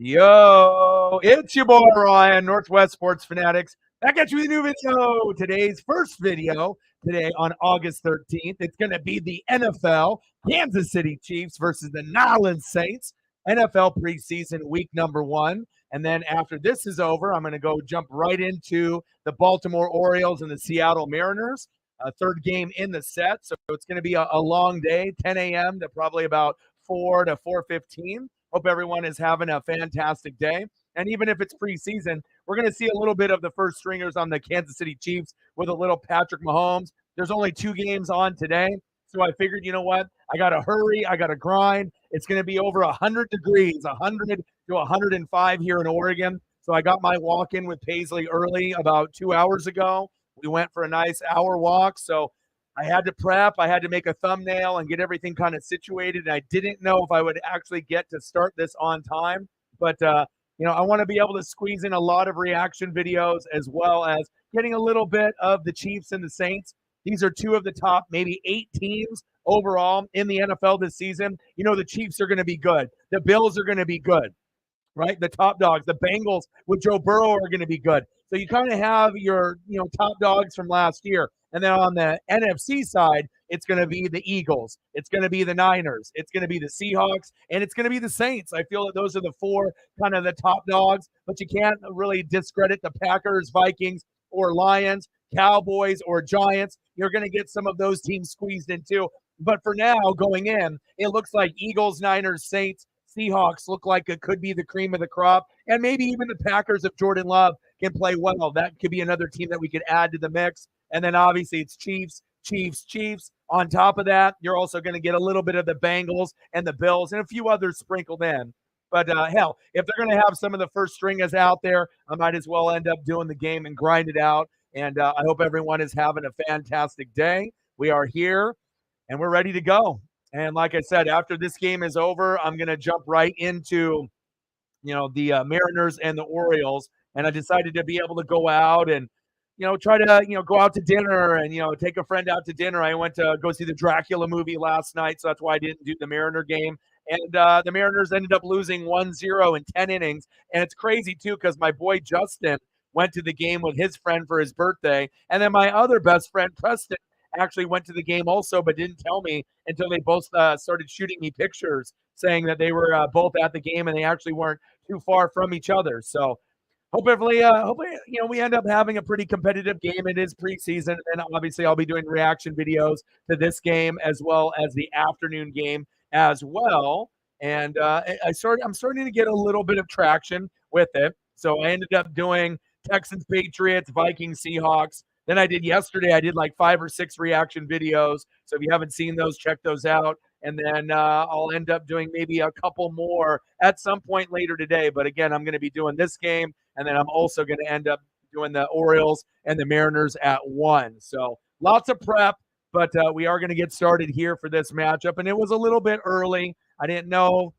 Yo, it's your boy Ryan, Northwest Sports Fanatics. Back at you with a new video. Today's first video, today on August 13th. It's going to be the NFL Kansas City Chiefs versus the New Orleans Saints, NFL preseason week number 1. And then after this is over, I'm going to go jump right into the Baltimore Orioles and the Seattle Mariners. Third game in the set. So it's going to be a long day, 10 a.m. to probably about 4 to 4:15. Hope everyone is having a fantastic day. And even if it's preseason, we're going to see a little bit of the first stringers on the Kansas City Chiefs with a little Patrick Mahomes. There's only 2 games on today. So I figured, you know what? I got to hurry. I got to grind. It's going to be over 100 degrees, 100 to 105 here in Oregon. So I got my walk in with Paisley early about 2 hours ago. We went for a nice hour walk. So I had to prep. I had to make a thumbnail and get everything kind of situated. And I didn't know if I would actually get to start this on time. But, I want to be able to squeeze in a lot of reaction videos as well as getting a little bit of the Chiefs and the Saints. These are 2 of the top maybe 8 teams overall in the NFL this season. You know, the Chiefs are going to be good. The Bills are going to be good, right? The top dogs, the Bengals with Joe Burrow are going to be good. So you kind of have your, top dogs from last year. And then on the NFC side, it's going to be the Eagles. It's going to be the Niners. It's going to be the Seahawks. And it's going to be the Saints. I feel that those are the 4 kind of the top dogs. But you can't really discredit the Packers, Vikings, or Lions, Cowboys, or Giants. You're going to get some of those teams squeezed in too. But for now, going in, it looks like Eagles, Niners, Saints, Seahawks look like it could be the cream of the crop. And maybe even the Packers, if Jordan Love can play well, that could be another team that we could add to the mix. And then obviously it's Chiefs. On top of that, you're also going to get a little bit of the Bengals and the Bills and a few others sprinkled in. But hell, if they're going to have some of the first stringers out there, I might as well end up doing the game and grind it out. And I hope everyone is having a fantastic day. We are here and we're ready to go. And like I said, after this game is over, I'm going to jump right into, the Mariners and the Orioles. And I decided to be able to go out and, try to, go out to dinner and, take a friend out to dinner. I went to go see the Dracula movie last night, so that's why I didn't do the Mariner game. And the Mariners ended up losing 1-0 in 10 innings. And it's crazy, too, because my boy Justin went to the game with his friend for his birthday. And then my other best friend, Preston, actually went to the game also, but didn't tell me until they both started shooting me pictures saying that they were both at the game and they actually weren't too far from each other. So hopefully, we end up having a pretty competitive game. It is preseason, and obviously I'll be doing reaction videos to this game as well as the afternoon game as well. And I'm starting to get a little bit of traction with it. So I ended up doing Texans, Patriots, Vikings, Seahawks. Then I did yesterday, I did like 5 or 6 reaction videos. So if you haven't seen those, check those out. And then I'll end up doing maybe a couple more at some point later today. But again, I'm going to be doing this game. And then I'm also going to end up doing the Orioles and the Mariners at 1. So lots of prep, but we are going to get started here for this matchup. And it was a little bit early. I didn't know,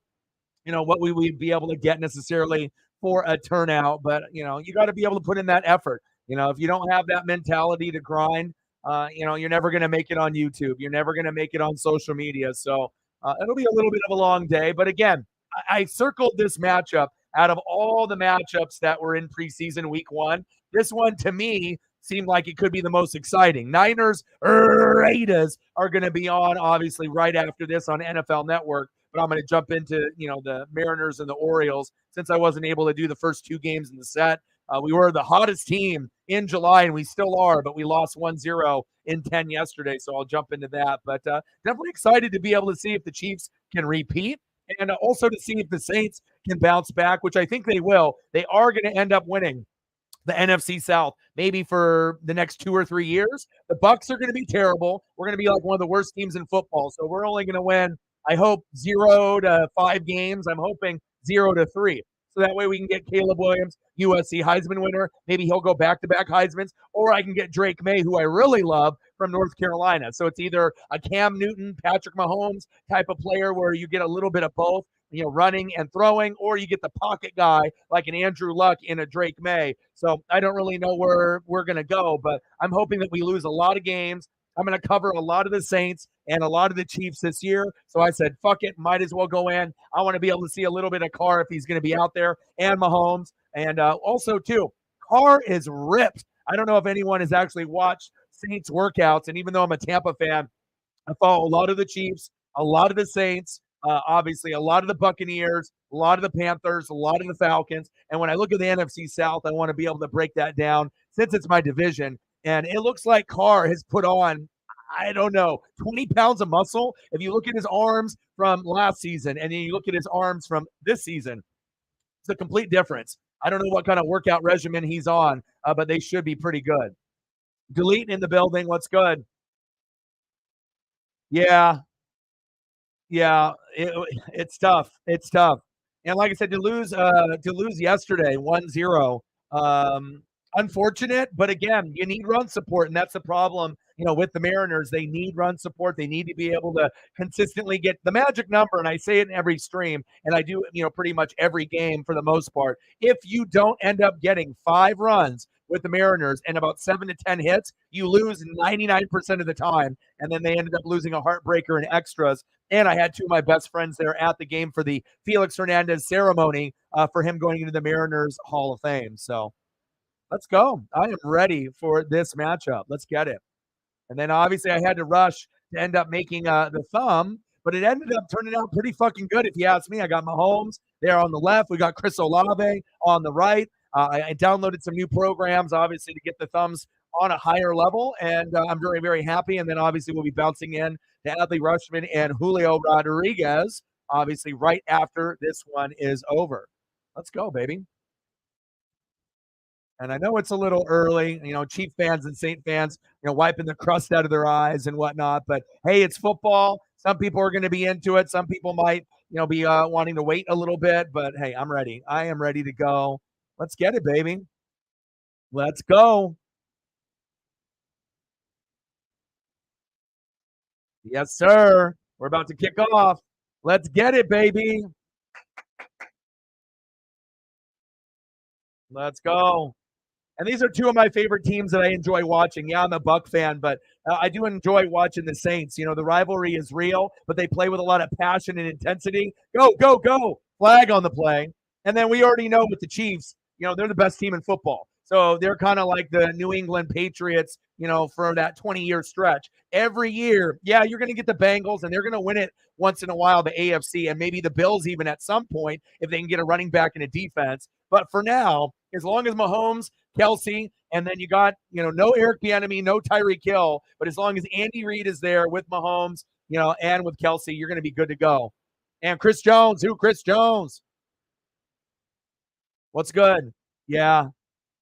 what we would be able to get necessarily for a turnout. But, you got to be able to put in that effort. If you don't have that mentality to grind, you're never going to make it on YouTube. You're never going to make it on social media. So it'll be a little bit of a long day. But again, I circled this matchup out of all the matchups that were in preseason week 1. This one, to me, seemed like it could be the most exciting. Niners, Raiders are going to be on, obviously, right after this on NFL Network. But I'm going to jump into, the Mariners and the Orioles since I wasn't able to do the first 2 games in the set. We were the hottest team in July, and we still are, but we lost 1-0 in 10 yesterday, so I'll jump into that. But definitely excited to be able to see if the Chiefs can repeat and also to see if the Saints can bounce back, which I think they will. They are going to end up winning the NFC South maybe for the next 2 or 3 years. The Bucs are going to be terrible. We're going to be like one of the worst teams in football, so we're only going to win, I hope, 0 to 5 games. I'm hoping 0 to 3. So that way we can get Caleb Williams, USC Heisman winner. Maybe he'll go back-to-back Heismans. Or I can get Drake May, who I really love, from North Carolina. So it's either a Cam Newton, Patrick Mahomes type of player where you get a little bit of both, running and throwing, or you get the pocket guy like an Andrew Luck in a Drake May. So I don't really know where we're going to go, but I'm hoping that we lose a lot of games. I'm going to cover a lot of the Saints and a lot of the Chiefs this year. So I said, fuck it, might as well go in. I want to be able to see a little bit of Carr if he's going to be out there, and Mahomes. And also, too, Carr is ripped. I don't know if anyone has actually watched Saints workouts, and even though I'm a Tampa fan, I follow a lot of the Chiefs, a lot of the Saints, obviously a lot of the Buccaneers, a lot of the Panthers, a lot of the Falcons. And when I look at the NFC South, I want to be able to break that down since it's my division. And it looks like Carr has put on, I don't know, 20 pounds of muscle. If you look at his arms from last season and then you look at his arms from this season, it's a complete difference. I don't know what kind of workout regimen he's on, but they should be pretty good. Delete in the building. What's good? Yeah, yeah, it's tough. It's tough. And like I said, to lose yesterday 1-0, unfortunate, but again, you need run support, and that's the problem, with the Mariners. They need run support. They need to be able to consistently get the magic number, and I say it in every stream, and I do, pretty much every game for the most part. If you don't end up getting 5 runs with the Mariners and about 7 to 10 hits, you lose 99% of the time, and then they ended up losing a heartbreaker in extras. And I had 2 of my best friends there at the game for the Felix Hernandez ceremony for him going into the Mariners Hall of Fame. So let's go. I am ready for this matchup. Let's get it. And then obviously I had to rush to end up making the thumb, but it ended up turning out pretty fucking good if you ask me. I got Mahomes there on the left. We got Chris Olave on the right. I downloaded some new programs, obviously, to get the thumbs on a higher level, and I'm very, very happy. And then obviously we'll be bouncing in to Adley Rushman and Julio Rodriguez, obviously right after this one is over. Let's go, baby. And I know it's a little early, Chief fans and Saint fans, wiping the crust out of their eyes and whatnot. But hey, it's football. Some people are going to be into it. Some people might, be wanting to wait a little bit. But hey, I'm ready. I am ready to go. Let's get it, baby. Let's go. Yes, sir. We're about to kick off. Let's get it, baby. Let's go. And these are 2 of my favorite teams that I enjoy watching. Yeah, I'm a Buck fan, but I do enjoy watching the Saints. The rivalry is real, but they play with a lot of passion and intensity. Go, go, go. Flag on the play. And then we already know with the Chiefs, they're the best team in football. So they're kind of like the New England Patriots, for that 20-year stretch. Every year, yeah, you're going to get the Bengals, and they're going to win it once in a while, the AFC, and maybe the Bills even at some point if they can get a running back and a defense. But for now, as long as Mahomes, Kelsey, and then you got, no Eric Bieniemy, no Tyreek Hill, but as long as Andy Reid is there with Mahomes, and with Kelsey, you're going to be good to go. And Chris Jones, Chris Jones? What's good? Yeah,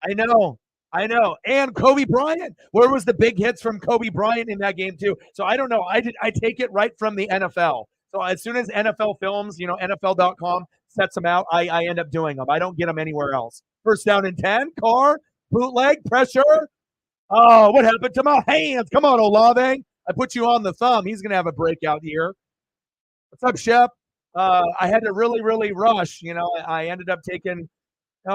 I know. I know. And Kobe Bryant. Where was the big hits from Kobe Bryant in that game too? So I don't know. I take it right from the NFL. So as soon as NFL films, NFL.com sets them out, I end up doing them. I don't get them anywhere else. First down and 10, Carr, bootleg, pressure. Oh, what happened to my hands? Come on, Olave. I put you on the thumb. He's going to have a breakout here. What's up, Shep? I had to really, really rush. I ended up taking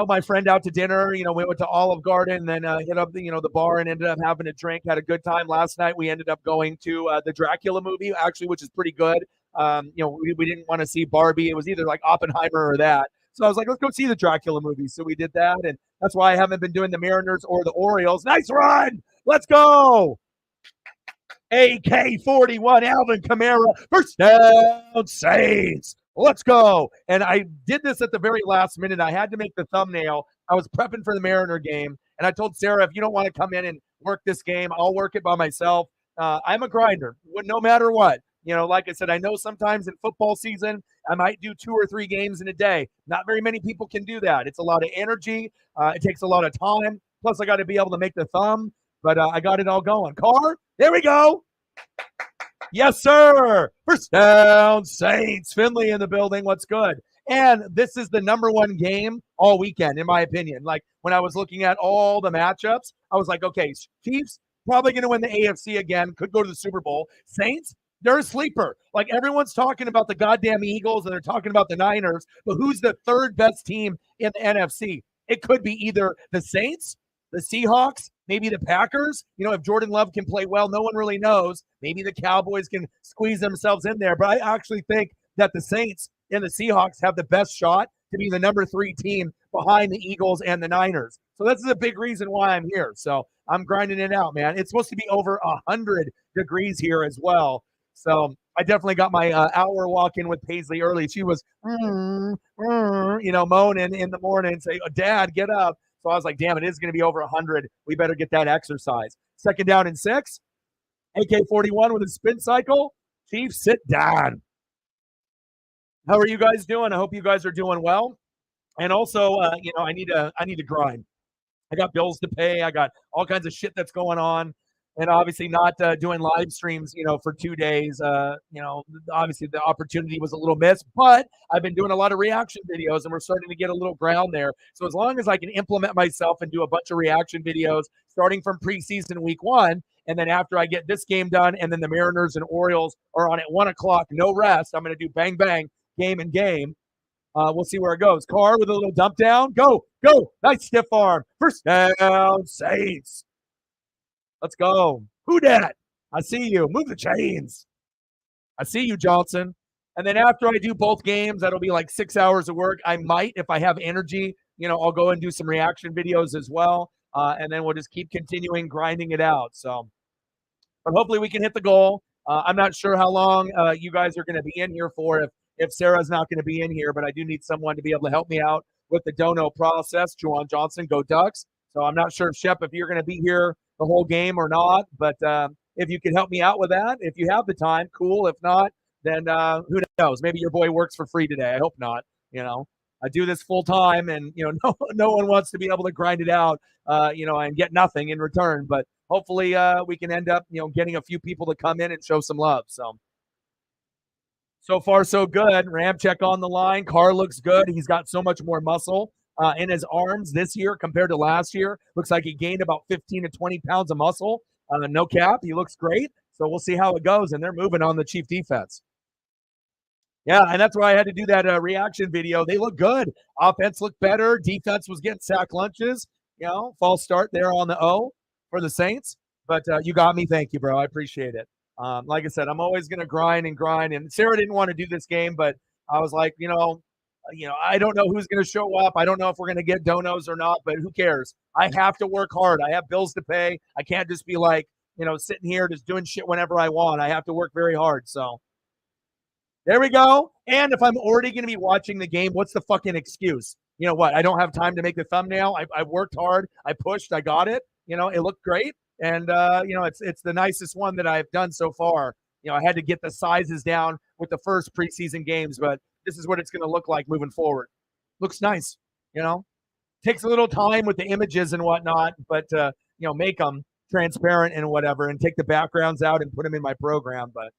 my friend out to dinner. We went to Olive Garden, then hit up the bar and ended up having a drink. Had a good time last night. We ended up going to the Dracula movie, actually, which is pretty good. We didn't want to see Barbie. It was either like Oppenheimer or that. So I was like, let's go see the Dracula movie. So we did that, and that's why I haven't been doing the Mariners or the Orioles. Nice run. Let's go. AK-41, Alvin Kamara, first down, Saints. Let's go. And I did this at the very last minute. I had to make the thumbnail. I was prepping for the Mariner game, and I told Sarah, if you don't want to come in and work this game, I'll work it by myself. I'm a grinder, no matter what. Like I said, I know sometimes in football season, I might do 2 or 3 games in a day. Not very many people can do that. It's a lot of energy. It takes a lot of time. Plus, I got to be able to make the thumb, but I got it all going. Carr, there we go. Yes, sir. First down, Saints. Finley in the building. What's good? And this is the number 1 game all weekend, in my opinion. Like, when I was looking at all the matchups, I was like, okay, Chiefs probably going to win the AFC again, could go to the Super Bowl. Saints, they're a sleeper. Like, everyone's talking about the goddamn Eagles, and they're talking about the Niners, but who's the 3rd best team in the NFC? It could be either the Saints, The Seahawks, maybe the Packers. If Jordan Love can play well, no one really knows. Maybe the Cowboys can squeeze themselves in there. But I actually think that the Saints and the Seahawks have the best shot to be the number 3 team behind the Eagles and the Niners. So this is a big reason why I'm here. So I'm grinding it out, man. It's supposed to be over 100 degrees here as well. So I definitely got my hour walk in with Paisley early. She was, moaning in the morning, say, Dad, get up. So I was like, damn, it is going to be over 100. We better get that exercise. 2nd down and 6. AK-41 with a spin cycle. Chiefs, sit down. How are you guys doing? I hope you guys are doing well. And also, I need to grind. I got bills to pay. I got all kinds of shit that's going on. And obviously not doing live streams, for 2 days. Obviously the opportunity was a little missed, but I've been doing a lot of reaction videos and we're starting to get a little ground there. So as long as I can implement myself and do a bunch of reaction videos starting from preseason week 1, and then after I get this game done, and then the Mariners and Orioles are on at 1:00, no rest. I'm going to do bang, bang, game and game. We'll see where it goes. Carr with a little dump down. Go. Nice stiff arm. First down, Saints. Let's go. Who dat? I see you. Move the chains. I see you, Johnson. And then after I do both games, that'll be like 6 hours of work. I might, if I have energy, I'll go and do some reaction videos as well. And then we'll just keep continuing grinding it out. So, but hopefully we can hit the goal. I'm not sure how long you guys are going to be in here for if Sarah's not going to be in here, but I do need someone to be able to help me out with the dono process. Juwan Johnson, go Ducks. So I'm not sure, Shep, if you're going to be here the whole game or not, but if you could help me out with that, if you have the time, cool. If not, then who knows? Maybe your boy works for free today. I hope not. I do this full time, and no one wants to be able to grind it out, and get nothing in return. But hopefully, we can end up, getting a few people to come in and show some love. So far, so good. Ramczyk on the line. Carr looks good. He's got so much more muscle in his arms this year compared to last year. Looks like he gained about 15 to 20 pounds of muscle. No cap. He looks great. So we'll see how it goes. And they're moving on the Chief defense. Yeah, and that's why I had to do that reaction video. They look good. Offense looked better. Defense was getting sack lunches. False start there on the O for the Saints. But you got me. Thank you, bro. I appreciate it. Like I said, I'm always going to grind. And Sarah didn't want to do this game, but I was like, I don't know who's going to show up. I don't know if we're going to get donos or not, but who cares? I have to work hard. I have bills to pay. I can't just be like, sitting here just doing shit whenever I want. I have to work very hard. So there we go. And if I'm already going to be watching the game, what's the fucking excuse? You know what? I don't have time to make the thumbnail. I worked hard. I pushed. I got it. It looked great. And, it's the nicest one that I've done so far. I had to get the sizes down with the first preseason games, but this is what it's going to look like moving forward. Looks nice, Takes a little time with the images and whatnot, but, make them transparent and whatever and take the backgrounds out and put them in my program, but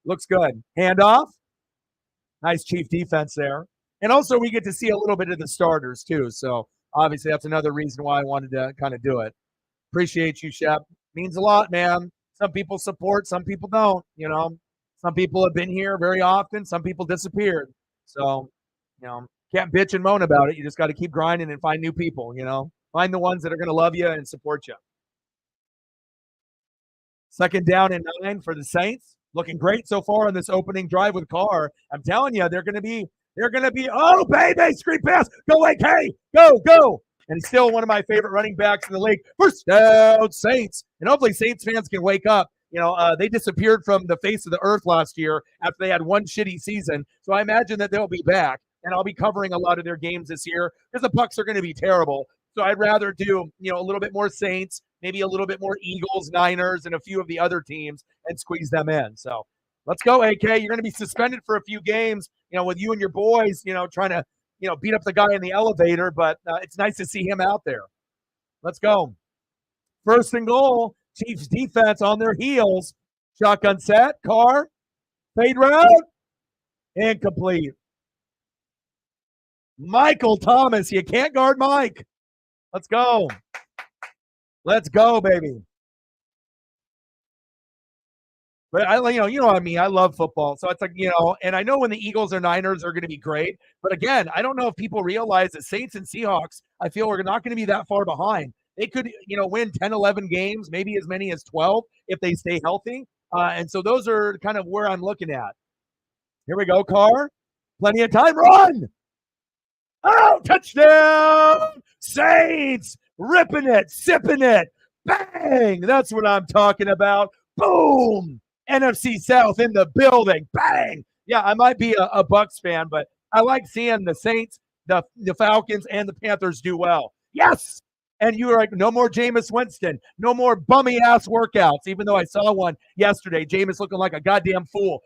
looks good. Handoff. Nice Chief defense there. And also we get to see a little bit of the starters too. So obviously that's another reason why I wanted to kind of do it. Appreciate you, Shep. Means a lot, man. Some people support, some people don't, Some people have been here very often. Some people disappeared. So, can't bitch and moan about it. You just got to keep grinding and find new people, Find the ones that are going to love you and support you. 2nd down and 9 for the Saints. Looking great so far on this opening drive with Carr. I'm telling you, they're going to be, oh, baby, screen pass. Go, AK. Go. And he's still one of my favorite running backs in the league. First down, Saints. And hopefully Saints fans can wake up. They disappeared from the face of the earth last year after they had one shitty season. So I imagine that they'll be back. And I'll be covering a lot of their games this year because the Bucs are going to be terrible. So I'd rather do, a little bit more Saints, maybe a little bit more Eagles, Niners, and a few of the other teams and squeeze them in. So let's go, AK. You're going to be suspended for a few games, with you and your boys, trying to, beat up the guy in the elevator. But it's nice to see him out there. Let's go. 1st and goal. Chiefs defense on their heels. Shotgun set. Carr. Fade route. Incomplete. Michael Thomas. You can't guard Mike. Let's go. Let's go, baby. But you know what I mean. I love football, so it's like and I know when the Eagles or Niners are going to be great, but again, I don't know if people realize that Saints and Seahawks. I feel we're not going to be that far behind. They could, win 10, 11 games, maybe as many as 12 if they stay healthy. And so those are kind of where I'm looking at. Here we go, Carr. Plenty of time. Run! Oh, touchdown! Saints ripping it, sipping it. Bang! That's what I'm talking about. Boom! NFC South in the building. Bang! Yeah, I might be a Bucks fan, but I like seeing the Saints, the Falcons, and the Panthers do well. Yes! And you were like, no more Jameis Winston. No more bummy ass workouts, even though I saw one yesterday. Jameis looking like a goddamn fool.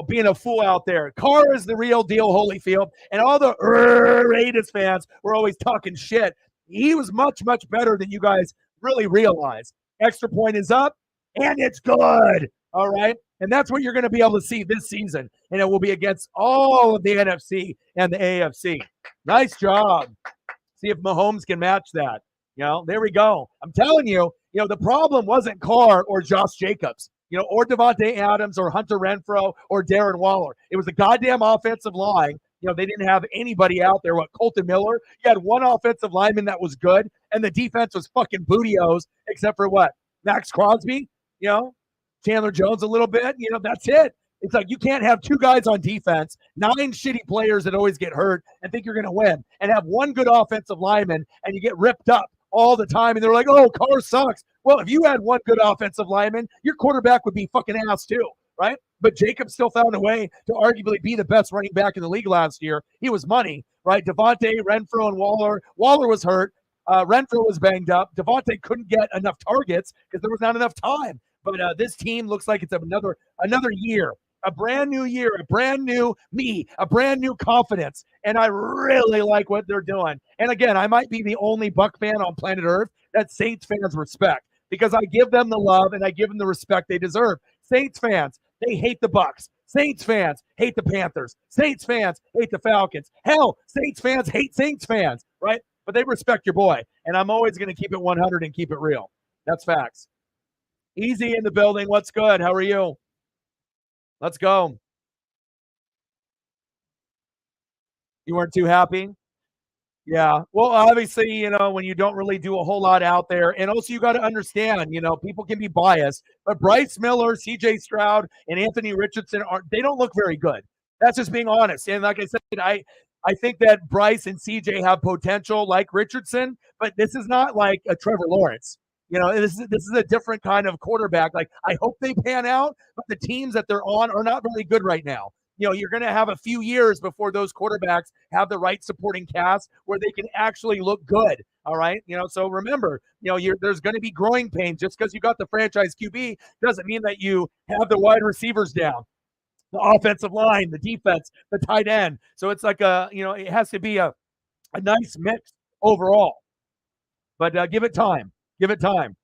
Being a fool out there. Carr is the real deal, Holyfield. And all the Raiders fans were always talking shit. He was much, much better than you guys really realize. Extra point is up, and it's good. All right. And that's what you're going to be able to see this season. And it will be against all of the NFC and the AFC. Nice job. See if Mahomes can match that. There we go. I'm telling you, the problem wasn't Carr or Josh Jacobs, or Devontae Adams or Hunter Renfrow or Darren Waller. It was the goddamn offensive line. They didn't have anybody out there. What, Colton Miller? You had one offensive lineman that was good, and the defense was fucking bootios, except for what? Max Crosby, Chandler Jones a little bit. That's it. It's like you can't have two guys on defense, 9 shitty players that always get hurt and think you're going to win, and have one good offensive lineman and you get ripped up all the time. And they're like, oh, Carr sucks. Well, if you had one good offensive lineman, your quarterback would be fucking ass too, right? But Jacob still found a way to arguably be the best running back in the league last year. He was money, right? Devontae, Renfrow, and Waller. Waller was hurt. Renfrow was banged up. Devontae couldn't get enough targets because there was not enough time. But this team looks like it's another year. A brand new year, a brand new me, a brand new confidence. And I really like what they're doing. And again, I might be the only Buck fan on planet Earth that Saints fans respect because I give them the love and I give them the respect they deserve. Saints fans, they hate the Bucks. Saints fans hate the Panthers. Saints fans hate the Falcons. Hell, Saints fans hate Saints fans, right? But they respect your boy. And I'm always going to keep it 100 and keep it real. That's facts. Easy in the building. What's good? How are you? Let's go. You weren't too happy? Yeah. Well, obviously, when you don't really do a whole lot out there, and also you got to understand, people can be biased, but Bryce Miller, CJ Stroud, and Anthony Richardson they don't look very good. That's just being honest. And like I said, I think that Bryce and CJ have potential like Richardson, but this is not like a Trevor Lawrence. This is a different kind of quarterback. Like, I hope they pan out, but the teams that they're on are not really good right now. You're going to have a few years before those quarterbacks have the right supporting cast where they can actually look good. All right. So remember, there's going to be growing pains. Just because you got the franchise QB doesn't mean that you have the wide receivers down, the offensive line, the defense, the tight end. So it's like it has to be a nice mix overall. But give it time. Give it time.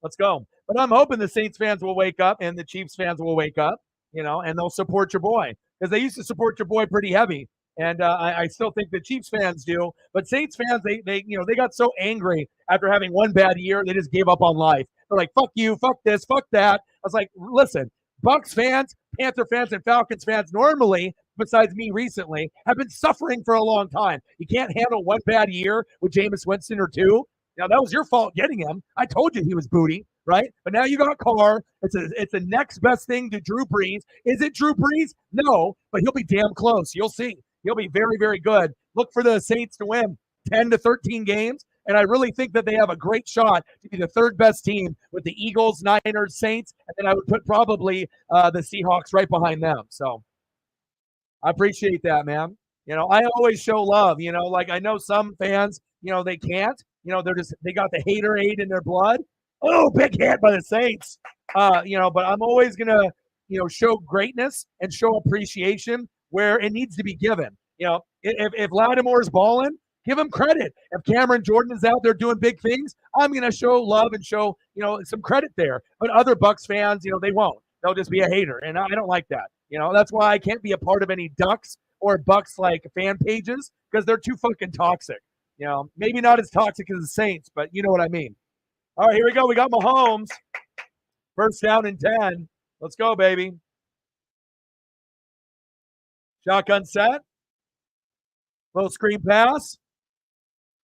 Let's go. But I'm hoping the Saints fans will wake up and the Chiefs fans will wake up, and they'll support your boy because they used to support your boy pretty heavy. And I still think the Chiefs fans do. But Saints fans, they got so angry after having one bad year, they just gave up on life. They're like, fuck you, fuck this, fuck that. I was like, listen, Bucks fans, Panther fans, and Falcons fans normally, besides me recently, have been suffering for a long time. You can't handle one bad year with Jameis Winston or two. Now, that was your fault getting him. I told you he was booty, right? But now you got Carr. It's the next best thing to Drew Brees. Is it Drew Brees? No, but he'll be damn close. You'll see. He'll be very, very good. Look for the Saints to win 10 to 13 games, and I really think that they have a great shot to be the third best team with the Eagles, Niners, Saints, and then I would put probably the Seahawks right behind them. So I appreciate that, man. I always show love. Like I know some fans, they can't. They got the haterade in their blood. Oh, big hit by the Saints. But I'm always gonna, show greatness and show appreciation where it needs to be given. If Lattimore's balling, give him credit. If Cameron Jordan is out there doing big things, I'm gonna show love and show, some credit there. But other Bucks fans, they won't. They'll just be a hater, and I don't like that. That's why I can't be a part of any Ducks or Bucks like fan pages because they're too fucking toxic. Maybe not as toxic as the Saints, but you know what I mean. All right, here we go. We got Mahomes. First down and 10. Let's go, baby. Shotgun set. Little screen pass.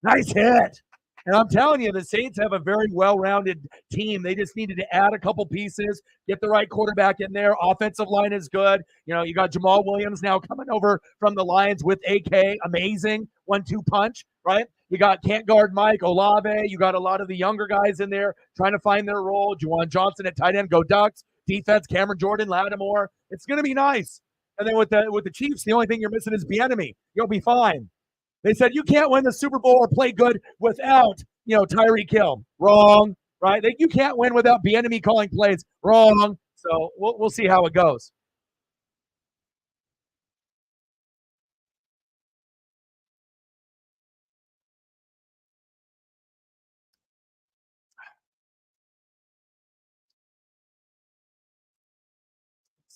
Nice hit. And I'm telling you, the Saints have a very well-rounded team. They just needed to add a couple pieces, get the right quarterback in there. Offensive line is good. You know, you got Jamal Williams now coming over from the Lions with AK, amazing 1-2 punch, right? You got can't guard Mike Olave. You got a lot of the younger guys in there trying to find their role. Juwan Johnson at tight end, go Ducks. Defense, Cameron Jordan, Lattimore. It's going to be nice. And then with the Chiefs, the only thing you're missing is Bieniemy. You'll be fine. They said you can't win the Super Bowl or play good without, Tyreek Hill. Wrong, right? You can't win without Bieniemy calling plays. Wrong. So we'll see how it goes.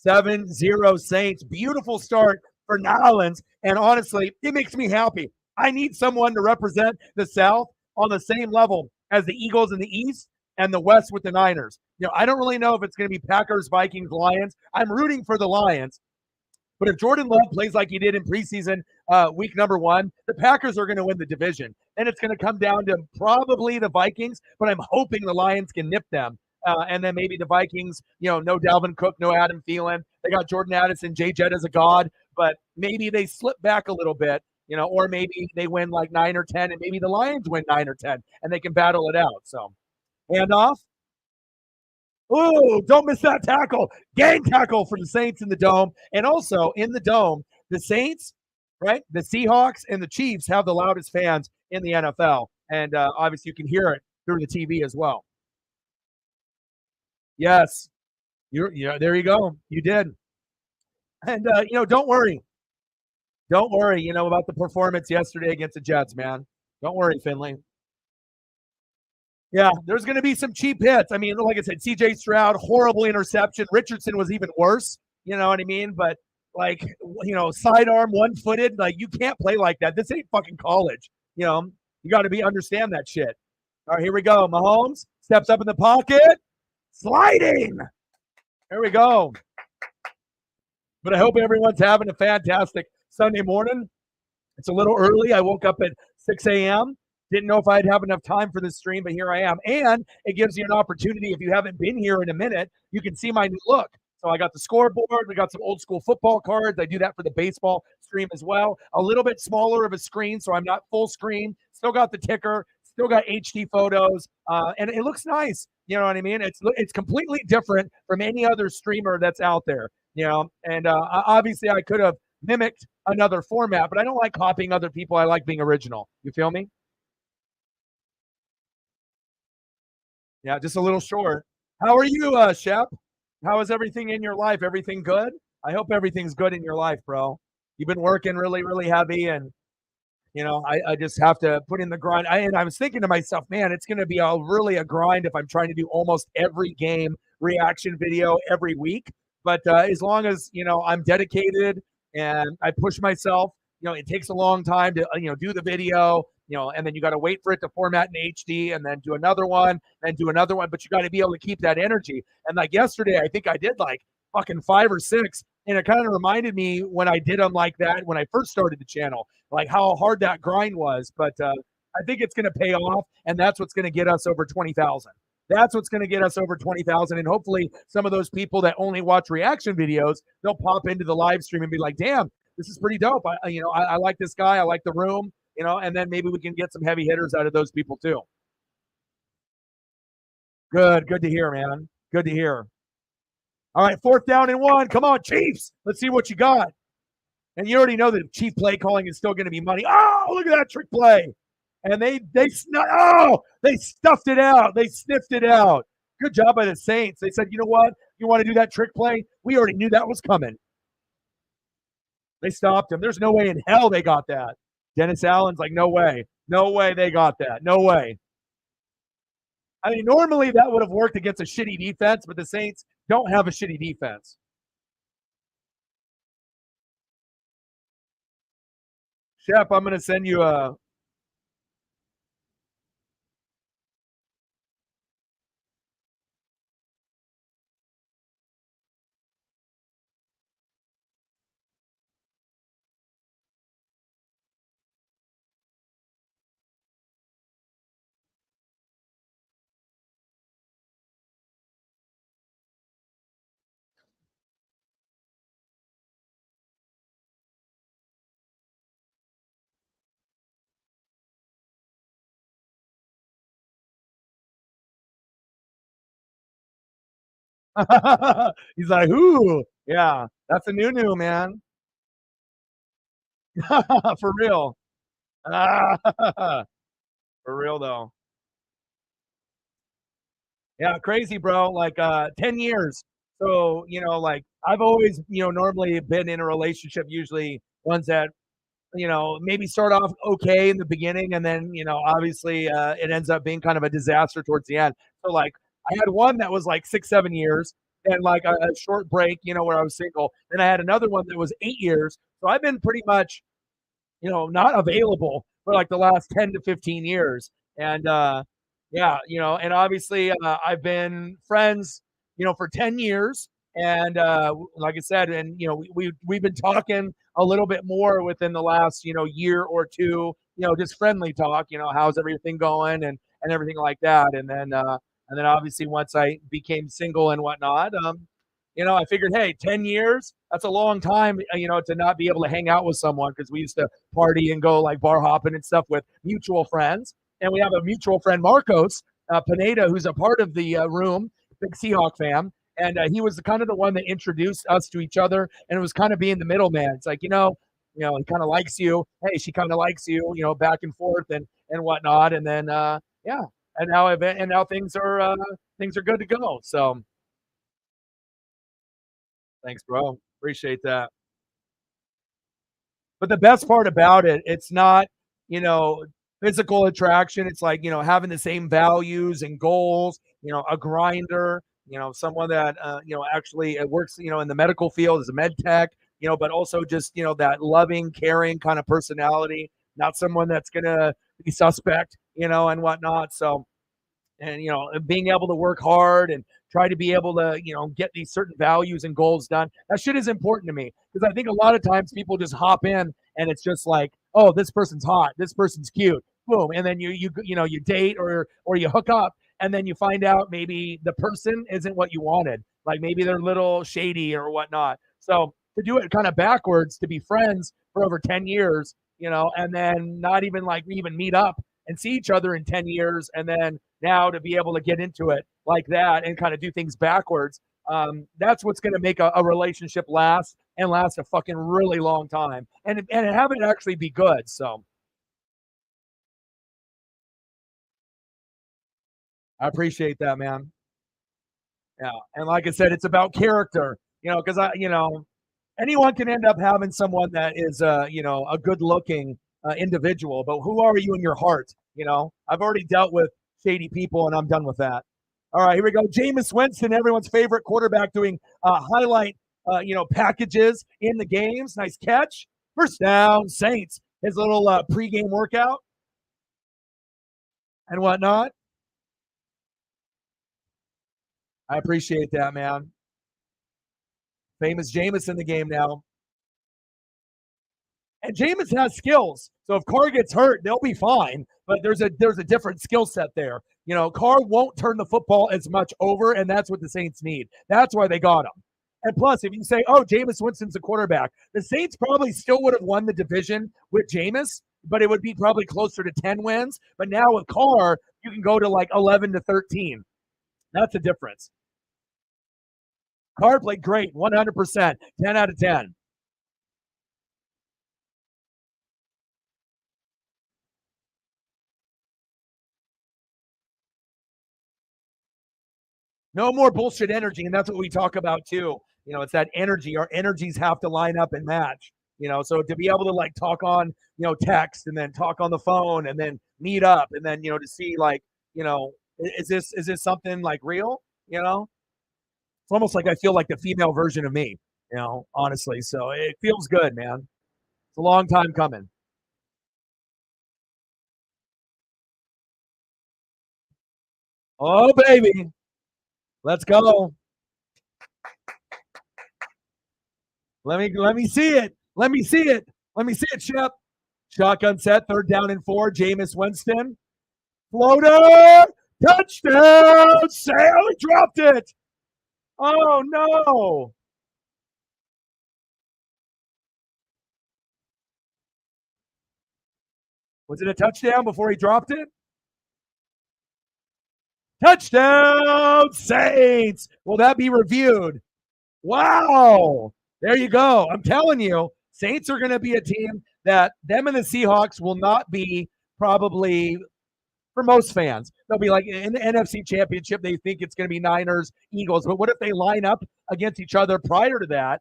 7-0 Saints. Beautiful start for Nolans. And honestly, it makes me happy. I need someone to represent the South on the same level as the Eagles in the East and the West with the Niners. I don't really know if it's going to be Packers, Vikings, Lions. I'm rooting for the Lions. But if Jordan Love plays like he did in preseason week number 1, the Packers are going to win the division. And it's going to come down to probably the Vikings, but I'm hoping the Lions can nip them. And then maybe the Vikings, no Dalvin Cook, no Adam Thielen. They got Jordan Addison, Jay Jett as a god, but maybe they slip back a little bit, or maybe they win like 9 or 10, and maybe the Lions win 9 or 10, and they can battle it out. So, handoff. Ooh, don't miss that tackle. Gang tackle for the Saints in the dome. And also in the dome, the Saints, right? The Seahawks and the Chiefs have the loudest fans in the NFL. And obviously you can hear it through the TV as well. Yes. Yeah, there you go. You did. And don't worry. Don't worry, about the performance yesterday against the Jets, man. Don't worry, Finley. Yeah, there's going to be some cheap hits. I mean, like I said, CJ Stroud, horrible interception. Richardson was even worse. You know what I mean? But like, sidearm, one footed, like you can't play like that. This ain't fucking college. You got to understand that shit. All right, here we go. Mahomes steps up in the pocket, sliding. There we go. But I hope everyone's having a fantastic Sunday morning. It's a little early. I woke up at 6 a.m. Didn't know if I'd have enough time for this stream, but here I am. And it gives you an opportunity. If you haven't been here in a minute, you can see my new look. So I got the scoreboard. We got some old school football cards. I do that for the baseball stream as well. A little bit smaller of a screen, so I'm not full screen. Still got the ticker. Still got HD photos, and it looks nice. You know what I mean? It's completely different from any other streamer that's out there. And obviously I could have mimicked another format, but I don't like copying other people. I like being original. You feel me? Yeah, just a little short. How are you, Shep? How is everything in your life? Everything good? I hope everything's good in your life, bro. You've been working really, really heavy, and I just have to put in the grind. And I was thinking to myself, man, it's going to be really a grind if I'm trying to do almost every game reaction video every week. But as long as I'm dedicated and I push myself, it takes a long time to do the video, and then you got to wait for it to format in HD, and then do another one, then do another one. But you got to be able to keep that energy. And like yesterday, I think I did like fucking 5 or 6, and it kind of reminded me when I did them like that when I first started the channel, like how hard that grind was. But I think it's going to pay off, and that's what's going to get us over 20,000. That's what's going to get us over 20,000. And hopefully some of those people that only watch reaction videos, they'll pop into the live stream and be like, damn, this is pretty dope. I like this guy. I like the room, and then maybe we can get some heavy hitters out of those people too. Good. Good to hear, man. Good to hear. All right, 4th down and 1. Come on, Chiefs. Let's see what you got. And you already know that chief play calling is still going to be money. Oh, look at that trick play. And they stuffed it out. They sniffed it out. Good job by the Saints. They said, you know what? You want to do that trick play? We already knew that was coming. They stopped him. There's no way in hell they got that. Dennis Allen's like, no way. No way they got that. No way. I mean, normally that would have worked against a shitty defense, but the Saints don't have a shitty defense. Shep, I'm going to send you a He's like, "Ooh, yeah, that's a new, man." For real. For real though. Yeah, crazy, bro. Like 10 years. So, like I've always, normally been in a relationship, usually ones that, maybe start off okay in the beginning and then, obviously it ends up being kind of a disaster towards the end. So like I had one that was like 6, 7 years and like a short break, where I was single. Then I had another one that was 8 years. So I've been pretty much not available for like the last 10 to 15 years. And yeah, and obviously I've been friends, for 10 years. And like I said, and we've been talking a little bit more within the last, year or two, just friendly talk, how's everything going and everything like that. And then obviously once I became single and whatnot, I figured, hey, 10 years, that's a long time, to not be able to hang out with someone because we used to party and go like bar hopping and stuff with mutual friends. And we have a mutual friend, Marcos Pineda, who's a part of the room, big Seahawk fan. And he was kind of the one that introduced us to each other, and it was kind of being the middleman. It's like, he kind of likes you. Hey, she kind of likes you. Back and forth and whatnot. And then, yeah, and now things are good to go. So thanks, bro. Appreciate that. But the best part about it, it's not, you know, physical attraction. It's like, having the same values and goals, a grinder, someone that, actually works, in the medical field as a med tech, but also just, that loving, caring kind of personality, not someone that's going to be suspect, and whatnot. So, and being able to work hard and try to be able to get these certain values and goals done, that shit is important to me because I think a lot of times people just hop in and it's just like, oh, this person's hot, this person's cute, boom, and then you date or you hook up and then you find out maybe the person isn't what you wanted, like maybe they're a little shady or whatnot. So to do it kind of backwards, to be friends for over 10 years, and then not even like even meet up and see each other in 10 years and then now to be able to get into it like that and kind of do things backwards, that's what's going to make a relationship last and last a fucking really long time and have it actually be good. So I appreciate that, man. Yeah, and like I said, it's about character, because anyone can end up having someone that is, a good looking individual, but who are you in your heart? I've already dealt with shady people and I'm done with that. All right, here we go. Jameis Winston, everyone's favorite quarterback, doing highlight, packages in the games. Nice catch. First down, Saints. His little pregame workout and whatnot. I appreciate that, man. Famous Jameis in the game now. And Jameis has skills. So if Carr gets hurt, they'll be fine. But there's a different skill set there. Carr won't turn the football as much over, and that's what the Saints need. That's why they got him. And plus, if you say, "Oh, Jameis Winston's a quarterback," the Saints probably still would have won the division with Jameis, but it would be probably closer to 10 wins. But now with Carr, you can go to like 11 to 13. That's a difference. Carr played great, 100%, 10 out of 10. No more bullshit energy. And that's what we talk about too. It's that energy. Our energies have to line up and match. So to be able to like talk on, text and then talk on the phone and then meet up and then, to see like, is this something like real? It's almost like I feel like the female version of me, honestly. So it feels good, man. It's a long time coming. Oh baby. Let's go. Let me see it. Let me see it. Let me see it, Shep. Shotgun set, third down and 4. Jameis Winston. Floater. Touchdown. Sale. He dropped it. Oh, no. Was it a touchdown before he dropped it? Touchdown Saints. Will that be reviewed? Wow. There you go. I'm telling you, Saints are going to be a team that them and the Seahawks will not be probably for most fans. They'll be like in the NFC Championship, they think it's going to be Niners, Eagles. But what if they line up against each other prior to that?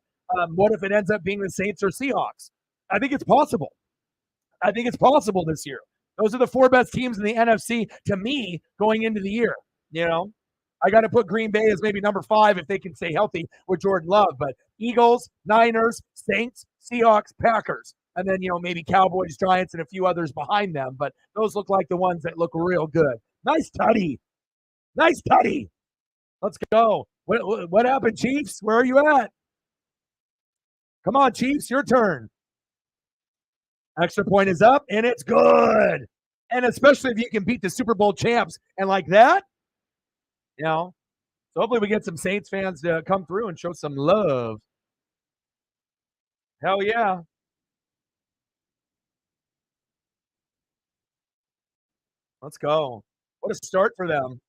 What if it ends up being the Saints or Seahawks? I think it's possible. I think it's possible this year. Those are the four best teams in the NFC to me going into the year. You know, I got to put Green Bay as maybe number 5 if they can stay healthy with Jordan Love. But Eagles, Niners, Saints, Seahawks, Packers, and then maybe Cowboys, Giants, and a few others behind them. But those look like the ones that look real good. Nice tutty, nice tutty. Let's go. What happened, Chiefs? Where are you at? Come on, Chiefs, your turn. Extra point is up, and it's good. And especially if you can beat the Super Bowl champs and like that, so hopefully we get some Saints fans to come through and show some love. Hell yeah. Let's go. What a start for them.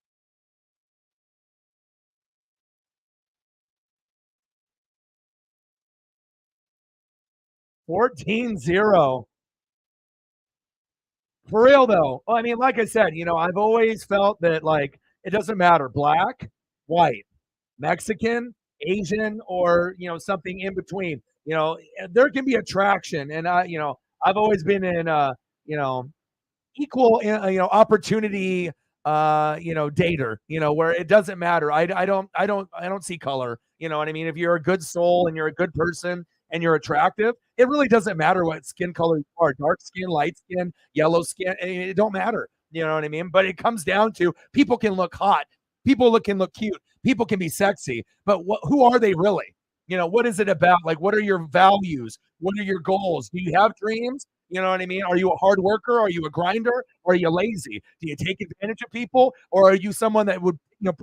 14-0. For real though. Well, I mean, like I said, I've always felt that like it doesn't matter black, white, Mexican, Asian, or something in between. There can be attraction, and I've always been in equal opportunity dater, where it doesn't matter. I don't see color. You know what I mean? If you're a good soul and you're a good person and you're attractive, it really doesn't matter what skin color you are, dark skin, light skin, yellow skin, it don't matter. You know what I mean? But it comes down to people can look hot, can look cute, people can be sexy, but who are they really? What is it about? Like, what are your values? What are your goals? Do you have dreams? You know what I mean? Are you a hard worker? Are you a grinder? Or are you lazy? Do you take advantage of people? Or are you someone that would,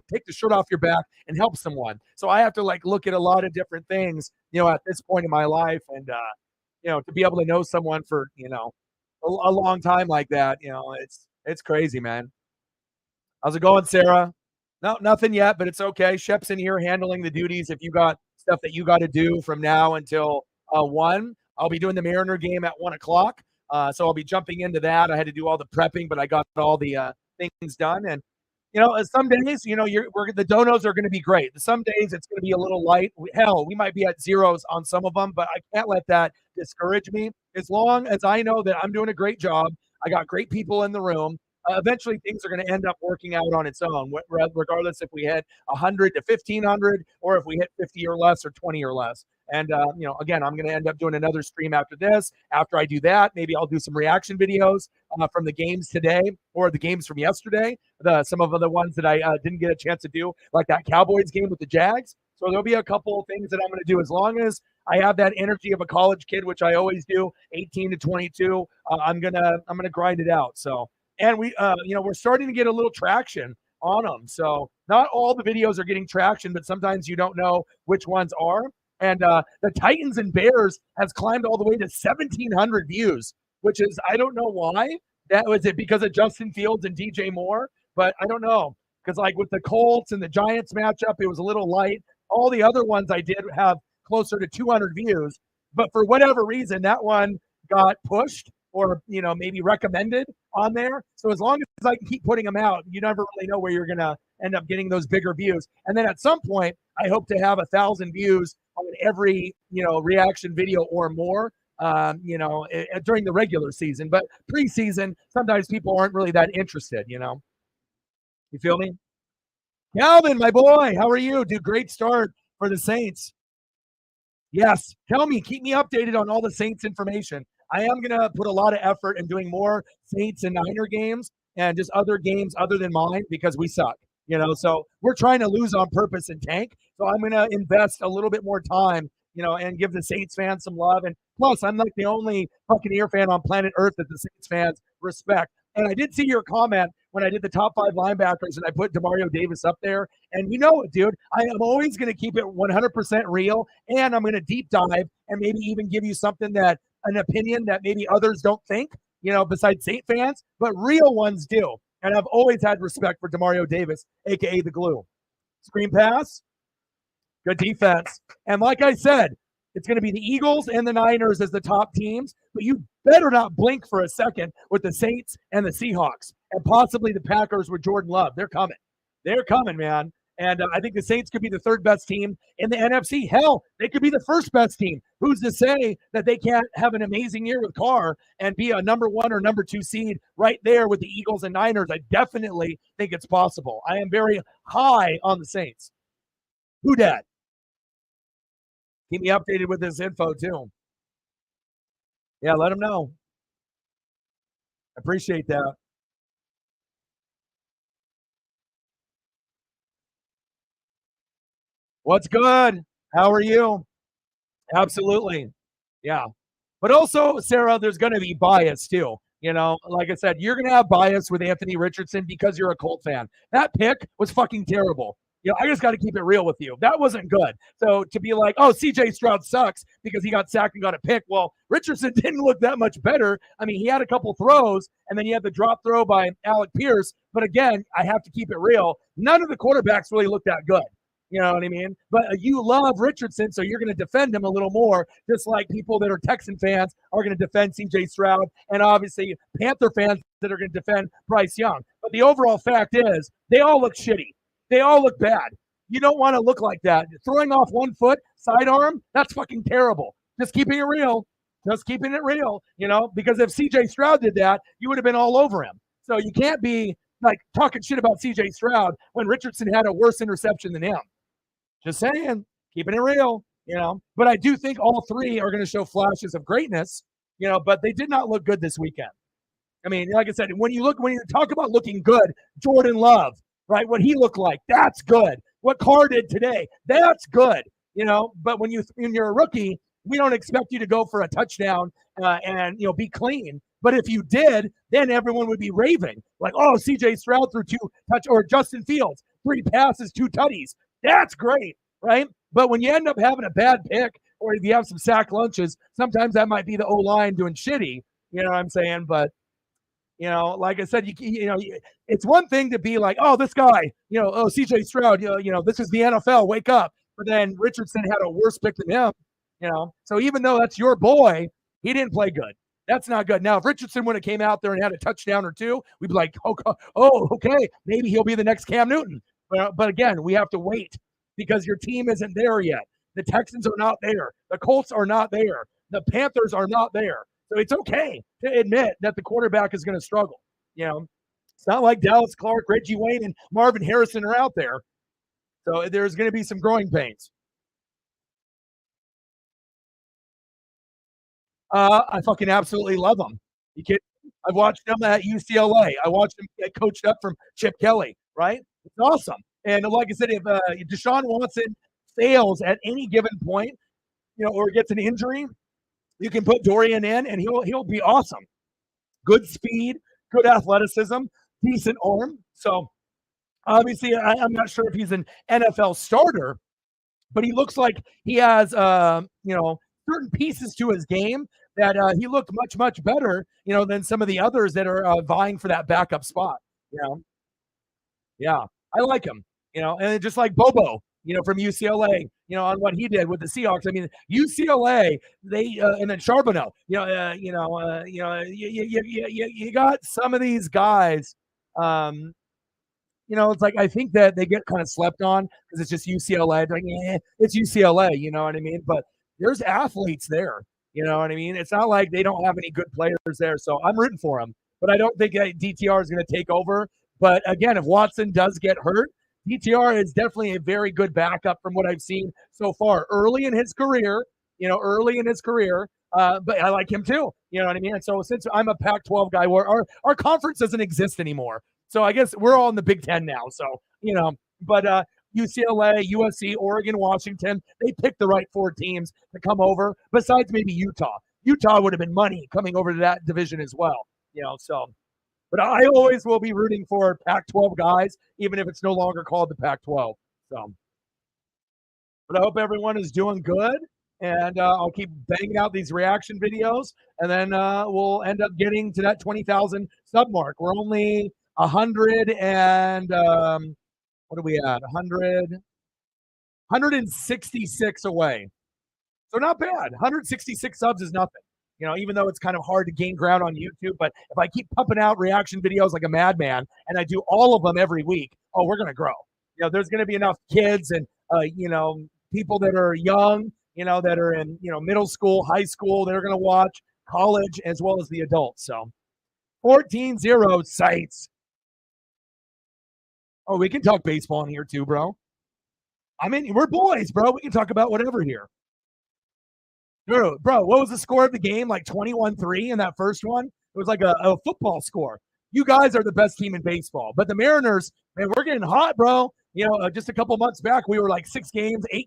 take the shirt off your back and help someone? So I have to like look at a lot of different things, at this point in my life. And, to be able to know someone for, a long time like that, it's crazy, man. How's it going, Sarah? No, nothing yet, but it's okay. Shep's in here handling the duties. If you got stuff that you got to do from now until 1, I'll be doing the Mariner game at 1 o'clock. So I'll be jumping into that. I had to do all the prepping, but I got all the things done. And some days, the donos are going to be great. Some days it's going to be a little light. Hell, we might be at zeros on some of them, but I can't let that discourage me. As long as I know that I'm doing a great job, I got great people in the room. Eventually, things are going to end up working out on its own, regardless if we hit 100 to 1,500 or if we hit 50 or less or 20 or less. And, again, I'm going to end up doing another stream after this. After I do that, maybe I'll do some reaction videos from the games today or the games from yesterday, some of the ones that I didn't get a chance to do, like that Cowboys game with the Jags. So there'll be a couple of things that I'm going to do as long as I have that energy of a college kid, which I always do, 18 to 22. I'm gonna grind it out. So, and we're starting to get a little traction on them. So not all the videos are getting traction, but sometimes you don't know which ones are. And the Titans and Bears has climbed all the way to 1,700 views, which is, I don't know why. That was it because of Justin Fields and DJ Moore, but I don't know. Because like with the Colts and the Giants matchup, it was a little light. All the other ones I did have closer to 200 views, but for whatever reason, that one got pushed or maybe recommended on there. So as long as I can keep putting them out, you never really know where you're gonna end up getting those bigger views. And then at some point, I hope to have 1,000 views on every reaction video or more. During the regular season, but preseason, sometimes people aren't really that interested. You feel me? Calvin, my boy, how are you? Dude, great start for the Saints. Yes. Tell me, keep me updated on all the Saints information. I am going to put a lot of effort in doing more Saints and Niner games and just other games other than mine because we suck. So we're trying to lose on purpose and tank. So I'm going to invest a little bit more time, and give the Saints fans some love. And plus, I'm like the only Buccaneer fan on planet Earth that the Saints fans respect. And I did see your comment when I did the top 5 linebackers and I put Demario Davis up there. And you know it, dude. I am always going to keep it 100% real. And I'm going to deep dive and maybe even give you something an opinion that maybe others don't think, besides Saint fans, but real ones do. And I've always had respect for Demario Davis, aka the glue. Screen pass, good defense. And like I said, it's going to be the Eagles and the Niners as the top teams, but you better not blink for a second with the Saints and the Seahawks and possibly the Packers with Jordan Love. They're coming. They're coming, man. And I think the Saints could be the third best team in the NFC. Hell, they could be the first best team. Who's to say that they can't have an amazing year with Carr and be a number 1 or number 2 seed right there with the Eagles and Niners? I definitely think it's possible. I am very high on the Saints. Who dat? Keep me updated with this info too. Yeah, let them know. Appreciate that. What's good? How are you? Absolutely. Yeah. But also, Sarah, there's going to be bias too. Like I said, you're going to have bias with Anthony Richardson because you're a Colt fan. That pick was fucking terrible. I just got to keep it real with you. That wasn't good. So to be like, oh, CJ Stroud sucks because he got sacked and got a pick. Well, Richardson didn't look that much better. I mean, he had a couple throws, and then he had the drop throw by Alec Pierce. But again, I have to keep it real. None of the quarterbacks really looked that good. You know what I mean? But you love Richardson, so you're going to defend him a little more, just like people that are Texan fans are going to defend C.J. Stroud, and obviously Panther fans that are going to defend Bryce Young. But the overall fact is they all look shitty. They all look bad. You don't want to look like that. Throwing off one foot, sidearm, that's fucking terrible. Just keeping it real. Just keeping it real, because if C.J. Stroud did that, you would have been all over him. So you can't be like talking shit about C.J. Stroud when Richardson had a worse interception than him. Just saying, keeping it real, But I do think all three are going to show flashes of greatness, but they did not look good this weekend. I mean, like I said, when you talk about looking good, Jordan Love, right? What he looked like, that's good. What Carr did today, that's good, But when you're a rookie, we don't expect you to go for a touchdown and be clean. But if you did, then everyone would be raving like, oh, C.J. Stroud threw 2 touch or Justin Fields 3 passes, 2 tutties. That's great, right? But when you end up having a bad pick or if you have some sack lunches, sometimes that might be the O-line doing shitty. You know what I'm saying? But, like I said, it's one thing to be like, oh, this guy, oh, C.J. Stroud, this is the NFL, wake up. But then Richardson had a worse pick than him, So even though that's your boy, he didn't play good. That's not good. Now, if Richardson would have came out there and had a touchdown or 2, we'd be like, oh, okay, maybe he'll be the next Cam Newton. But again, we have to wait because your team isn't there yet. The Texans are not there. The Colts are not there. The Panthers are not there. So it's okay to admit that the quarterback is going to struggle. It's not like Dallas Clark, Reggie Wayne, and Marvin Harrison are out there. So there's going to be some growing pains. I fucking absolutely love them. You kidding? I've watched them at UCLA. I watched them get coached up from Chip Kelly, right? It's awesome. And like I said, if Deshaun Watson fails at any given point, or gets an injury, you can put Dorian in, and he'll be awesome. Good speed, good athleticism, decent arm. So obviously, I'm not sure if he's an NFL starter, but he looks like he has certain pieces to his game that he looked much, much better, than some of the others that are vying for that backup spot. Yeah, I like him. And just like Bobo, from UCLA, on what he did with the Seahawks. I mean, UCLA, they and then Charbonneau, you got some of these guys. It's like I think that they get kind of slept on because it's just UCLA. Like, it's UCLA, you know what I mean? But there's athletes there, you know what I mean? It's not like they don't have any good players there. So I'm rooting for them, but I don't think DTR is going to take over. But again, if Watson does get hurt, DTR is definitely a very good backup from what I've seen so far early in his career, but I like him too. You know what I mean? And so since I'm a Pac-12 guy, where our conference doesn't exist anymore. So I guess we're all in the Big Ten now. So, but UCLA, USC, Oregon, Washington, they picked the right 4 teams to come over, besides maybe Utah. Utah would have been money coming over to that division as well. So. But I always will be rooting for Pac-12 guys, even if it's no longer called the Pac-12. So, but I hope everyone is doing good, and I'll keep banging out these reaction videos, and then we'll end up getting to that 20,000 sub mark. We're only 100 and what are we at? 166 away. So not bad. 166 subs is nothing. Even though it's kind of hard to gain ground on YouTube, but if I keep pumping out reaction videos like a madman and I do all of them every week, oh, we're gonna grow. There's gonna be enough kids and people that are young, that are in middle school, high school, they're gonna watch college as well as the adults. So 14-0 sites. Oh, we can talk baseball in here too, bro. I mean, we're boys, bro. We can talk about whatever here. Bro, what was the score of the game? Like 21-3 in that first one? It was like a football score. You guys are the best team in baseball. But the Mariners, man, we're getting hot, bro. Just a couple months back, we were like 8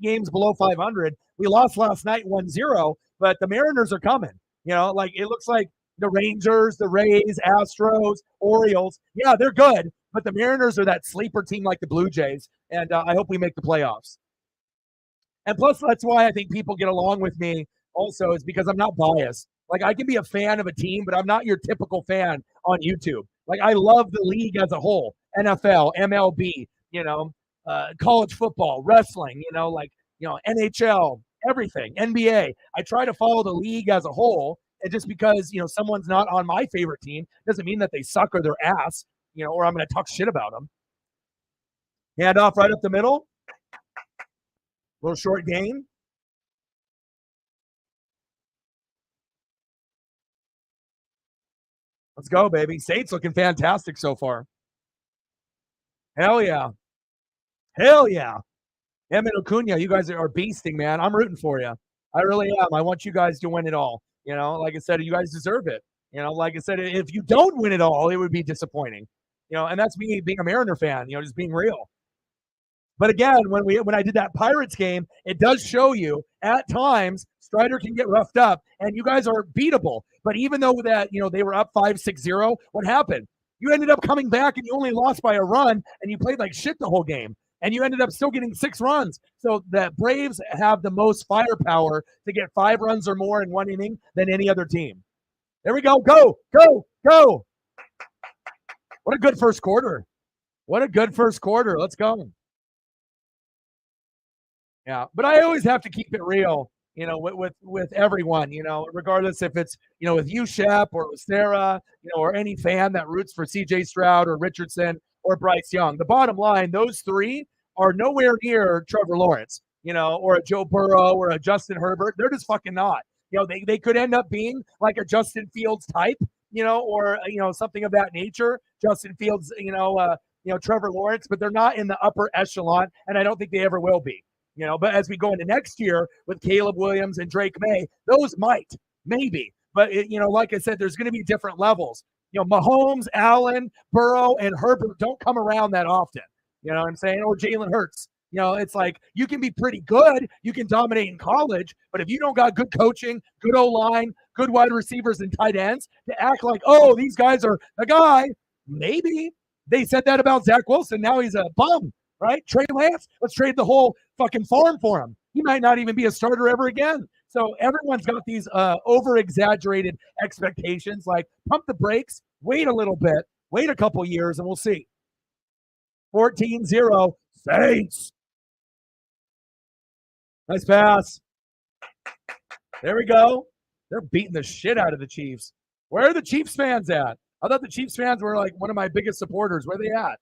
games below 500. We lost last night 1-0, but the Mariners are coming. Like it looks like the Rangers, the Rays, Astros, Orioles. Yeah, they're good, but the Mariners are that sleeper team like the Blue Jays, and I hope we make the playoffs. And plus, that's why I think people get along with me also is because I'm not biased. Like I can be a fan of a team, but I'm not your typical fan on YouTube. Like I love the league as a whole, NFL, MLB, college football, wrestling, NHL, everything, NBA. I try to follow the league as a whole. And just because, someone's not on my favorite team doesn't mean that they suck or they're ass, or I'm going to talk shit about them. Hand off right up the middle. Little short game. Let's go, baby. Sate's looking fantastic so far. Hell yeah. Hell yeah. Him and Acuna, you guys are beasting, man. I'm rooting for you. I really am. I want you guys to win it all. Like I said, you guys deserve it. Like I said, if you don't win it all, it would be disappointing. And that's me being a Mariner fan, just being real. But again, when I did that Pirates game, it does show you at times Strider can get roughed up, and you guys are beatable. But even though that they were up 5-6-0, what happened? You ended up coming back, and you only lost by a run, and you played like shit the whole game, and you ended up still getting 6 runs. So the Braves have the most firepower to get 5 runs or more in one inning than any other team. There we go. Go, go, go. What a good first quarter. What a good first quarter. Let's go. Yeah, but I always have to keep it real, with everyone, regardless if it's with you, Shep, or with Sarah, or any fan that roots for C.J. Stroud or Richardson or Bryce Young. The bottom line, those three are nowhere near Trevor Lawrence, or a Joe Burrow or a Justin Herbert. They're just fucking not. They could end up being like a Justin Fields type, or something of that nature. Justin Fields, Trevor Lawrence, but they're not in the upper echelon, and I don't think they ever will be. But as we go into next year with Caleb Williams and Drake May, those might, maybe. But, like I said, there's going to be different levels. Mahomes, Allen, Burrow, and Herbert don't come around that often. You know what I'm saying? Or Jalen Hurts. It's like you can be pretty good. You can dominate in college. But if you don't got good coaching, good O-line, good wide receivers and tight ends to act like, oh, these guys are the guy, maybe. They said that about Zach Wilson. Now he's a bum. Right? Trey Lance, let's trade the whole fucking farm for him. He might not even be a starter ever again. So everyone's got these over-exaggerated expectations, like pump the brakes, wait a little bit, wait a couple years, and we'll see. 14-0, Saints. Nice pass. There we go. They're beating the shit out of the Chiefs. Where are the Chiefs fans at? I thought the Chiefs fans were like one of my biggest supporters. Where are they at?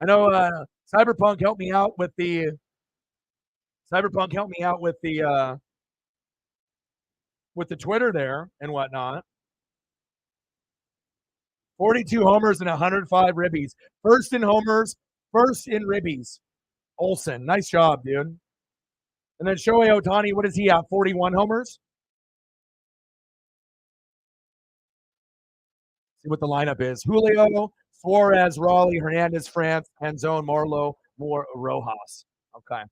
I know Cyberpunk helped me out with the Twitter there and whatnot. 42 homers and 105 ribbies. First in homers, first in ribbies. Olsen, nice job, dude. And then Shohei Ohtani, what is he at? 41 homers? See what the lineup is. Julio, Suarez, Raleigh, Hernandez, France, Hanzone, Marlowe, Moore, Rojas. Okay.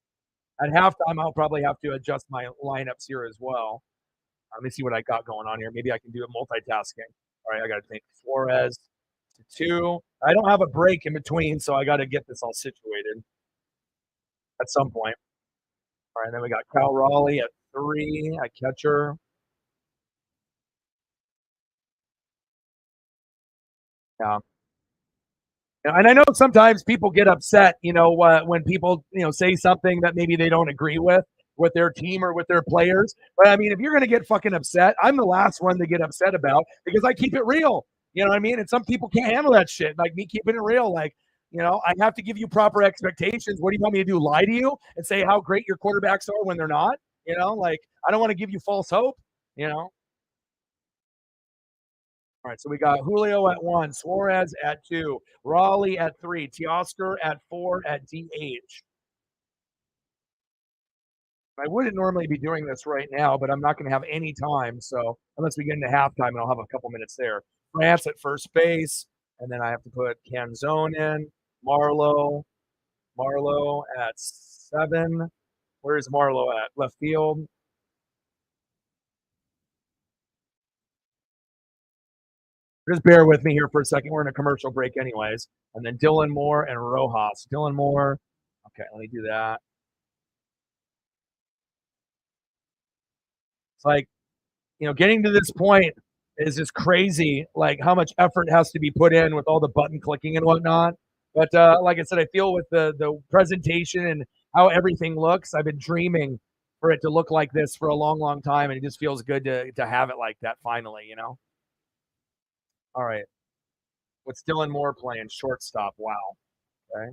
At halftime, I'll probably have to adjust my lineups here as well. Let me see what I got going on here. Maybe I can do a multitasking. All right, I got to think. Suarez to 2. I don't have a break in between, so I got to get this all situated at some point. All right, then we got Cal Raleigh at 3 at catcher. Yeah. And I know sometimes people get upset, when people, say something that maybe they don't agree with their team or with their players. But I mean, if you're going to get fucking upset, I'm the last one to get upset about because I keep it real. You know what I mean? And some people can't handle that shit. Like me keeping it real. Like, I have to give you proper expectations. What do you want me to do? Lie to you and say how great your quarterbacks are when they're not? Like I don't want to give you false hope, you know? All right, so we got Julio at 1, Suarez at 2, Raleigh at 3, Teoscar at 4 at DH. I wouldn't normally be doing this right now, but I'm not going to have any time. So unless we get into halftime, and I'll have a couple minutes there. France at first base, and then I have to put Canzone in, Marlowe, Marlowe at 7. Where's Marlowe at? Left field. Just bear with me here for a second. We're in a commercial break, anyways. And then Dylan Moore and Rojas. Dylan Moore. Okay, let me do that. It's like, getting to this point is just crazy, like how much effort has to be put in with all the button clicking and whatnot. But like I said, I feel with the presentation and how everything looks, I've been dreaming for it to look like this for a long, long time, and it just feels good to have it like that finally. All right, what's Dylan Moore playing? Shortstop. Wow. Okay.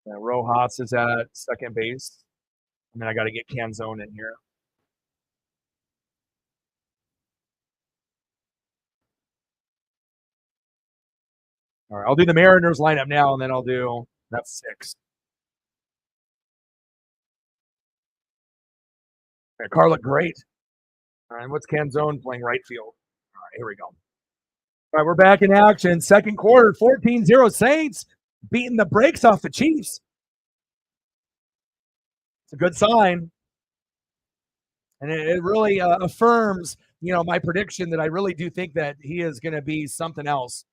And Rojas is at second base, and then I got to get Canzone in here. All right, I'll do the Mariners lineup now, and then I'll do that's 6. Okay, Carr looked great. All right, what's Canzone playing right field? All right, here we go. All right, we're back in action. Second quarter, 14-0 Saints beating the brakes off the Chiefs. It's a good sign. And it really affirms, my prediction that I really do think that he is going to be something else,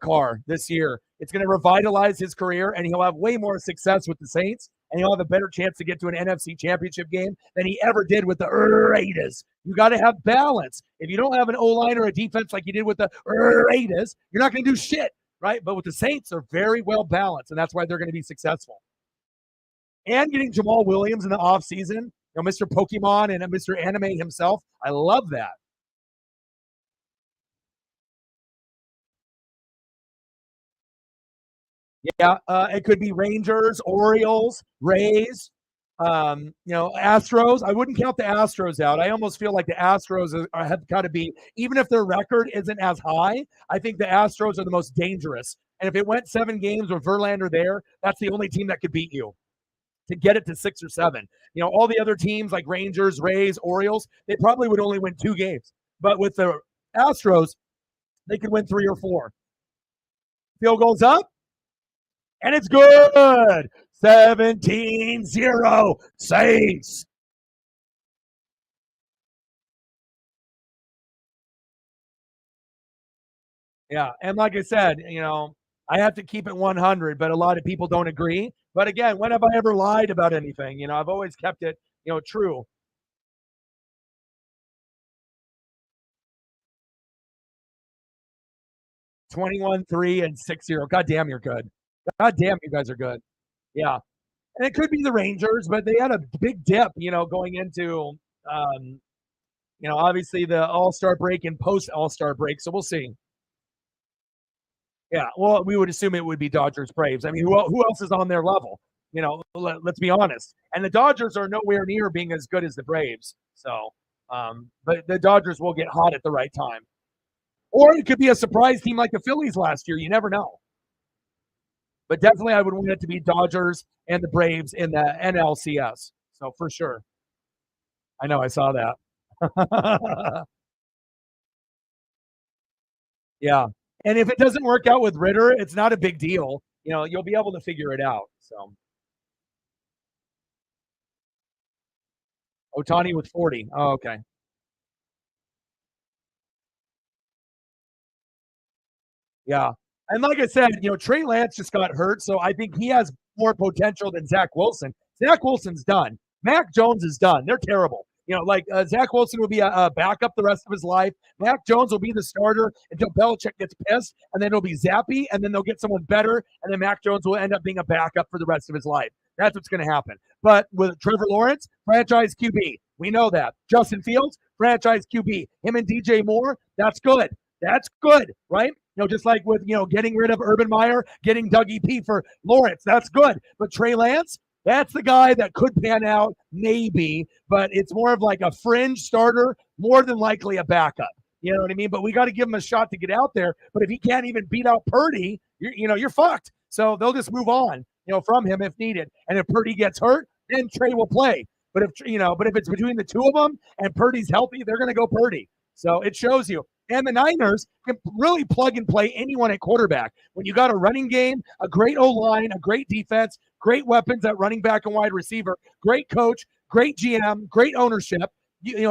Carr, this year. It's going to revitalize his career, and he'll have way more success with the Saints, and he'll have a better chance to get to an NFC championship game than he ever did with the Raiders. You got to have balance. If you don't have an O-line or a defense like you did with the Raiders, you're not going to do shit, right? But with the Saints, they're very well balanced, and that's why they're going to be successful. And getting Jamal Williams in the offseason, Mr. Pokemon and Mr. Anime himself. I love that. Yeah, it could be Rangers, Orioles, Rays, Astros. I wouldn't count the Astros out. I almost feel like the Astros have got to be, even if their record isn't as high, I think the Astros are the most dangerous. And if it went 7 games with Verlander there, that's the only team that could beat you to get it to 6 or 7. All the other teams like Rangers, Rays, Orioles, they probably would only win 2 games. But with the Astros, they could win 3 or 4. Field goes up, and it's good. 17-0 Saints. Yeah, and like I said, I have to keep it 100, but a lot of people don't agree. But again, when have I ever lied about anything? I've always kept it, true. 21-3 and 6-0. God damn, you're good. God damn, you guys are good. Yeah. And it could be the Rangers, but they had a big dip, going into, obviously the All-Star break and post All-Star break. So we'll see. Yeah. Well, we would assume it would be Dodgers Braves. I mean, who else is on their level? Let's be honest. And the Dodgers are nowhere near being as good as the Braves. So, but the Dodgers will get hot at the right time. Or it could be a surprise team like the Phillies last year. You never know. But definitely, I would want it to be Dodgers and the Braves in the NLCS. So for sure. I know, I saw that. Yeah. And if it doesn't work out with Ritter, it's not a big deal. You'll be able to figure it out. So Otani with 40. Oh, okay. Yeah. And like I said, Trey Lance just got hurt, so I think he has more potential than Zach Wilson. Zach Wilson's done. Mac Jones is done. They're terrible. Like Zach Wilson will be a backup the rest of his life. Mac Jones will be the starter until Belichick gets pissed, and then it'll be Zappy, and then they'll get someone better, and then Mac Jones will end up being a backup for the rest of his life. That's what's going to happen. But with Trevor Lawrence, franchise QB, we know that. Justin Fields, franchise QB. Him and DJ Moore, that's good. That's good, right? Just like with, getting rid of Urban Meyer, getting Dougie P for Lawrence, that's good. But Trey Lance, that's the guy that could pan out, maybe, but it's more of like a fringe starter, more than likely a backup. You know what I mean? But we got to give him a shot to get out there. But if he can't even beat out Purdy, you're fucked. So they'll just move on, from him if needed. And if Purdy gets hurt, then Trey will play. But if it's between the two of them and Purdy's healthy, they're going to go Purdy. So it shows you. And the Niners can really plug and play anyone at quarterback. When you got a running game, a great O-line, a great defense, great weapons at running back and wide receiver, great coach, great GM, great ownership,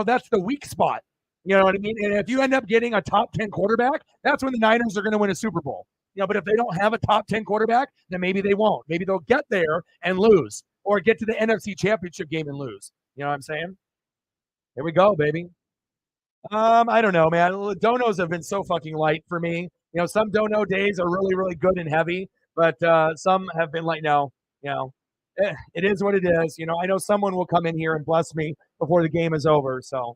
that's the weak spot. You know what I mean? And if you end up getting a top 10 quarterback, that's when the Niners are going to win a Super Bowl. But if they don't have a top 10 quarterback, then maybe they won't. Maybe they'll get there and lose, or get to the NFC Championship game and lose. You know what I'm saying? Here we go, baby. I don't know, man. Donos have been so fucking light for me. Some dono days are really, really good and heavy, but some have been like, no, it is what it is. I know someone will come in here and bless me before the game is over. So,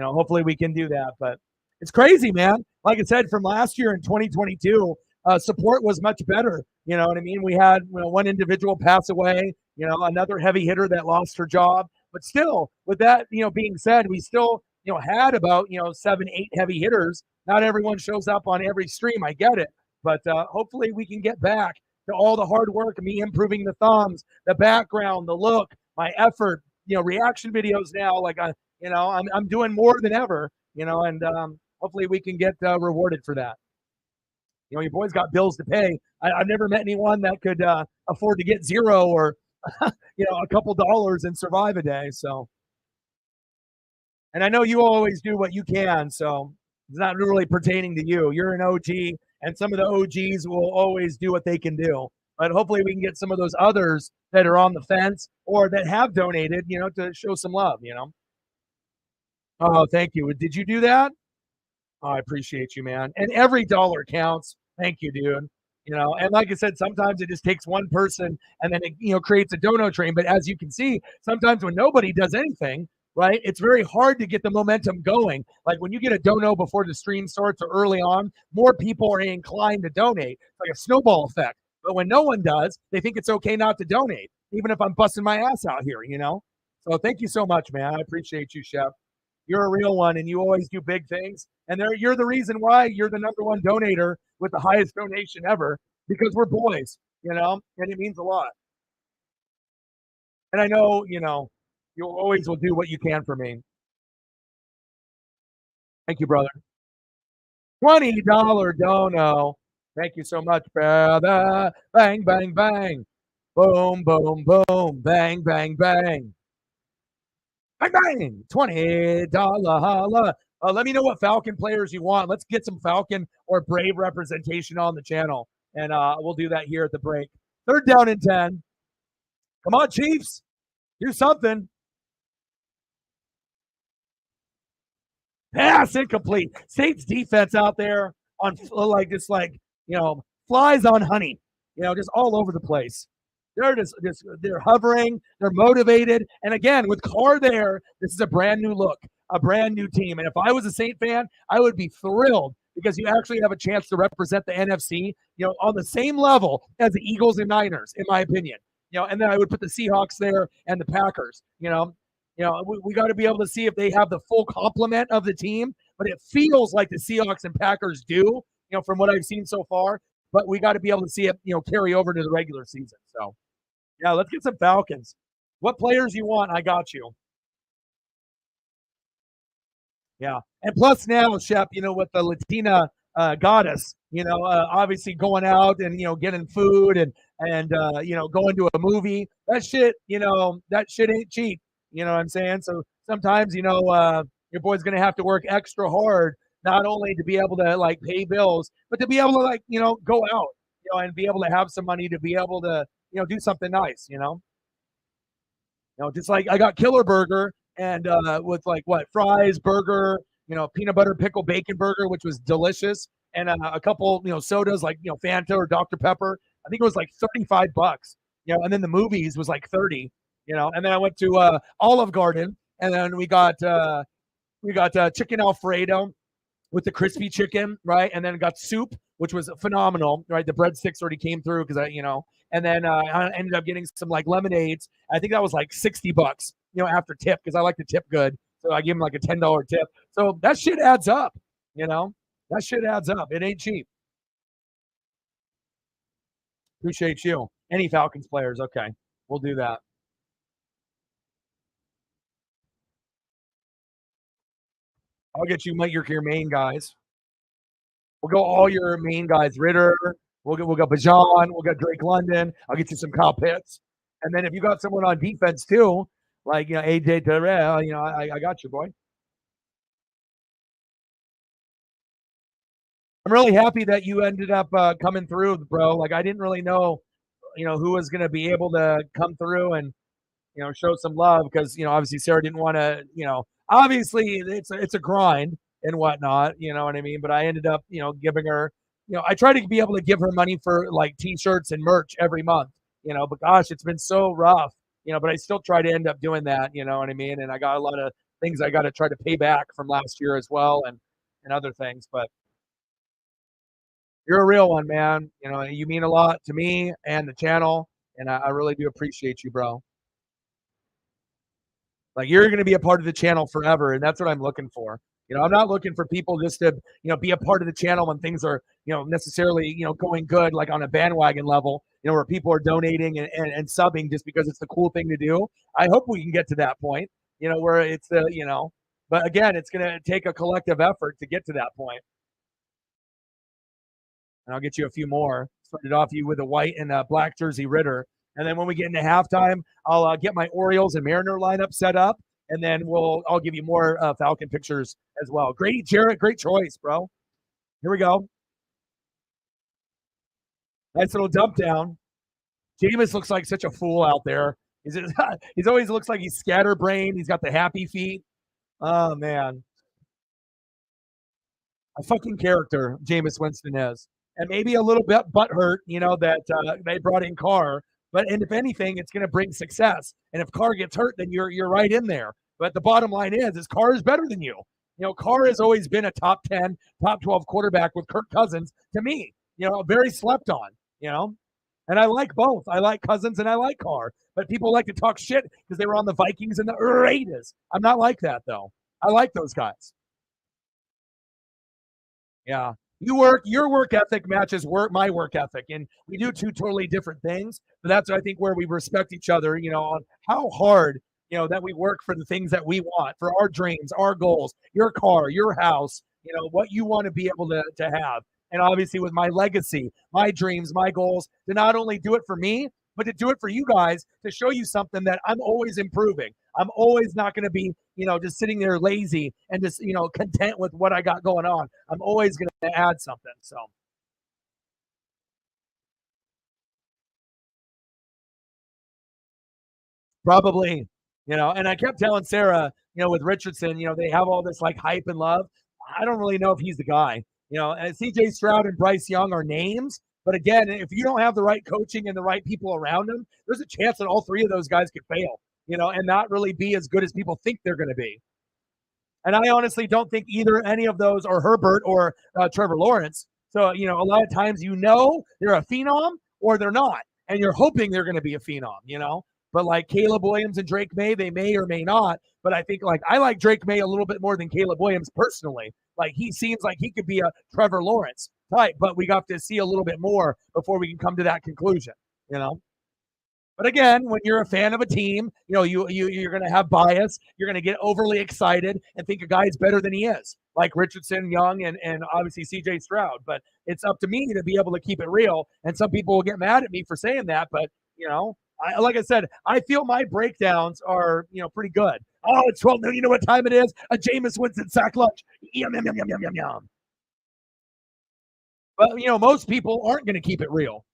hopefully we can do that. But it's crazy, man. Like I said, from last year in 2022, support was much better. You know what I mean? We had one individual pass away, another heavy hitter that lost her job. But still, with that, being said, we still had about 7, 8 heavy hitters. Not everyone shows up on every stream. I get it, but hopefully we can get back to all the hard work, me improving the thumbs, the background, the look, my effort. Reaction videos now. Like I'm doing more than ever. And hopefully we can get rewarded for that. Your boy's got bills to pay. I've never met anyone that could afford to get zero or a couple dollars and survive a day. So. And I know you always do what you can, so it's not really pertaining to you. You're an OG, and some of the OGs will always do what they can do. But hopefully we can get some of those others that are on the fence or that have donated, to show some love, Oh, thank you. Did you do that? Oh, I appreciate you, man. And every dollar counts. Thank you, dude. And like I said, sometimes it just takes one person and then it, creates a dono train. But as you can see, sometimes when nobody does anything, right, it's very hard to get the momentum going. Like when you get a dono before the stream starts or early on, more people are inclined to donate. It's like a snowball effect. But when no one does, they think it's okay not to donate, even if I'm busting my ass out here, So thank you so much, man. I appreciate you, Chef. You're a real one, and you always do big things. And you're the reason why you're the #1 donator with the highest donation ever, because we're boys, and it means a lot. And I know, you always will do what you can for me. Thank you, brother. $20 dono. Thank you so much, brother. Bang, bang, bang. Boom, boom, boom. Bang, bang, bang. Bang, bang. $20 holla. Let me know what Falcon players you want. Let's get some Falcon or Brave representation on the channel. And we'll do that here at the break. 3rd down and 10. Come on, Chiefs. Do something. Pass incomplete. State's defense out there on flies on honey, just all over the place. They're hovering, they're motivated. And again, with Carr there, this is a brand new look, a brand new team. And if I was a Saint fan, I would be thrilled because you actually have a chance to represent the NFC, on the same level as the Eagles and Niners, in my opinion. And then I would put the Seahawks there and the Packers, we got to be able to see if they have the full complement of the team, but it feels like the Seahawks and Packers do, from what I've seen so far. But we got to be able to see it, carry over to the regular season. So, yeah, let's get some Falcons. What players you want, I got you. Yeah, and plus now, Shep, with the Latina goddess, obviously going out and getting food and going to a movie. That shit ain't cheap. You know what I'm saying? So sometimes, your boy's going to have to work extra hard, not only to be able to pay bills, but to be able to go out, and be able to have some money to be able to, do something nice, just like I got Killer Burger, and with like what fries, burger, peanut butter pickle bacon burger, which was delicious, and a couple sodas like Fanta or Dr Pepper. I think it was like $35. And then the movies was like 30. And then I went to Olive Garden, and then we got chicken Alfredo with the crispy chicken, right? And then got soup, which was phenomenal, right? The breadsticks already came through because and then I ended up getting some like lemonades. I think that was like $60, after tip because I like to tip good. So I give him like a $10 tip. So that shit adds up, you know? That shit adds up. It ain't cheap. Appreciate you. Any Falcons players? Okay. We'll do that. I'll get you your main guys. We'll go all your main guys. Ritter. We'll go Bajan. We'll get Drake London. I'll get you some Kyle Pitts. And then if you got someone on defense too, like AJ Terrell, I got you, boy. I'm really happy that you ended up coming through, bro. Like I didn't really know, who was going to be able to come through and show some love because obviously Sarah didn't want to, obviously it's a grind and whatnot, you know what I mean. But I ended up, giving her, I try to be able to give her money for like T-shirts and merch every month, But gosh, it's been so rough, But I still try to end up doing that, you know what I mean. And I got a lot of things I got to try to pay back from last year as well, and other things, but. You're a real one, man. You mean a lot to me and the channel, and I really do appreciate you, bro. Like you're going to be a part of the channel forever, and that's what I'm looking for. I'm not looking for people just to, be a part of the channel when things are, necessarily, going good, like on a bandwagon level, where people are donating and subbing just because it's the cool thing to do. I hope we can get to that point, where it's but again, it's going to take a collective effort to get to that point. And I'll get you a few more. Started off you with a white and a black jersey Ritter. And then when we get into halftime, I'll get my Orioles and Mariner lineup set up, and then I'll give you more Falcon pictures as well. Grady Jarrett, great choice, bro. Here we go. Nice little dump down. Jameis looks like such a fool out there. He's always looks like he's scatterbrained. He's got the happy feet. Oh man, a fucking character Jameis Winston is. And maybe a little bit butthurt, that they brought in Carr. And if anything, it's going to bring success. And if Carr gets hurt, then you're right in there. But the bottom line is Carr is better than you. Carr has always been a top 10, top 12 quarterback with Kirk Cousins to me. Very slept on. And I like both. I like Cousins and I like Carr. But people like to talk shit because they were on the Vikings and the Raiders. I'm not like that though. I like those guys. Yeah. Your work ethic matches my work ethic, and we do two totally different things. But that's I think where we respect each other, on how hard that we work for the things that we want, for our dreams, our goals, your car, your house, what you want to be able to have. And obviously with my legacy, my dreams, my goals, to not only do it for me, but to do it for you guys, to show you something that I'm always improving. I'm always not going to be, just sitting there lazy and just, content with what I got going on. I'm always going to add something. So probably, and I kept telling Sarah, with Richardson, they have all this like hype and love. I don't really know if he's the guy, and CJ Stroud and Bryce Young are names. But again, if you don't have the right coaching and the right people around them, there's a chance that all three of those guys could fail, and not really be as good as people think they're going to be. And I honestly don't think either any of those are Herbert or Trevor Lawrence. So, a lot of times, they're a phenom or they're not. And you're hoping they're going to be a phenom. But like Caleb Williams and Drake May, they may or may not. But I think I like Drake May a little bit more than Caleb Williams personally. Like he seems like he could be a Trevor Lawrence type, but we got to see a little bit more before we can come to that conclusion, you know? But again, when you're a fan of a team, you're going to have bias. You're going to get overly excited and think a guy's better than he is, like Richardson, Young, and obviously C.J. Stroud. But it's up to me to be able to keep it real. And some people will get mad at me for saying that, but like I said, I feel my breakdowns are pretty good. Oh, it's 12 noon. You know what time it is? A Jameis Winston sack lunch. Yum yum yum yum yum yum yum. But most people aren't going to keep it real.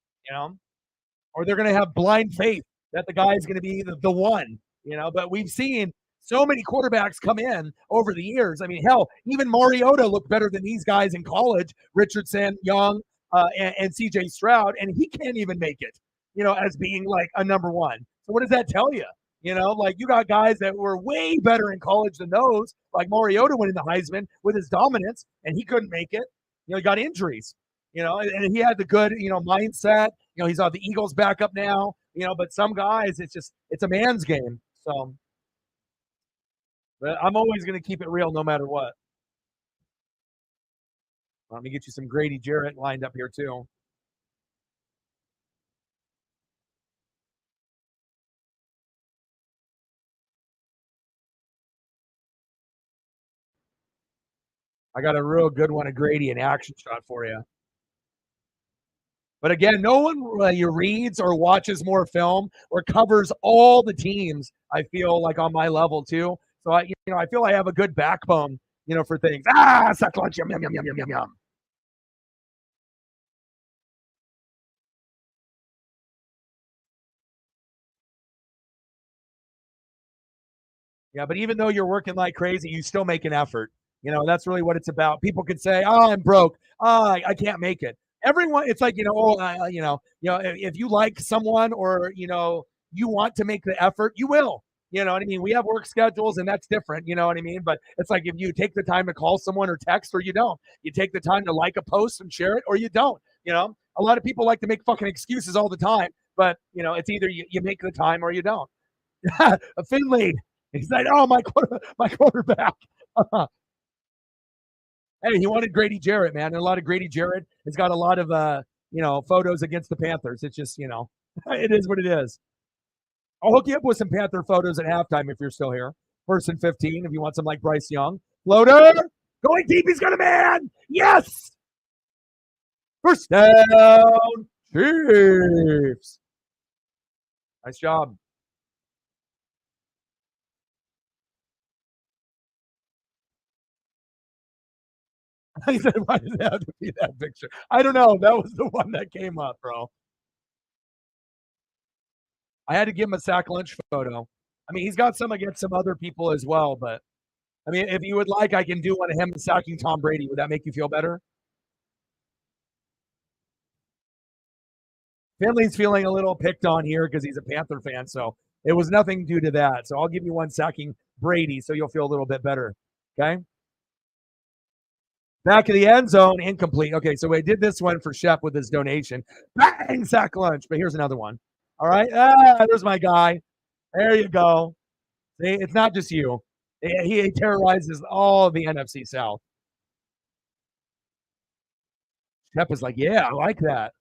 Or they're going to have blind faith that the guy is going to be the one, But we've seen So many quarterbacks come in over the years. I mean, hell, even Mariota looked better than these guys in college, Richardson, Young, and CJ Stroud, and he can't even make it, as being like a number one. So what does that tell you? Like you got guys that were way better in college than those, like Mariota winning the Heisman with his dominance, and he couldn't make it. He got injuries, and he had the good, mindset. He's on the Eagles backup now, but some guys, it's a man's game. So, but I'm always going to keep it real no matter what. Let me get you some Grady Jarrett lined up here too. I got a real good one of Grady, an action shot for you. But again, no one reads or watches more film or covers all the teams. I feel like on my level too. So I feel I have a good backbone, for things. Suck lunch, yum yum yum yum yum yum. Yeah, but even though you're working like crazy, you still make an effort. That's really what it's about. People could say, "Oh, I'm broke. Oh, I can't make it." Everyone, it's like if you like someone or you want to make the effort, you will. You know what I mean? We have work schedules, and that's different. You know what I mean? But it's like if you take the time to call someone or text, or you don't. You take the time to like a post and share it, or you don't. A lot of people like to make fucking excuses all the time, but it's either you make the time or you don't. Finley. He's like, oh, my quarterback. Hey, he wanted Grady Jarrett, man. And a lot of Grady Jarrett has got a lot of photos against the Panthers. It's just, it is what it is. I'll hook you up with some Panther photos at halftime if you're still here. 1st and 15 if you want some like Bryce Young. Floater. Going deep. He's got a man. Yes. First down. Chiefs. Nice job. He said, why does it have to be that picture? I don't know. That was the one that came up, bro. I had to give him a sack lunch photo. I mean, he's got some against some other people as well, but I mean, if you would like, I can do one of him sacking Tom Brady. Would that make you feel better? Finley's feeling a little picked on here because he's a Panther fan, so it was nothing due to that. So I'll give you one sacking Brady, so you'll feel a little bit better. Okay. Back of the end zone, incomplete. Okay, so we did this one for Shep with his donation. Bang, sack lunch. But here's another one. All right. There's my guy. There you go. See, it's not just you. He terrorizes all of the NFC South. Shep is like, yeah, I like that.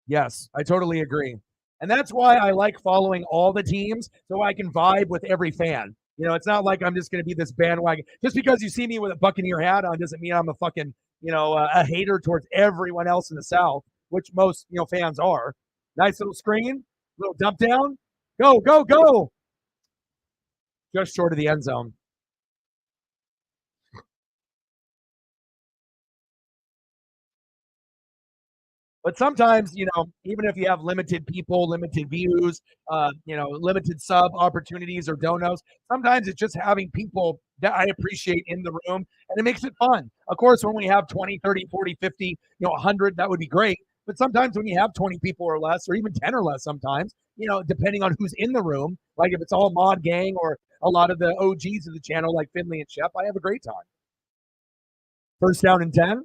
Yes, I totally agree. And that's why I like following all the teams so I can vibe with every fan. It's not like I'm just going to be this bandwagon. Just because you see me with a Buccaneer hat on doesn't mean I'm a fucking, a hater towards everyone else in the South, which most, fans are. Nice little screen, little dump down. Go, go, go. Just short of the end zone. But sometimes, even if you have limited people, limited views, limited sub opportunities or donos, sometimes it's just having people that I appreciate in the room and it makes it fun. Of course, when we have 20, 30, 40, 50, 100, that would be great. But sometimes when you have 20 people or less, or even 10 or less, sometimes, depending on who's in the room, like if it's all Mod Gang or a lot of the OGs of the channel, like Finley and Shep, I have a great time. First down and 10,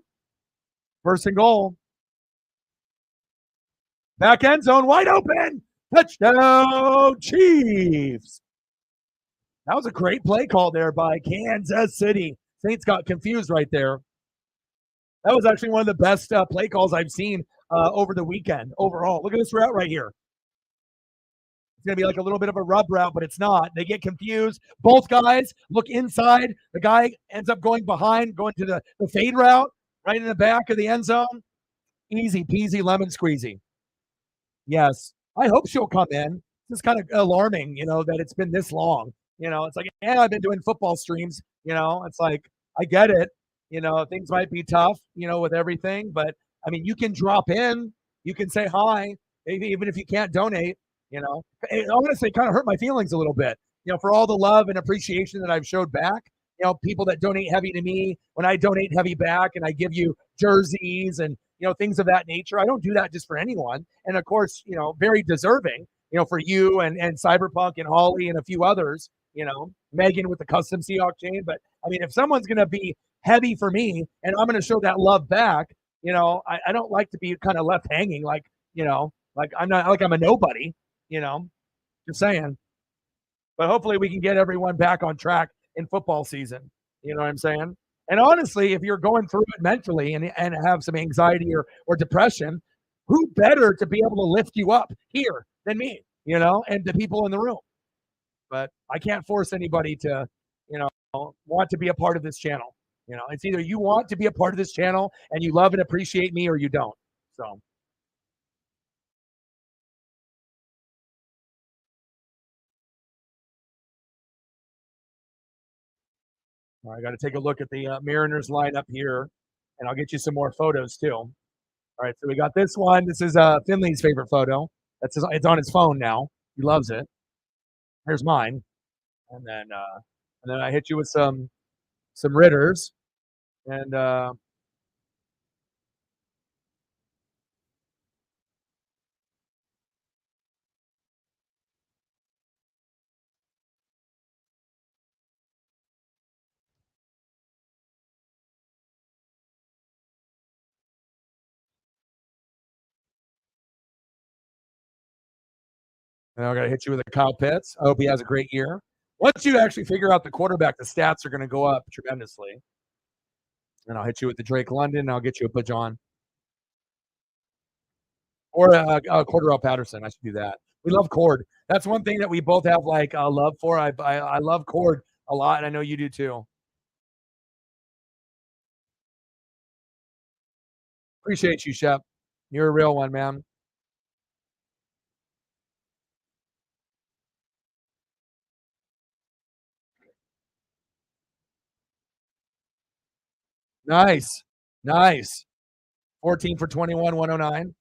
first and goal. Back end zone, wide open. Touchdown, Chiefs. That was a great play call there by Kansas City. Saints got confused right there. That was actually one of the best play calls I've seen over the weekend overall. Look at this route right here. It's going to be like a little bit of a rub route, but it's not. They get confused. Both guys look inside. The guy ends up going behind, going to the fade route right in the back of the end zone. Easy peasy lemon squeezy. Yes. I hope she'll come in. It's kind of alarming, that it's been this long. It's like, yeah, I've been doing football streams. It's like, I get it. Things might be tough, with everything. But, I mean, you can drop in. You can say hi, maybe even if you can't donate. It honestly kind of hurt my feelings a little bit, for all the love and appreciation that I've showed back. People that donate heavy to me, when I donate heavy back and I give you jerseys and, things of that nature. I don't do that just for anyone. And of course, very deserving, for you and Cyberpunk and Holly and a few others, Megan with the custom Seahawk chain. But I mean, if someone's going to be heavy for me and I'm going to show that love back, I don't like to be kind of left hanging like I'm not like I'm a nobody, you know, just saying. But hopefully we can get everyone back on track in football season. You know what I'm saying? And honestly, if you're going through it mentally and have some anxiety or depression, who better to be able to lift you up here than me, and the people in the room. But I can't force anybody to, want to be a part of this channel. It's either you want to be a part of this channel and you love and appreciate me or you don't. So. All right, I got to take a look at the Mariners lineup here, and I'll get you some more photos too. All right, so we got this one. This is Finley's favorite photo. It's on his phone now. He loves it. Here's mine, and then I hit you with some Ritters, and I got to hit you with a Kyle Pitts. I hope he has a great year. Once you actually figure out the quarterback, the stats are going to go up tremendously. And I'll hit you with the Drake London. And I'll get you a Bajon or a Cordero Patterson. I should do that. We love Cord. That's one thing that we both have like a love for. I love Cord a lot, and I know you do too. Appreciate you, Shep. You're a real one, man. Nice. Nice. 14 for 21, 109.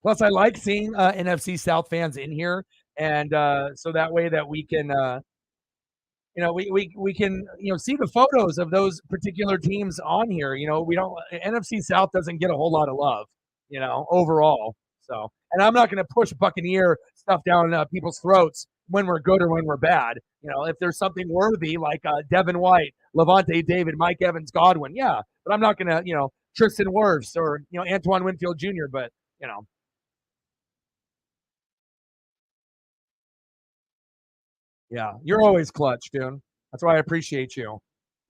Plus, I like seeing NFC South fans in here, and so that way that we can we can see the photos of those particular teams on here. We don't NFC South doesn't get a whole lot of love, overall. So, and I'm not going to push Buccaneer stuff down people's throats when we're good or when we're bad. If there's something worthy like Devin White, Levante David, Mike Evans, Godwin, yeah. But I'm not going to Tristan Wirfs or Antoine Winfield Jr. But you know Yeah, you're always clutch, dude. That's why I appreciate you.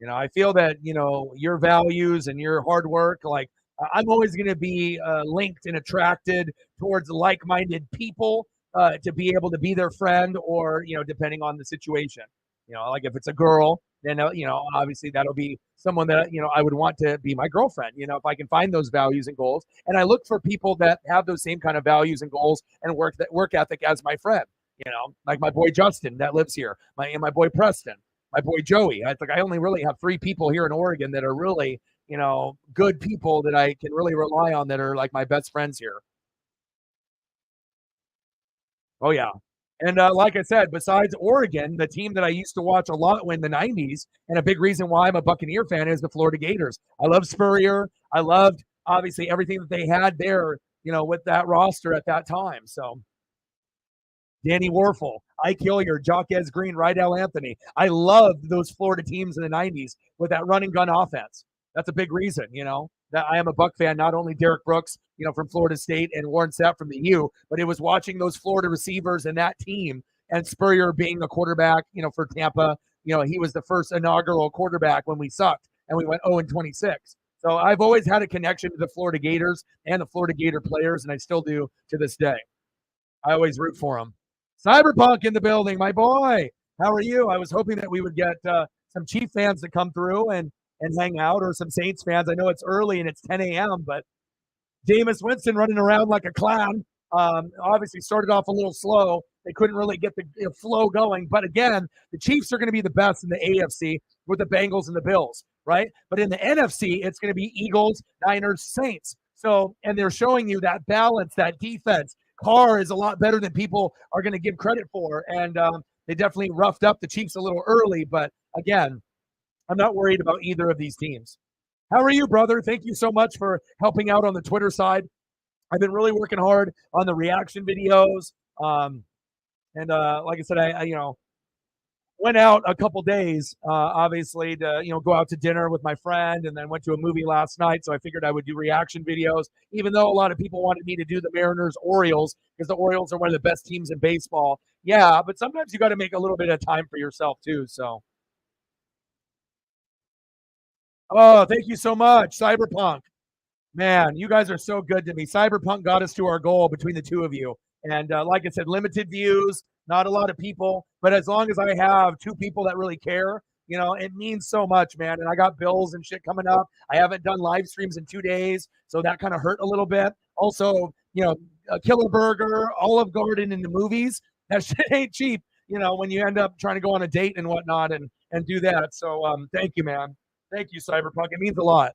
I feel that your values and your hard work. Like I'm always going to be linked and attracted towards like-minded people to be able to be their friend, or depending on the situation. Like if it's a girl, then obviously that'll be someone that I would want to be my girlfriend. If I can find those values and goals, and I look for people that have those same kind of values and goals and work ethic as my friend. Like my boy Justin that lives here, my boy Preston, my boy Joey. I only really have 3 people here in Oregon that are really, good people that I can really rely on that are like my best friends here. Oh yeah. And like I said, besides Oregon, the team that I used to watch a lot in the 90s, and a big reason why I'm a Buccaneer fan is the Florida Gators. I love Spurrier. I loved obviously everything that they had there, with that roster at that time. So Danny Warfel, Ike Hilliard, Jaquez Green, Rydell Anthony. I loved those Florida teams in the 90s with that run and gun offense. That's a big reason, that I am a Buck fan, not only Derek Brooks, from Florida State and Warren Sapp from the U, but it was watching those Florida receivers and that team and Spurrier being the quarterback, for Tampa. He was the first inaugural quarterback when we sucked and we went 0-26. So I've always had a connection to the Florida Gators and the Florida Gator players, and I still do to this day. I always root for them. Cyberpunk in the building, my boy. How are you? I was hoping that we would get some Chief fans to come through and hang out, or some Saints fans. I know it's early and it's 10 a.m., but Jameis Winston running around like a clown. Obviously, started off a little slow. They couldn't really get the flow going. But again, the Chiefs are going to be the best in the AFC with the Bengals and the Bills, right? But in the NFC, it's going to be Eagles, Niners, Saints. So, and they're showing you that balance, that defense. Carr is a lot better than people are going to give credit for. And they definitely roughed up the Chiefs a little early. But again, I'm not worried about either of these teams. How are you, brother? Thank you so much for helping out on the Twitter side. I've been really working hard on the reaction videos. And like I said, I went out a couple days, obviously to go out to dinner with my friend, and then went to a movie last night. So I figured I would do reaction videos, even though a lot of people wanted me to do the Mariners Orioles because the Orioles are one of the best teams in baseball. Yeah, but sometimes you got to make a little bit of time for yourself too. So, oh, thank you so much, Cyberpunk. Man, you guys are so good to me. Cyberpunk got us to our goal between the two of you. And like I said, limited views, not a lot of people. But as long as I have two people that really care, it means so much, man. And I got bills and shit coming up. I haven't done live streams in 2 days. So that kind of hurt a little bit. Also, a Killer Burger, Olive Garden in the movies, that shit ain't cheap, when you end up trying to go on a date and whatnot and do that. So thank you, man. Thank you, Cyberpunk. It means a lot.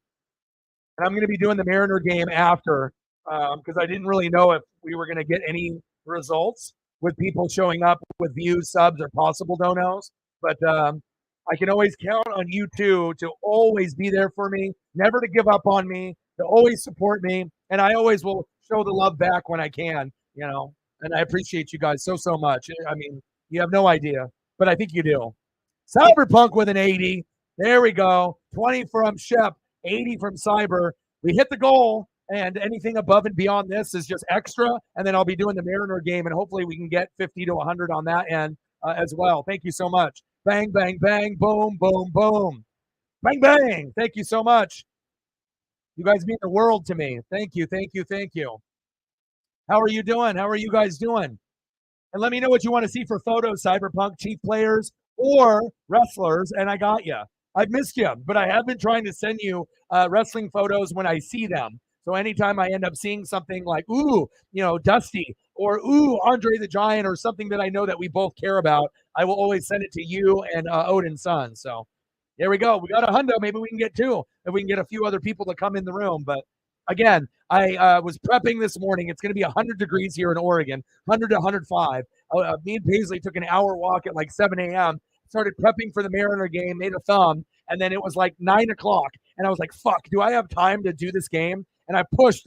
And I'm going to be doing the Mariner game after because I didn't really know if we were going to get any results with people showing up with views, subs, or possible donos. But I can always count on you two to always be there for me, never to give up on me, to always support me, and I always will show the love back when I can. And I appreciate you guys so much. I mean, you have no idea, but I think you do. Cyberpunk with an 80. There we go. 20 from Shep. 80 from Cyber. We hit the goal, and anything above and beyond this is just extra. And then I'll be doing the Mariner game, and hopefully we can get 50 to 100 on that end as well. Thank you so much. Bang, bang, bang, boom, boom, boom. Bang, bang. Thank you so much. You guys mean the world to me. Thank you, thank you, thank you. How are you doing? How are you guys doing? And let me know what you want to see for photos, Cyberpunk, Chief players, or wrestlers, and I got you. I've missed you, but I have been trying to send you wrestling photos when I see them. So anytime I end up seeing something like, ooh, Dusty, or ooh, Andre the Giant, or something that I know that we both care about, I will always send it to you and Odin's son. So there we go. We got a hundo. Maybe we can get two if we can get a few other people to come in the room. But again, I was prepping this morning. It's going to be 100 degrees here in Oregon, 100 to 105. Me and Paisley took an hour walk at like 7 a.m., started prepping for the Mariner game, made a thumb, and then it was like 9 o'clock. And I was like, fuck, do I have time to do this game? And I pushed,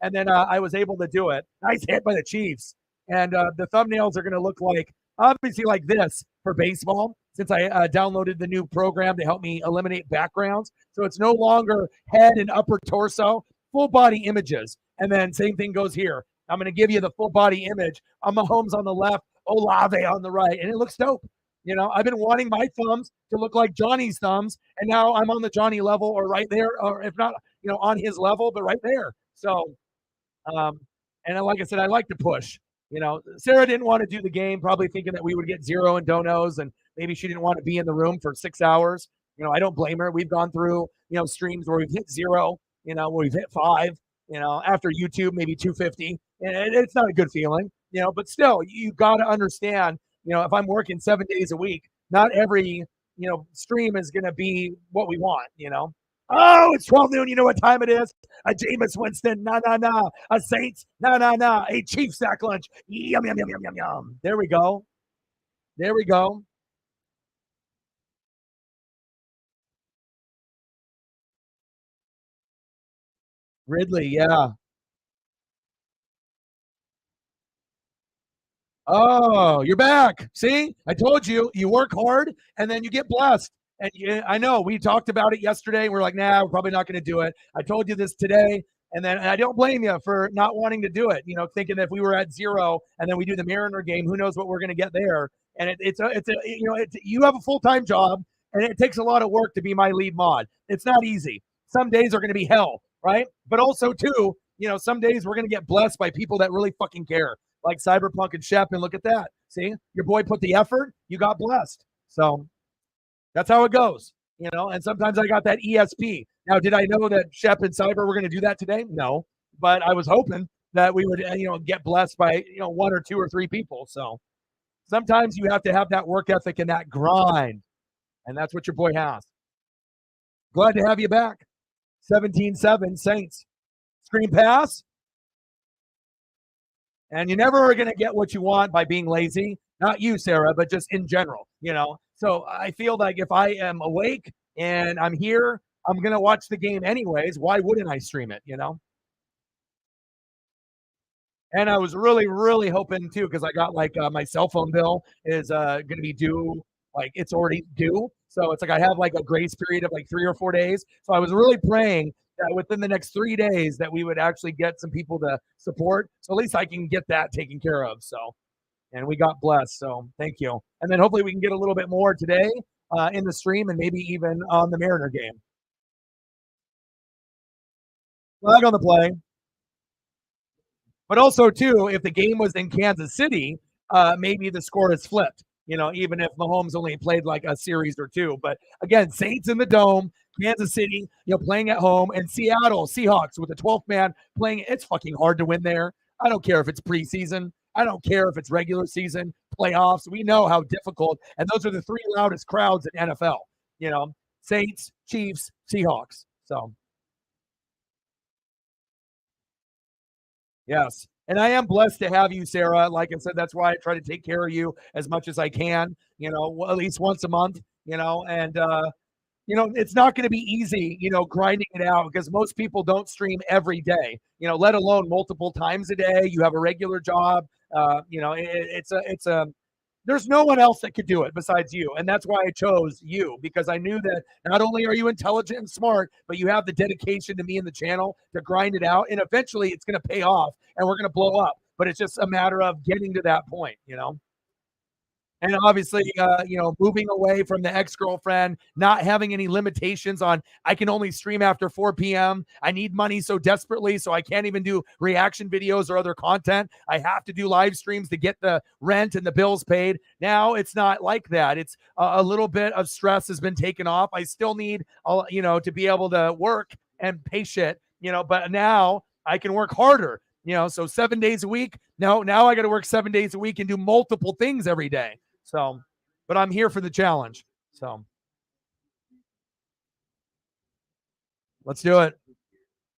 and then I was able to do it. Nice hit by the Chiefs. And the thumbnails are going to look like, obviously like this for baseball, since I downloaded the new program to help me eliminate backgrounds. So it's no longer head and upper torso, full body images. And then same thing goes here. I'm going to give you the full body image. Mahomes on the left, Olave on the right, and it looks dope. I've been wanting my thumbs to look like Johnny's thumbs, and now I'm on the Johnny level or right there, or if not, on his level, but right there. So, and like I said, I like to push. Sarah didn't want to do the game, probably thinking that we would get 0 and donos, and maybe she didn't want to be in the room for 6 hours. I don't blame her. We've gone through, streams where we've hit 0, where we've hit 5, after YouTube, maybe 250. And it's not a good feeling, but still, you got to understand, if I'm working 7 days a week, not every, stream is going to be what we want, Oh, it's 12 noon. You know what time it is? A Jameis Winston, nah. A Saints, nah. A Chiefs sack lunch, yum, yum, yum, yum, yum, yum. There we go. There we go. Ridley, yeah. Oh, you're back. See, I told you, you work hard and then you get blessed. And I know we talked about it yesterday. We're like, nah, we're probably not going to do it. I told you this today. And then I don't blame you for not wanting to do it, thinking that if we were at 0 and then we do the Mariner game, who knows what we're going to get there. And you have a full-time job and it takes a lot of work to be my lead mod. It's not easy. Some days are going to be hell, right? But also too, some days we're going to get blessed by people that really fucking care, like Cyberpunk and Shep. And look at that. See, your boy put the effort, you got blessed. So that's how it goes, and sometimes I got that ESP. Now, did I know that Shep and Cyber were going to do that today? No, but I was hoping, that we would get blessed by one or two or three people. So sometimes you have to have that work ethic and that grind, and that's what your boy has. Glad to have you back. 17-7 Saints. Screen pass. And you never are going to get what you want by being lazy. Not you, Sarah, but just in general. So I feel like if I am awake and I'm here, I'm going to watch the game anyways. Why wouldn't I stream it? And I was really, really hoping too, because I got like my cell phone bill is going to be due, like it's already due. So it's like I have like a grace period of like 3 or 4 days. So I was really praying that within the next 3 days that we would actually get some people to support. So at least I can get that taken care of. So, and we got blessed. So thank you. And then hopefully we can get a little bit more today in the stream and maybe even on the Mariner game. Flag on the play. But also, too, if the game was in Kansas City, maybe the score is flipped, even if Mahomes only played like a series or two. But again, Saints in the Dome, Kansas City, playing at home, and Seattle Seahawks with the 12th man playing. It's fucking hard to win there. I don't care if it's preseason. I don't care if it's regular season, playoffs. We know how difficult, and those are the three loudest crowds in NFL, Saints, Chiefs, Seahawks. So yes. And I am blessed to have you, Sarah. Like I said, that's why I try to take care of you as much as I can, at least once a month, and, it's not going to be easy, grinding it out because most people don't stream every day, let alone multiple times a day. You have a regular job. It's a there's no one else that could do it besides you. And that's why I chose you, because I knew that not only are you intelligent and smart, but you have the dedication to me and the channel to grind it out. And eventually it's going to pay off and we're going to blow up. But it's just a matter of getting to that point. And obviously, moving away from the ex-girlfriend, not having any limitations on I can only stream after 4 p.m. I need money so desperately, so I can't even do reaction videos or other content. I have to do live streams to get the rent and the bills paid. Now it's not like that. It's a little bit of stress has been taken off. I still need, to be able to work and pay shit, but now I can work harder. So 7 days a week. Now I got to work 7 days a week and do multiple things every day. So, but I'm here for the challenge. So let's do it.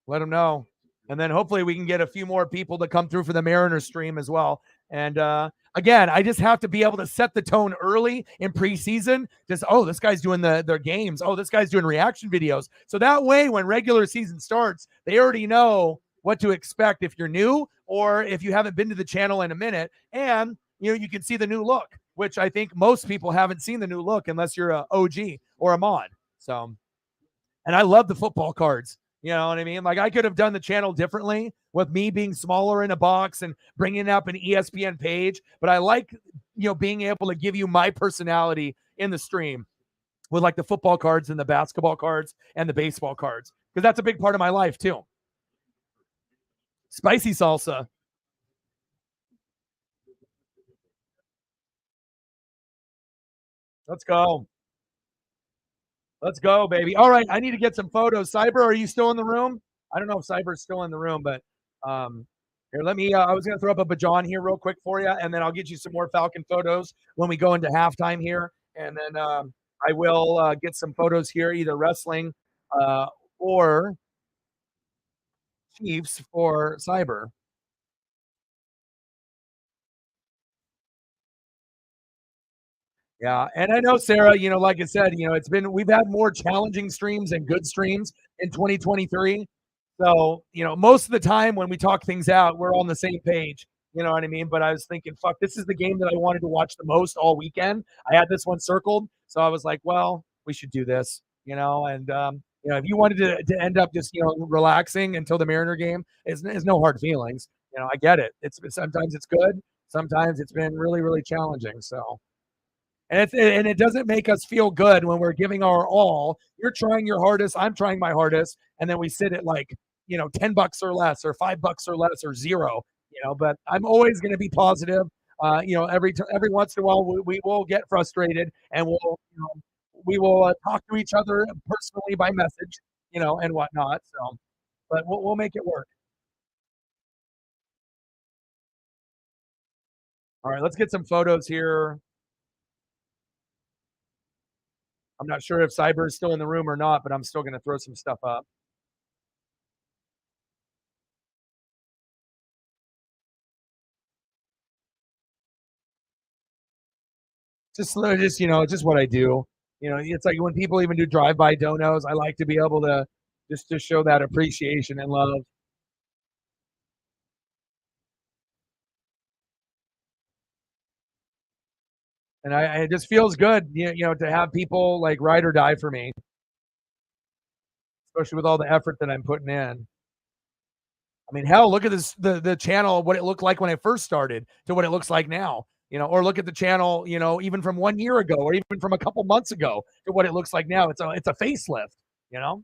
Let them know. And then hopefully we can get a few more people to come through for the Mariner stream as well. And again, I just have to be able to set the tone early in preseason. Just, this guy's doing their games. This guy's doing reaction videos. So that way, when regular season starts, they already know what to expect if you're new or if you haven't been to the channel in a minute. And, you can see the new look, which I think most people haven't seen the new look unless you're a OG or a mod. So, and I love the football cards. You know what I mean? Like I could have done the channel differently with me being smaller in a box and bringing up an ESPN page. But I like, being able to give you my personality in the stream with like the football cards and the basketball cards and the baseball cards, because that's a big part of my life too. Spicy salsa. Let's go. Let's go, baby. All right, I need to get some photos. Cyber, are you still in the room? I don't know if Cyber's still in the room, but here, let me. I was going to throw up a bajon here real quick for you, and then I'll get you some more Falcon photos when we go into halftime here, and then I will get some photos here, either wrestling or Chiefs for Cyber. Yeah, and I know Sarah, like I said, we've had more challenging streams and good streams in 2023. So, most of the time when we talk things out, we're on the same page. You know what I mean? But I was thinking, fuck, this is the game that I wanted to watch the most all weekend. I had this one circled. So I was like, well, we should do this. And, if you wanted to end up just, relaxing until the Mariner game, it's no hard feelings. I get it. Sometimes it's good. Sometimes it's been really, really challenging. So, and it doesn't make us feel good when we're giving our all. You're trying your hardest. I'm trying my hardest. And then we sit at like, $10 or less or $5 or less or zero. But I'm always going to be positive. Every once in a while we will get frustrated and we will talk to each other personally by message, and whatnot. So, but we'll make it work. All right, let's get some photos here. I'm not sure if Cyber is still in the room or not, but I'm still going to throw some stuff up. Just just what I do. It's like when people even do drive-by donos, I like to be able to just to show that appreciation and love. And it just feels good, to have people like ride or die for me, especially with all the effort that I'm putting in. I mean, hell, look at this the channel, what it looked like when I first started to what it looks like now. Or look at the channel, even from 1 year ago, or even from a couple months ago to what it looks like now. It's a facelift, you know,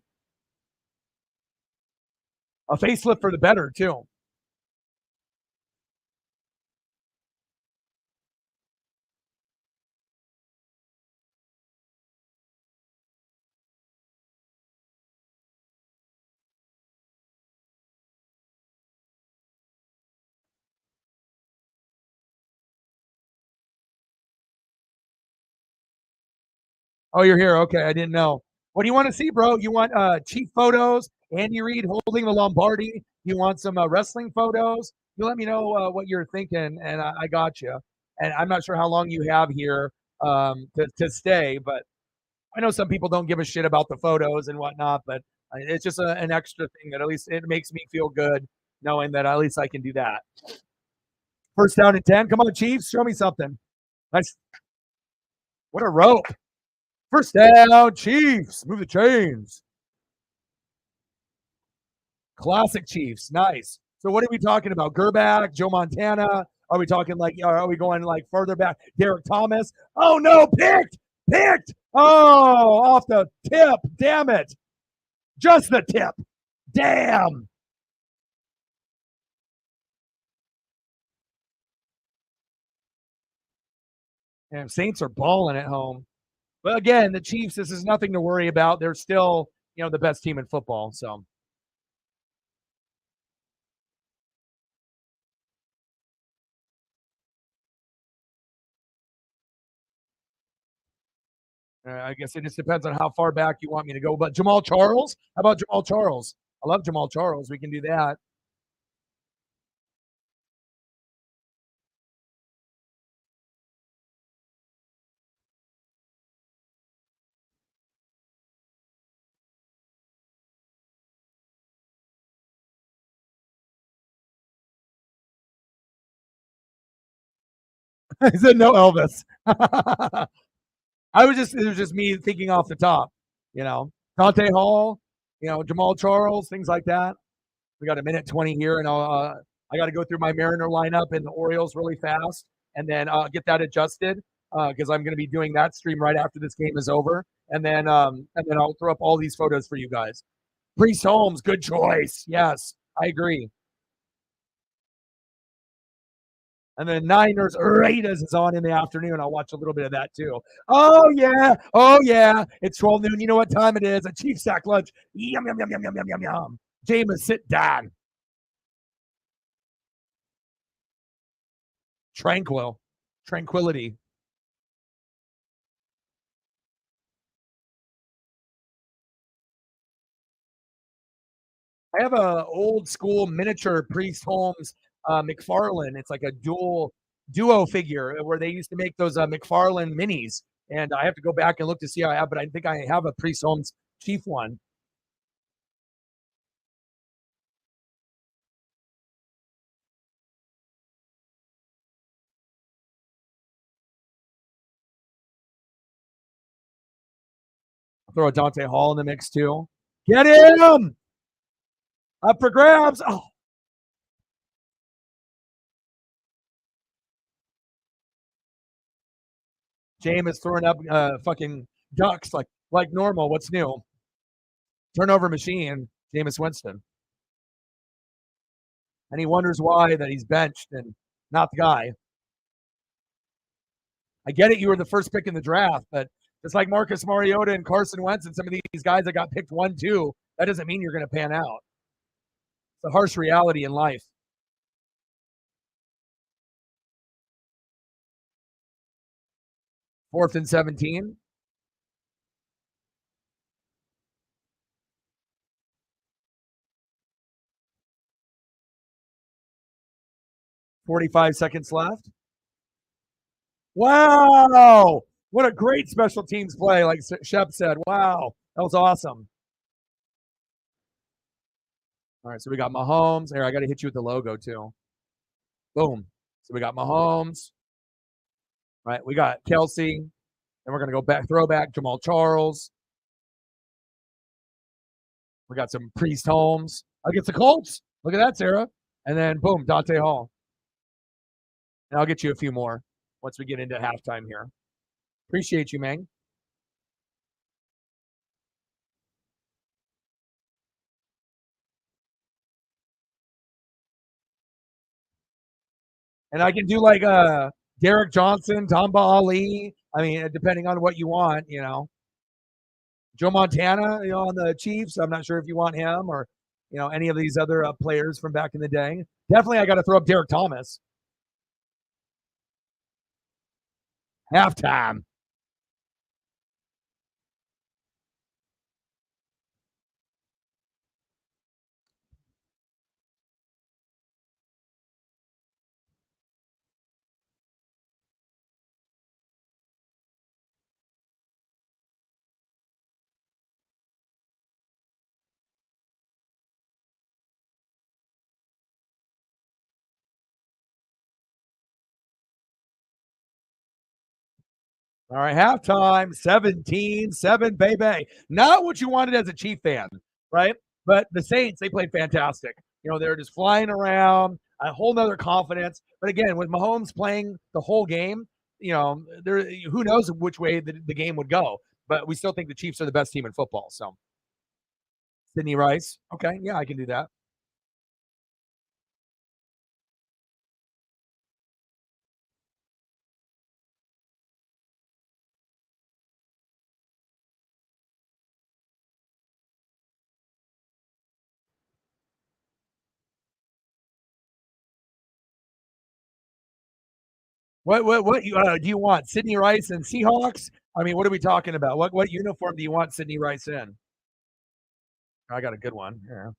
a facelift for the better too. Oh, you're here. Okay, I didn't know. What do you want to see, bro? You want cheap photos? Andy Reid holding the Lombardi. You want some wrestling photos? You let me know what you're thinking, and I got you. And I'm not sure how long you have here to stay, but I know some people don't give a shit about the photos and whatnot, but it's just an extra thing that at least it makes me feel good knowing that at least I can do that. First down and 10. Come on, Chiefs. Show me something. Nice. What a rope. First down, Chiefs. Move the chains. Classic Chiefs. Nice. So what are we talking about? Gerback, Joe Montana? Are we talking like, are we going like further back? Derek Thomas? Oh no, picked! Picked! Oh, off the tip. Damn it. Just the tip. Damn. And Saints are balling at home. But again, the Chiefs, this is nothing to worry about. They're still, the best team in football. So I guess it just depends on how far back you want me to go. But Jamal Charles, how about Jamal Charles? I love Jamal Charles. We can do that. He said no Elvis. It was just me thinking off the top, Dante Hall, Jamal Charles, things like that. We got a minute 20 here, and I got to go through my Mariner lineup and the Orioles really fast, and then get that adjusted because I'm going to be doing that stream right after this game is over, and then I'll throw up all these photos for you guys. Priest Holmes, good choice. Yes, I agree. And then Niners Raiders is on in the afternoon. I'll watch a little bit of that too. Oh yeah, oh yeah. It's 12 noon. You know what time it is? A Chief sack lunch. Yum yum yum yum yum yum yum yum. Jameis, sit down. Tranquility. I have a old school miniature Priest Holmes McFarlane. It's like a duo figure where they used to make those McFarlane minis, and I have to go back and look to see how I have. But I think I have a Priest Holmes Chief one. I'll throw a Dante Hall in the mix too. Get him up for grabs. Oh, Jameis throwing up fucking ducks like normal. What's new? Turnover machine. Jameis Winston, and he wonders why that he's benched and not the guy. I get it. You were the first pick in the draft, but it's like Marcus Mariota and Carson Wentz and some of these guys that got picked 1, 2. That doesn't mean you're going to pan out. It's a harsh reality in life. 4th and 17. 45 seconds left. Wow. What a great special teams play, like Shep said. Wow. That was awesome. All right, so we got Mahomes. Here, I got to hit you with the logo too. Boom. So we got Mahomes. Right. We got Kelsey. And we're going to go back, throwback, Jamal Charles. We got some Priest Holmes against the Colts. Look at that, Sarah. And then, boom, Dante Hall. And I'll get you a few more once we get into halftime here. Appreciate you, man. And I can do like Derek Johnson, Tamba Ali. I mean, depending on what you want, you know. Joe Montana, you know, on the Chiefs. I'm not sure if you want him or, you know, any of these other players from back in the day. Definitely, I got to throw up Derek Thomas. Halftime. All right, halftime, 17-7, baby. Not what you wanted as a Chief fan, right? But the Saints, they played fantastic. You know, they're just flying around, a whole nother confidence. But again, with Mahomes playing the whole game, you know, there who knows which way the game would go. But we still think the Chiefs are the best team in football. So Sidney Rice. Okay, yeah, I can do that. What do you want? Sidney Rice and Seahawks? I mean, what are we talking about? What uniform do you want Sidney Rice in? I got a good one. Yeah.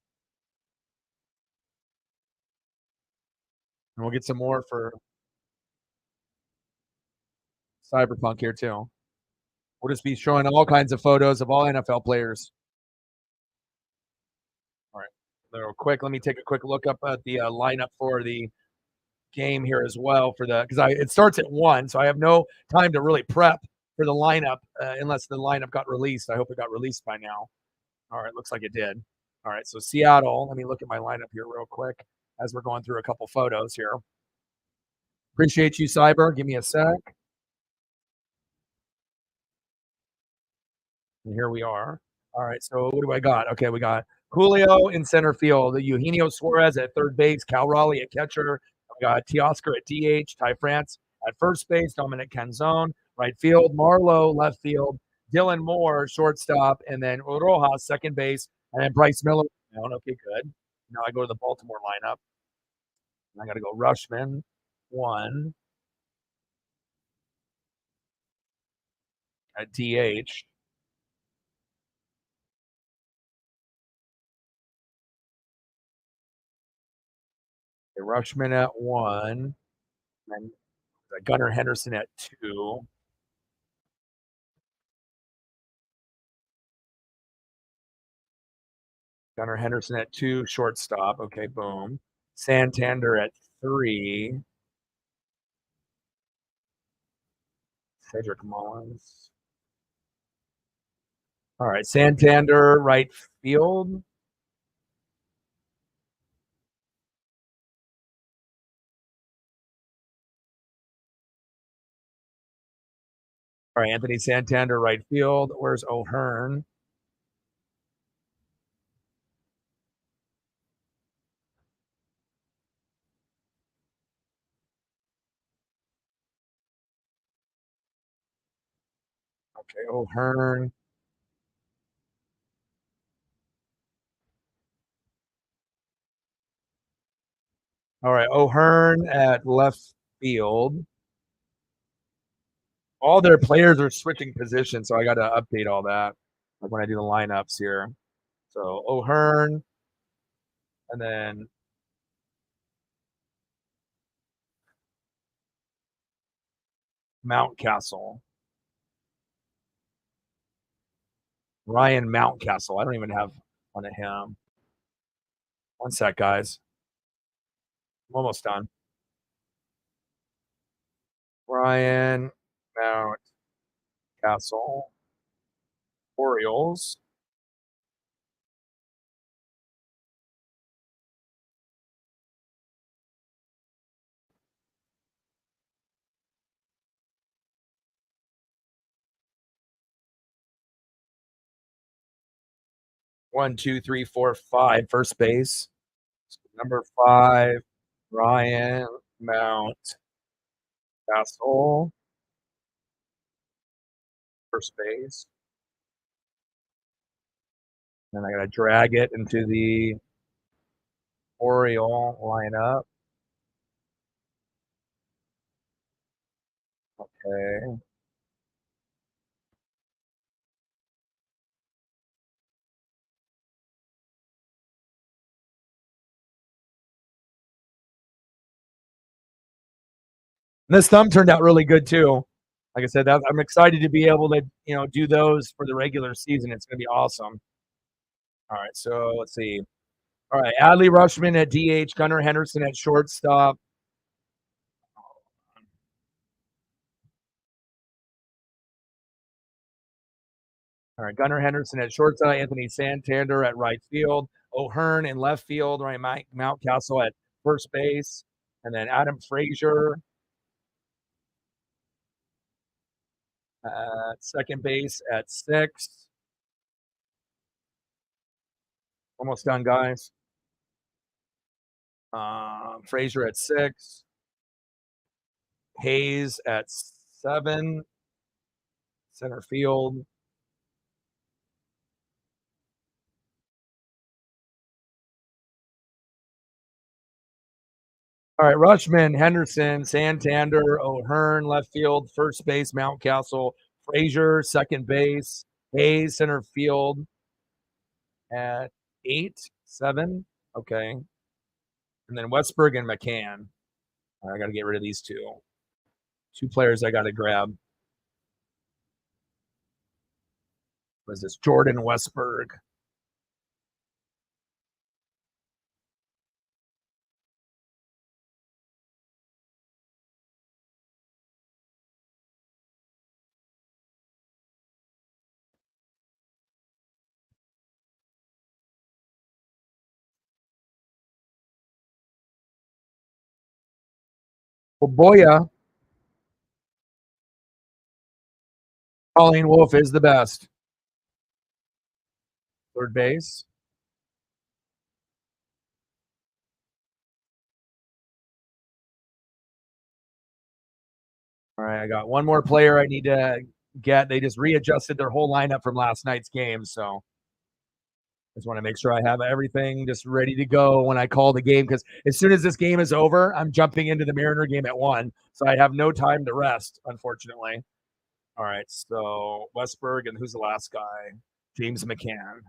And we'll get some more for Cyberpunk here too. We'll just be showing all kinds of photos of all NFL players. All right, real quick. Let me take a quick look up at the lineup for the game here as well for the because I it starts at 1, so I have no time to really prep for the lineup unless the lineup got released. I hope it got released by now. All right, looks like it did. All right, so Seattle. Let me look at my lineup here real quick as we're going through a couple photos here. Appreciate you, Cyber. Give me a sec. And here we are. All right, so what do I got? Okay, we got Julio in center field, Eugenio Suarez at third base, Cal Raleigh at catcher. We got Teoscar at DH, Ty France at first base, Dominic Canzone, right field, Marlowe left field, Dylan Moore shortstop, and then Rojas second base, and then Bryce Miller down. Okay, good. Now I go to the Baltimore lineup. I got to go Rushman, one at DH. Okay, Rushman at one, and Gunnar Henderson at two. Gunnar Henderson at two, shortstop. Okay, boom. Santander at three. Cedric Mullins. All right, Santander, right field. All right, Anthony Santander, right field. Where's O'Hearn? Okay, O'Hearn. All right, O'Hearn at left field. all their players are switching positions, so I got to update all that like when I do the lineups here. So O'Hearn, and then Mountcastle, Ryan Mountcastle. I don't even have one of him. One sec, guys. I'm almost done. Ryan Mountcastle, Orioles. One, two, three, four, five. First base. Number 5, Ryan Mountcastle. First base. Then I got to drag it into the Oriole lineup. Okay. And this thumb turned out really good too. Like I said, I'm excited to be able to, do those for the regular season. It's going to be awesome. All right, so let's see. All right, Adley Rushman at DH, Gunnar Henderson at shortstop. All right, Gunnar Henderson at shortstop, Anthony Santander at right field, O'Hearn in left field, right, Mountcastle at first base, and then Adam Frazier at second base at 6. Almost done, guys. Frazier at 6, Hayes at 7, center field. All right, Rushman, Henderson, Santander, O'Hearn, left field, first base, Mountcastle, Frazier, second base, Hayes, center field at 8, 7. Okay. And then Westberg and McCann. I got to get rid of these two. Two players I got to grab. Was this Jordan Westberg? Well, Boya, Colleen Wolf is the best. Third base. All right, I got one more player I need to get. They just readjusted their whole lineup from last night's game, so I just want to make sure I have everything just ready to go when I call the game. Because as soon as this game is over, I'm jumping into the Mariner game at 1, so I have no time to rest, unfortunately. All right, so Westberg, and who's the last guy? James McCann.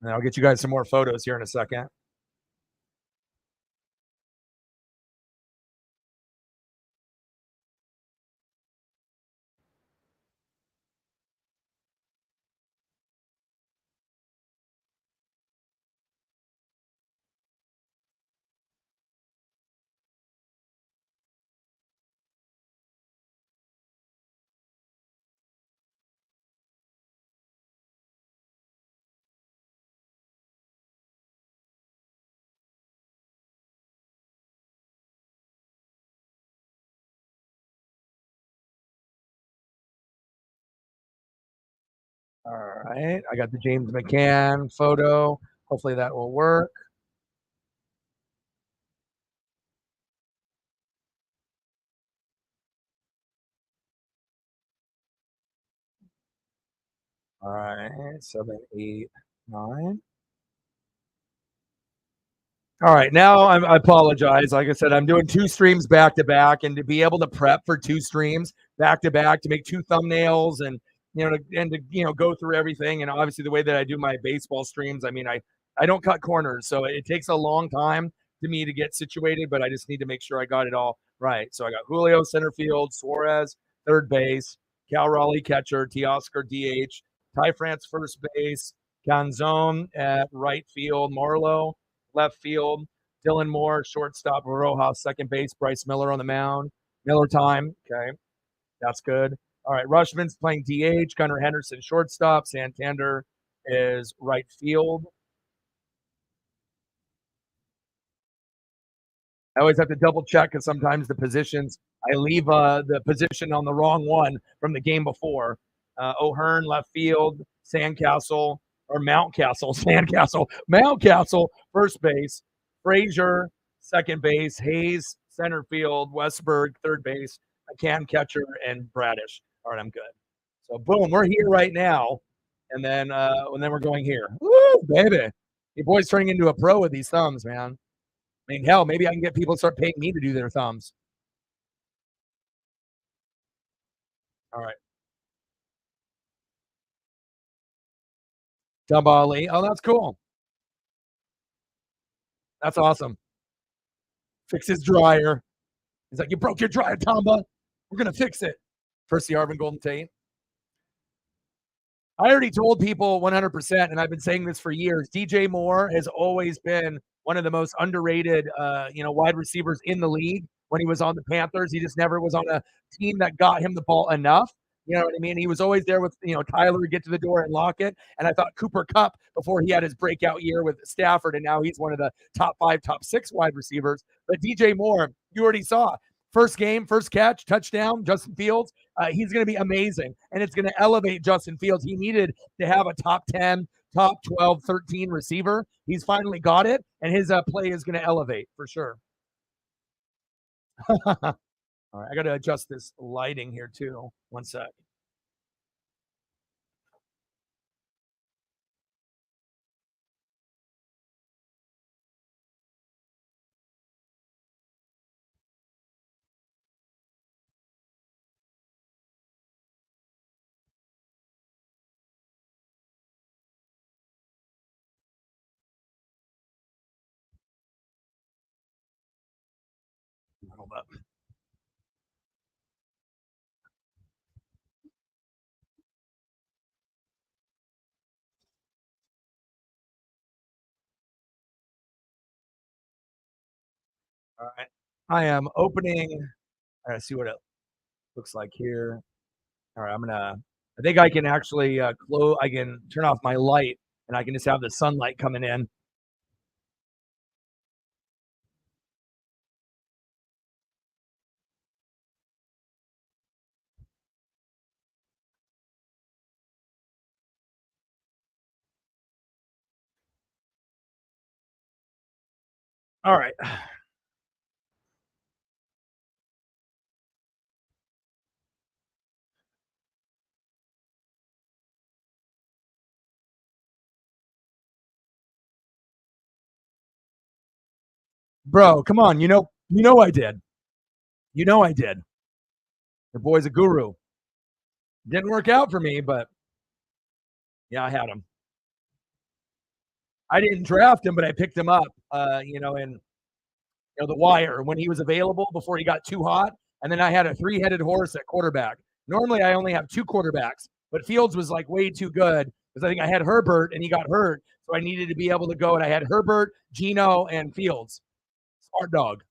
And I'll get you guys some more photos here in a second. All right, I got the James McCann photo. Hopefully that will work. All right, 7, 8. 9. All right, now I apologize. Like I said, I'm doing 2 streams back to back, and to be able to prep for 2 streams back to back to make 2 thumbnails and, go through everything, and obviously the way that I do my baseball streams, I mean, I don't cut corners, so it takes a long time to me to get situated, but I just need to make sure I got it all right. So I got Julio center field, Suarez third base, Cal Raleigh catcher, Teoscar DH, Ty France first base, Canzone at right field, Marlowe left field, Dylan Moore, shortstop, Rojas, second base, Bryce Miller on the mound. Miller time. Okay, that's good. All right, Rushman's playing DH, Gunnar Henderson, shortstop, Santander is right field. I always have to double check because sometimes the positions I leave the position on the wrong one from the game before. O'Hearn left field, Sandcastle or Mountcastle, Sandcastle, Mountcastle first base, Frazier second base, Hayes center field, Westberg third base, a can catcher, and Bradish. All right, I'm good. So boom, we're here right now, and then we're going here. Woo, baby! Your boy's turning into a pro with these thumbs, man. I mean, hell, maybe I can get people to start paying me to do their thumbs. All right. Dumbali. Oh, that's cool. That's awesome. Fix his dryer. He's like, you broke your dryer, Tomba. We're gonna fix it. Percy Harvin, Golden Tate. I already told people 100%, and I've been saying this for years. DJ Moore has always been one of the most underrated, wide receivers in the league. When he was on the Panthers, he just never was on a team that got him the ball enough. You know what I mean? He was always there with Tyler, get to the door and lock it. And I thought Cooper Cup before he had his breakout year with Stafford, and now he's one of the top 5, top 6 wide receivers. But DJ Moore, you already saw first game, first catch, touchdown, Justin Fields. He's going to be amazing, and it's going to elevate Justin Fields. He needed to have a top 10, top 12, 13 receiver. He's finally got it, and his play is going to elevate for sure. All right, I got to adjust this lighting here too. One sec. Hold up. All right. I am opening. I gotta see what it looks like here. All right, I think I can actually close. I can turn off my light, and I can just have the sunlight coming in. All right, bro, come on. You know I did. You know I did. The boy's a guru. Didn't work out for me, but yeah, I had him. I didn't draft him, but I picked him up. In the wire when he was available before he got too hot. And then I had a 3-headed horse at quarterback. Normally I only have 2 quarterbacks, but Fields was like way too good because I think I had Herbert and he got hurt. So I needed to be able to go, and I had Herbert, Gino, and Fields. Smart dog.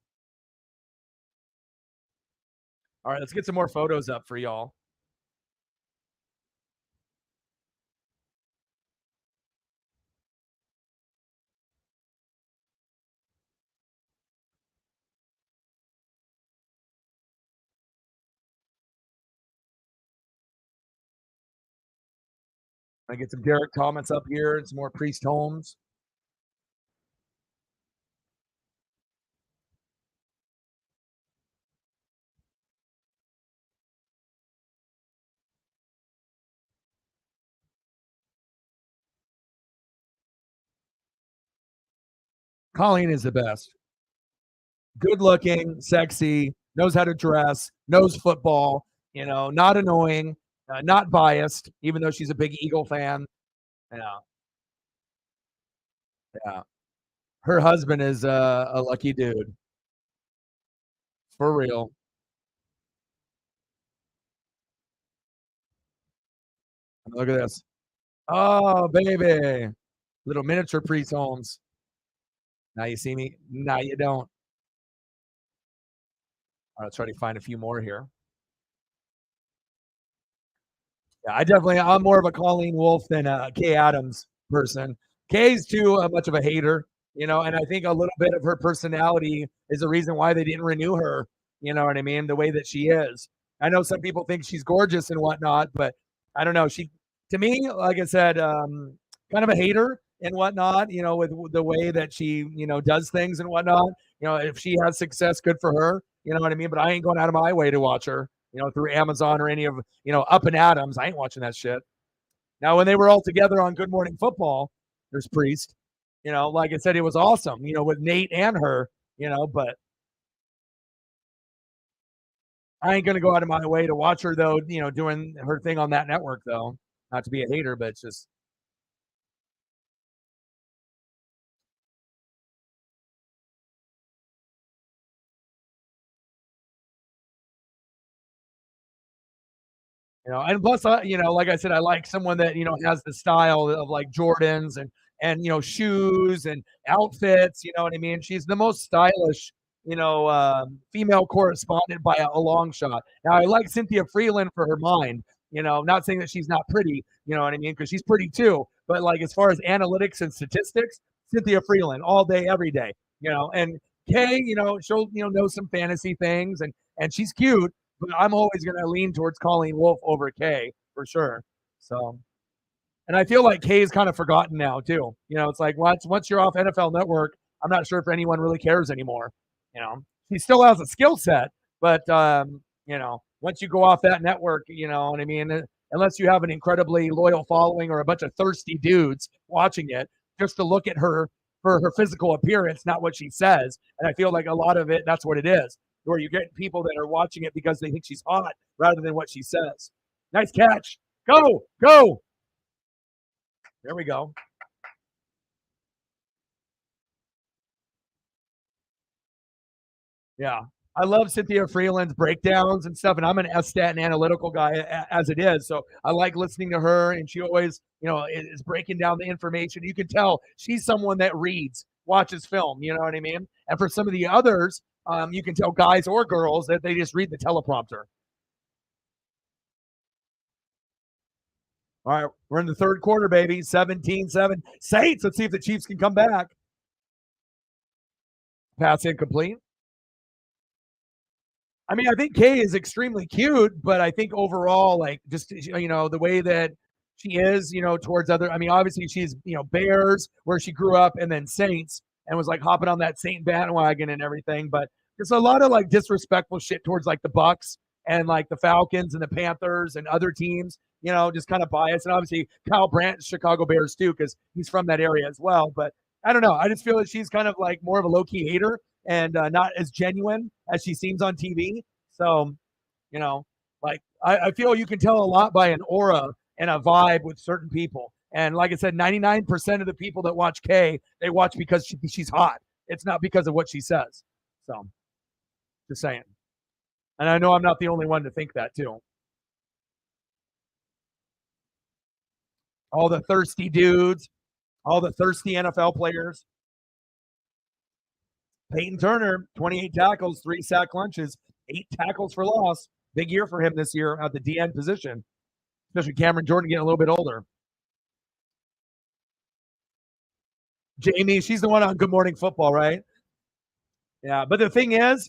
All right, let's get some more photos up for y'all. I get some Derek Thomas up here and some more Priest Holmes. Colleen is the best. Good looking, sexy, knows how to dress, knows football, not annoying, not biased, even though she's a big Eagle fan. Yeah, yeah. Her husband is a lucky dude, for real. Look at this. Oh, baby. Little miniature priest homes. Now you see me. Now you don't. I'll try to find a few more here. Yeah, I'm more of a Colleen Wolfe than a Kay Adams person. Kay's too much of a hater, and I think a little bit of her personality is the reason why they didn't renew her. You know what I mean? The way that she is. I know some people think she's gorgeous and whatnot, but I don't know. To me, like I said, kind of a hater and whatnot, with the way that she, does things and whatnot. If she has success, good for her. You know what I mean? But I ain't going out of my way to watch her, through Amazon or any of, Up and Adams. I ain't watching that shit. Now, when they were all together on Good Morning Football, there's Priest. Like I said, it was awesome, with Nate and her, but I ain't going to go out of my way to watch her, though, doing her thing on that network, though. Not to be a hater, but it's just, and plus, like I said, I like someone that has the style of like Jordans and shoes and outfits. You know what I mean? She's the most stylish, female correspondent by a long shot. Now, I like Cynthia Freeland for her mind. Not saying that she's not pretty. You know what I mean? Because she's pretty too. But like as far as analytics and statistics, Cynthia Freeland all day, every day. And Kay, she'll know some fantasy things and she's cute, but I'm always going to lean towards Colleen Wolfe over Kay for sure. So, and I feel like Kay is kind of forgotten now too. It's like once you're off NFL Network, I'm not sure if anyone really cares anymore. He still has a skill set, but once you go off that network, you know what I mean. Unless you have an incredibly loyal following or a bunch of thirsty dudes watching it just to look at her for her physical appearance, not what she says. And I feel like a lot of it, that's what it is, where you get people that are watching it because they think she's hot rather than what she says. Nice catch. Go, go. There we go. Yeah. I love Cynthia Freeland's breakdowns and stuff, and I'm an SStat and analytical guy as it is. So I like listening to her, and she always, is breaking down the information. You can tell she's someone that reads, watches film. You know what I mean? And for some of the others, you can tell guys or girls that they just read the teleprompter. All right, we're in the third quarter, baby. 17-7. Saints, let's see if the Chiefs can come back. Pass incomplete. I mean, I think Kay is extremely cute, but I think overall, like, just the way that she is, towards other. I mean, obviously she's Bears where she grew up, and then Saints, and was like hopping on that Saint bandwagon and everything. But there's a lot of like disrespectful shit towards like the Bucks and like the Falcons and the Panthers and other teams. Just kind of biased, and obviously Kyle Brandt, Chicago Bears too, because he's from that area as well. But I don't know. I just feel that she's kind of like more of a low key hater and not as genuine as she seems on TV. So, like I feel you can tell a lot by an aura and a vibe with certain people. And like I said, 99% of the people that watch Kay, they watch because she's hot. It's not because of what she says. So, just saying. And I know I'm not the only one to think that too. All the thirsty dudes, all the thirsty NFL players. Peyton Turner, 28 tackles, 3 sack lunches, 8 tackles for loss. Big year for him this year at the DN position, especially Cameron Jordan getting a little bit older. Jamie, she's the one on Good Morning Football, right? Yeah, but the thing is,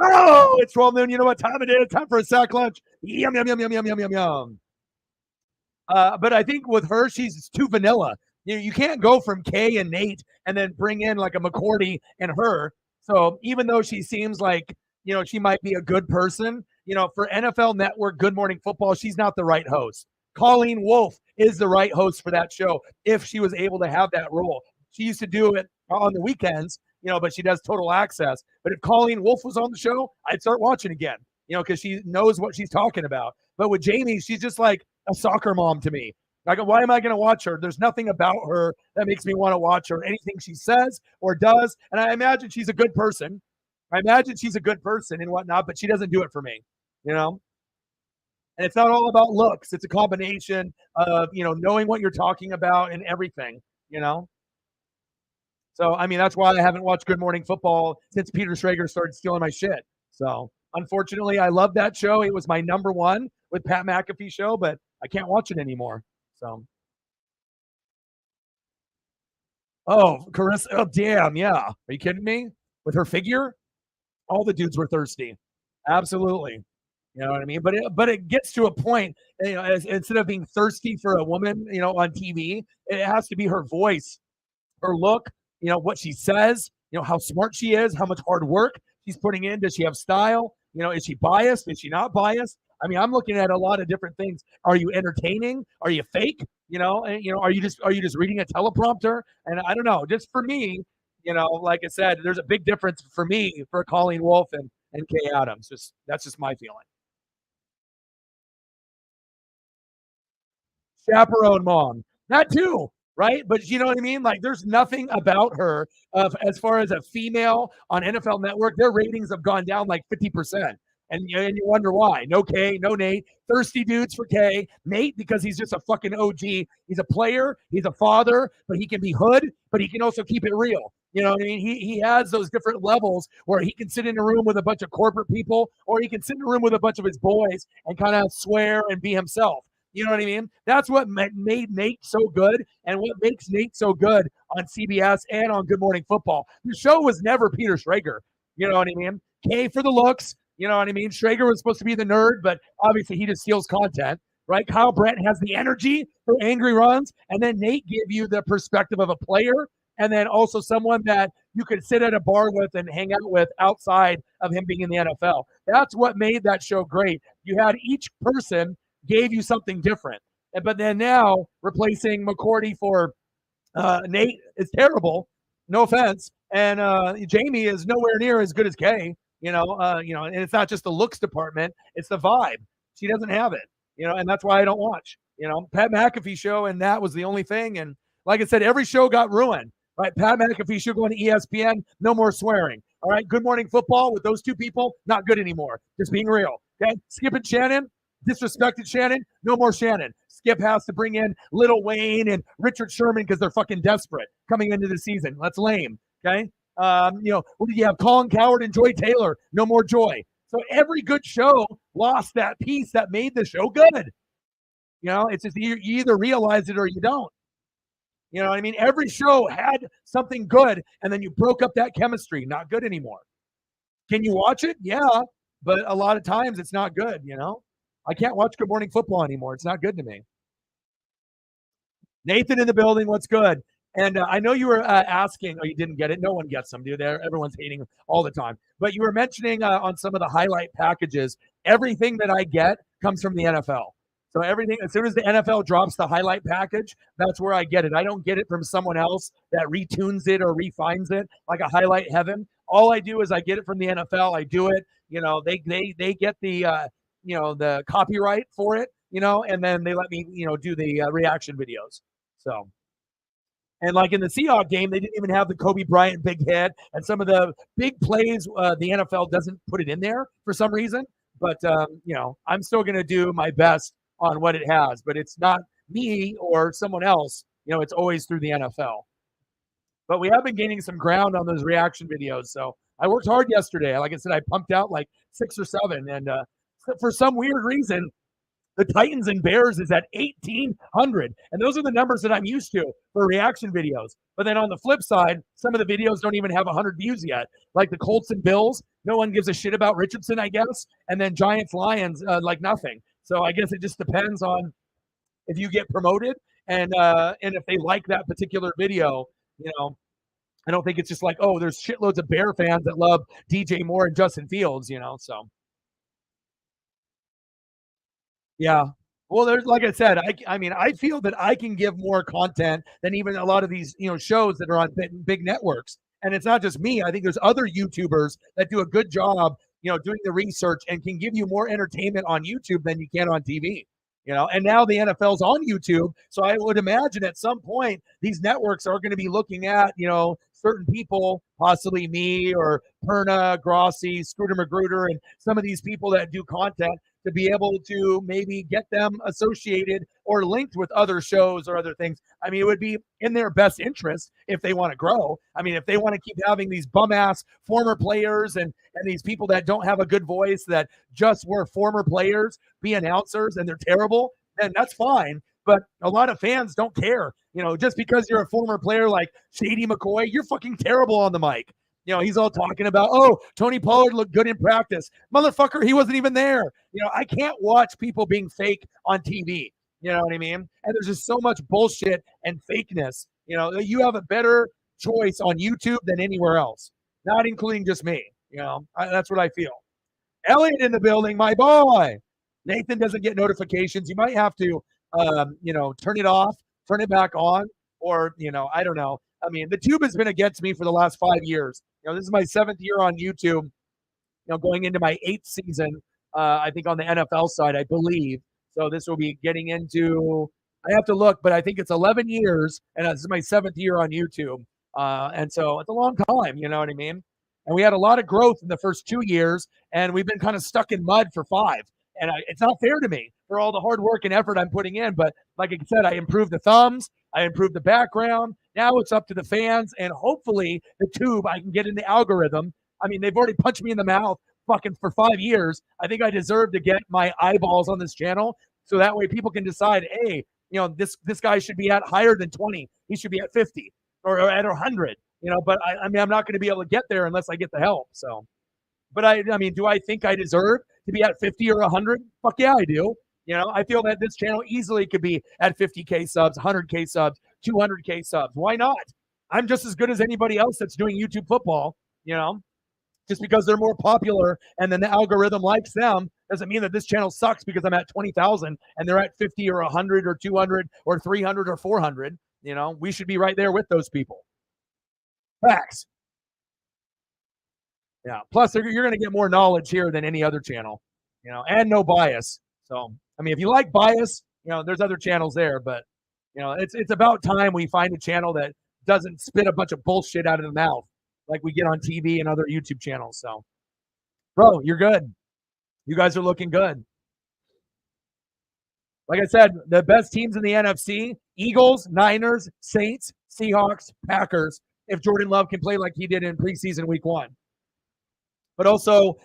oh, it's 12 noon. You know what time it is? Time for a sack lunch. Yum, yum, yum, yum, yum, yum, yum, yum. But I think with her, she's too vanilla. You can't go from Kay and Nate and then bring in like a McCourty and her. So even though she seems like, she might be a good person, for NFL Network Good Morning Football, she's not the right host. Colleen Wolfe is the right host for that show if she was able to have that role. She used to do it on the weekends, but she does total access. But if Colleen Wolfe was on the show, I'd start watching again, because she knows what she's talking about. But with Jamie, she's just like a soccer mom to me. Like, why am I going to watch her? There's nothing about her that makes me want to watch her, anything she says or does. And I imagine she's a good person. And whatnot, but she doesn't do it for me, you know? And it's not all about looks. It's a combination of, knowing what you're talking about and everything, you know? So, I mean, that's why I haven't watched Good Morning Football since Peter Schrager started stealing my shit. So, unfortunately, I love that show. It was my number one with Pat McAfee show, but I can't watch it anymore. So, oh, Carissa, oh, damn, yeah. Are you kidding me? With her figure, all the dudes were thirsty. Absolutely. You know what I mean? But it gets to a point, instead of being thirsty for a woman, on TV, it has to be her voice, her look, what she says, how smart she is, how much hard work she's putting in. Does she have style? Is she biased? Is she not biased? I mean, I'm looking at a lot of different things. Are you entertaining? Are you fake? Are you just reading a teleprompter? And I don't know. Just for me, like I said, there's a big difference for me for Colleen Wolfe and Kay Adams. That's just my feeling. Chaperone mom. That too, right? But you know what I mean? Like, there's nothing about her as far as a female on NFL Network. Their ratings have gone down like 50%. And you wonder why. No K, no Nate. Thirsty dudes for K. Nate, because he's just a fucking OG. He's a player, he's a father, but he can be hood, but he can also keep it real. You know what I mean? He has those different levels where he can sit in a room with a bunch of corporate people, or he can sit in a room with a bunch of his boys and kind of swear and be himself. You know what I mean? That's what made Nate so good, and what makes Nate so good on CBS and on Good Morning Football. The show was never Peter Schrager. You know what I mean? K for the looks. You know what I mean? Schrager was supposed to be the nerd, but obviously he just steals content, right? Kyle Brandt has the energy for angry runs, and then Nate gave you the perspective of a player, and then also someone that you could sit at a bar with and hang out with outside of him being in the NFL. That's what made that show great. You had each person gave you something different. But then now replacing McCourty for Nate is terrible. No offense. And Jamie is nowhere near as good as Kay. And it's not just the looks department; it's the vibe. She doesn't have it. And that's why I don't watch. Pat McAfee show, and that was the only thing. And like I said, every show got ruined. Right, Pat McAfee show going to ESPN, no more swearing. All right, Good Morning Football with those two people, not good anymore. Just being real. Okay, Skip and Shannon, disrespected Shannon, no more Shannon. Skip has to bring in Little Wayne and Richard Sherman because they're fucking desperate coming into the season. That's lame. Okay. What do you have? Colin Coward and Joy Taylor. No more Joy. So every good show lost that piece that made the show good. It's just you either realize it or you don't. You know what I mean? Every show had something good, and then you broke up that chemistry. Not good anymore. Can you watch it? Yeah, but a lot of times it's not good. I can't watch Good Morning Football anymore. It's not good to me. Nathan in the building. What's good? And I know you were asking. Oh, you didn't get it. No one gets them, dude. Everyone's hating all the time. But you were mentioning on some of the highlight packages, everything that I get comes from the NFL. So everything, as soon as the NFL drops the highlight package, that's where I get it. I don't get it from someone else that retunes it or refines it like a highlight heaven. All I do is I get it from the NFL. I do it. They get the copyright for it. And then they let me do the reaction videos. So. And like in the Seahawks game, they didn't even have the Kobe Bryant big hit and some of the big plays. The NFL doesn't put it in there for some reason. But I'm still going to do my best on what it has. But it's not me or someone else. It's always through the NFL. But we have been gaining some ground on those reaction videos. So I worked hard yesterday. Like I said, I pumped out like 6 or 7, and for some weird reason, the Titans and Bears is at 1,800. And those are the numbers that I'm used to for reaction videos. But then on the flip side, some of the videos don't even have 100 views yet. Like the Colts and Bills, no one gives a shit about Richardson, I guess. And then Giants, Lions, like nothing. So I guess it just depends on if you get promoted and if they like that particular video. I don't think it's just like, oh, there's shitloads of Bear fans that love DJ Moore and Justin Fields, so. Yeah. Well, there's like I said, I mean, I feel that I can give more content than even a lot of these, shows that are on big networks. And it's not just me. I think there's other YouTubers that do a good job, doing the research and can give you more entertainment on YouTube than you can on TV. And now the NFL's on YouTube, so I would imagine at some point these networks are going to be looking at, certain people, possibly me or Perna, Grossi, Scooter Magruder, and some of these people that do content to be able to maybe get them associated or linked with other shows or other things. I mean, it would be in their best interest if they want to grow. I mean, if they want to keep having these bum ass former players and these people that don't have a good voice that just were former players be announcers and they're terrible, then that's fine. But a lot of fans don't care. Just because you're a former player like Shady McCoy, you're fucking terrible on the mic. He's all talking about, oh, Tony Pollard looked good in practice. Motherfucker, he wasn't even there. I can't watch people being fake on TV. You know what I mean? And there's just so much bullshit and fakeness. You have a better choice on YouTube than anywhere else, not including just me. That's what I feel. Elliot in the building, my boy. Nathan doesn't get notifications. You might have to, turn it off, turn it back on, or, I don't know. I mean, the tube has been against me for the last 5 years. This is my 7th year on YouTube, going into my 8th season, I think on the NFL side, I believe. So this will be getting into, I have to look, but I think it's 11 years, and this is my 7th year on YouTube. And so it's a long time, you know what I mean? And we had a lot of growth in the first 2 years, and we've been kind of stuck in mud for 5. And it's not fair to me for all the hard work and effort I'm putting in. But like I said, I improved the thumbs. I improved the background. Now it's up to the fans. And hopefully the tube, I can get in the algorithm. I mean, they've already punched me in the mouth fucking for 5 years. I think I deserve to get my eyeballs on this channel. So that way people can decide, hey, this guy should be at higher than 20. He should be at 50 or at 100. But I mean, I'm not going to be able to get there unless I get the help. So. But I mean, do I think I deserve to be at 50 or 100? Fuck yeah, I do. I feel that this channel easily could be at 50K subs, 100K subs, 200K subs. Why not? I'm just as good as anybody else that's doing YouTube football, just because they're more popular and then the algorithm likes them doesn't mean that this channel sucks because I'm at 20,000 and they're at 50 or 100 or 200 or 300 or 400. We should be right there with those people. Facts. Yeah. Plus, you're going to get more knowledge here than any other channel, and no bias. So, I mean, if you like bias, there's other channels there, but it's about time we find a channel that doesn't spit a bunch of bullshit out of the mouth like we get on TV and other YouTube channels. So, bro, you're good. You guys are looking good. Like I said, the best teams in the NFC: Eagles, Niners, Saints, Seahawks, Packers. If Jordan Love can play like he did in preseason week 1. But also,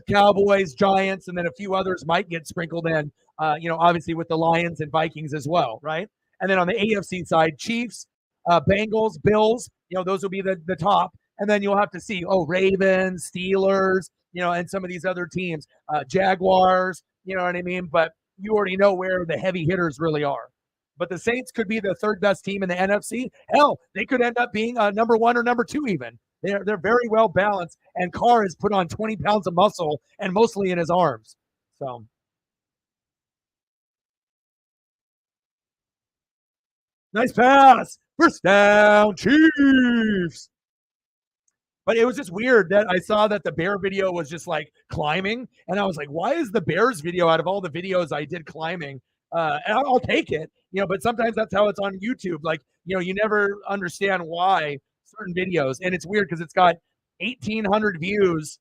Cowboys, Giants, and then a few others might get sprinkled in, obviously with the Lions and Vikings as well, right? And then on the AFC side, Chiefs, Bengals, Bills, those will be the top. And then you'll have to see, Ravens, Steelers, and some of these other teams, Jaguars, you know what I mean? But you already know where the heavy hitters really are. But the Saints could be the 3rd best team in the NFC. Hell, they could end up being number 1 or number 2 even. They're very well balanced, and Carr has put on 20 pounds of muscle, and mostly in his arms. So, nice pass. First down, Chiefs. But it was just weird that I saw that the bear video was just like climbing, and I was like, why is the Bears video out of all the videos I did climbing? And I'll take it, but sometimes that's how it's on YouTube. Like, you never understand why certain videos, and it's weird because it's got 1,800 views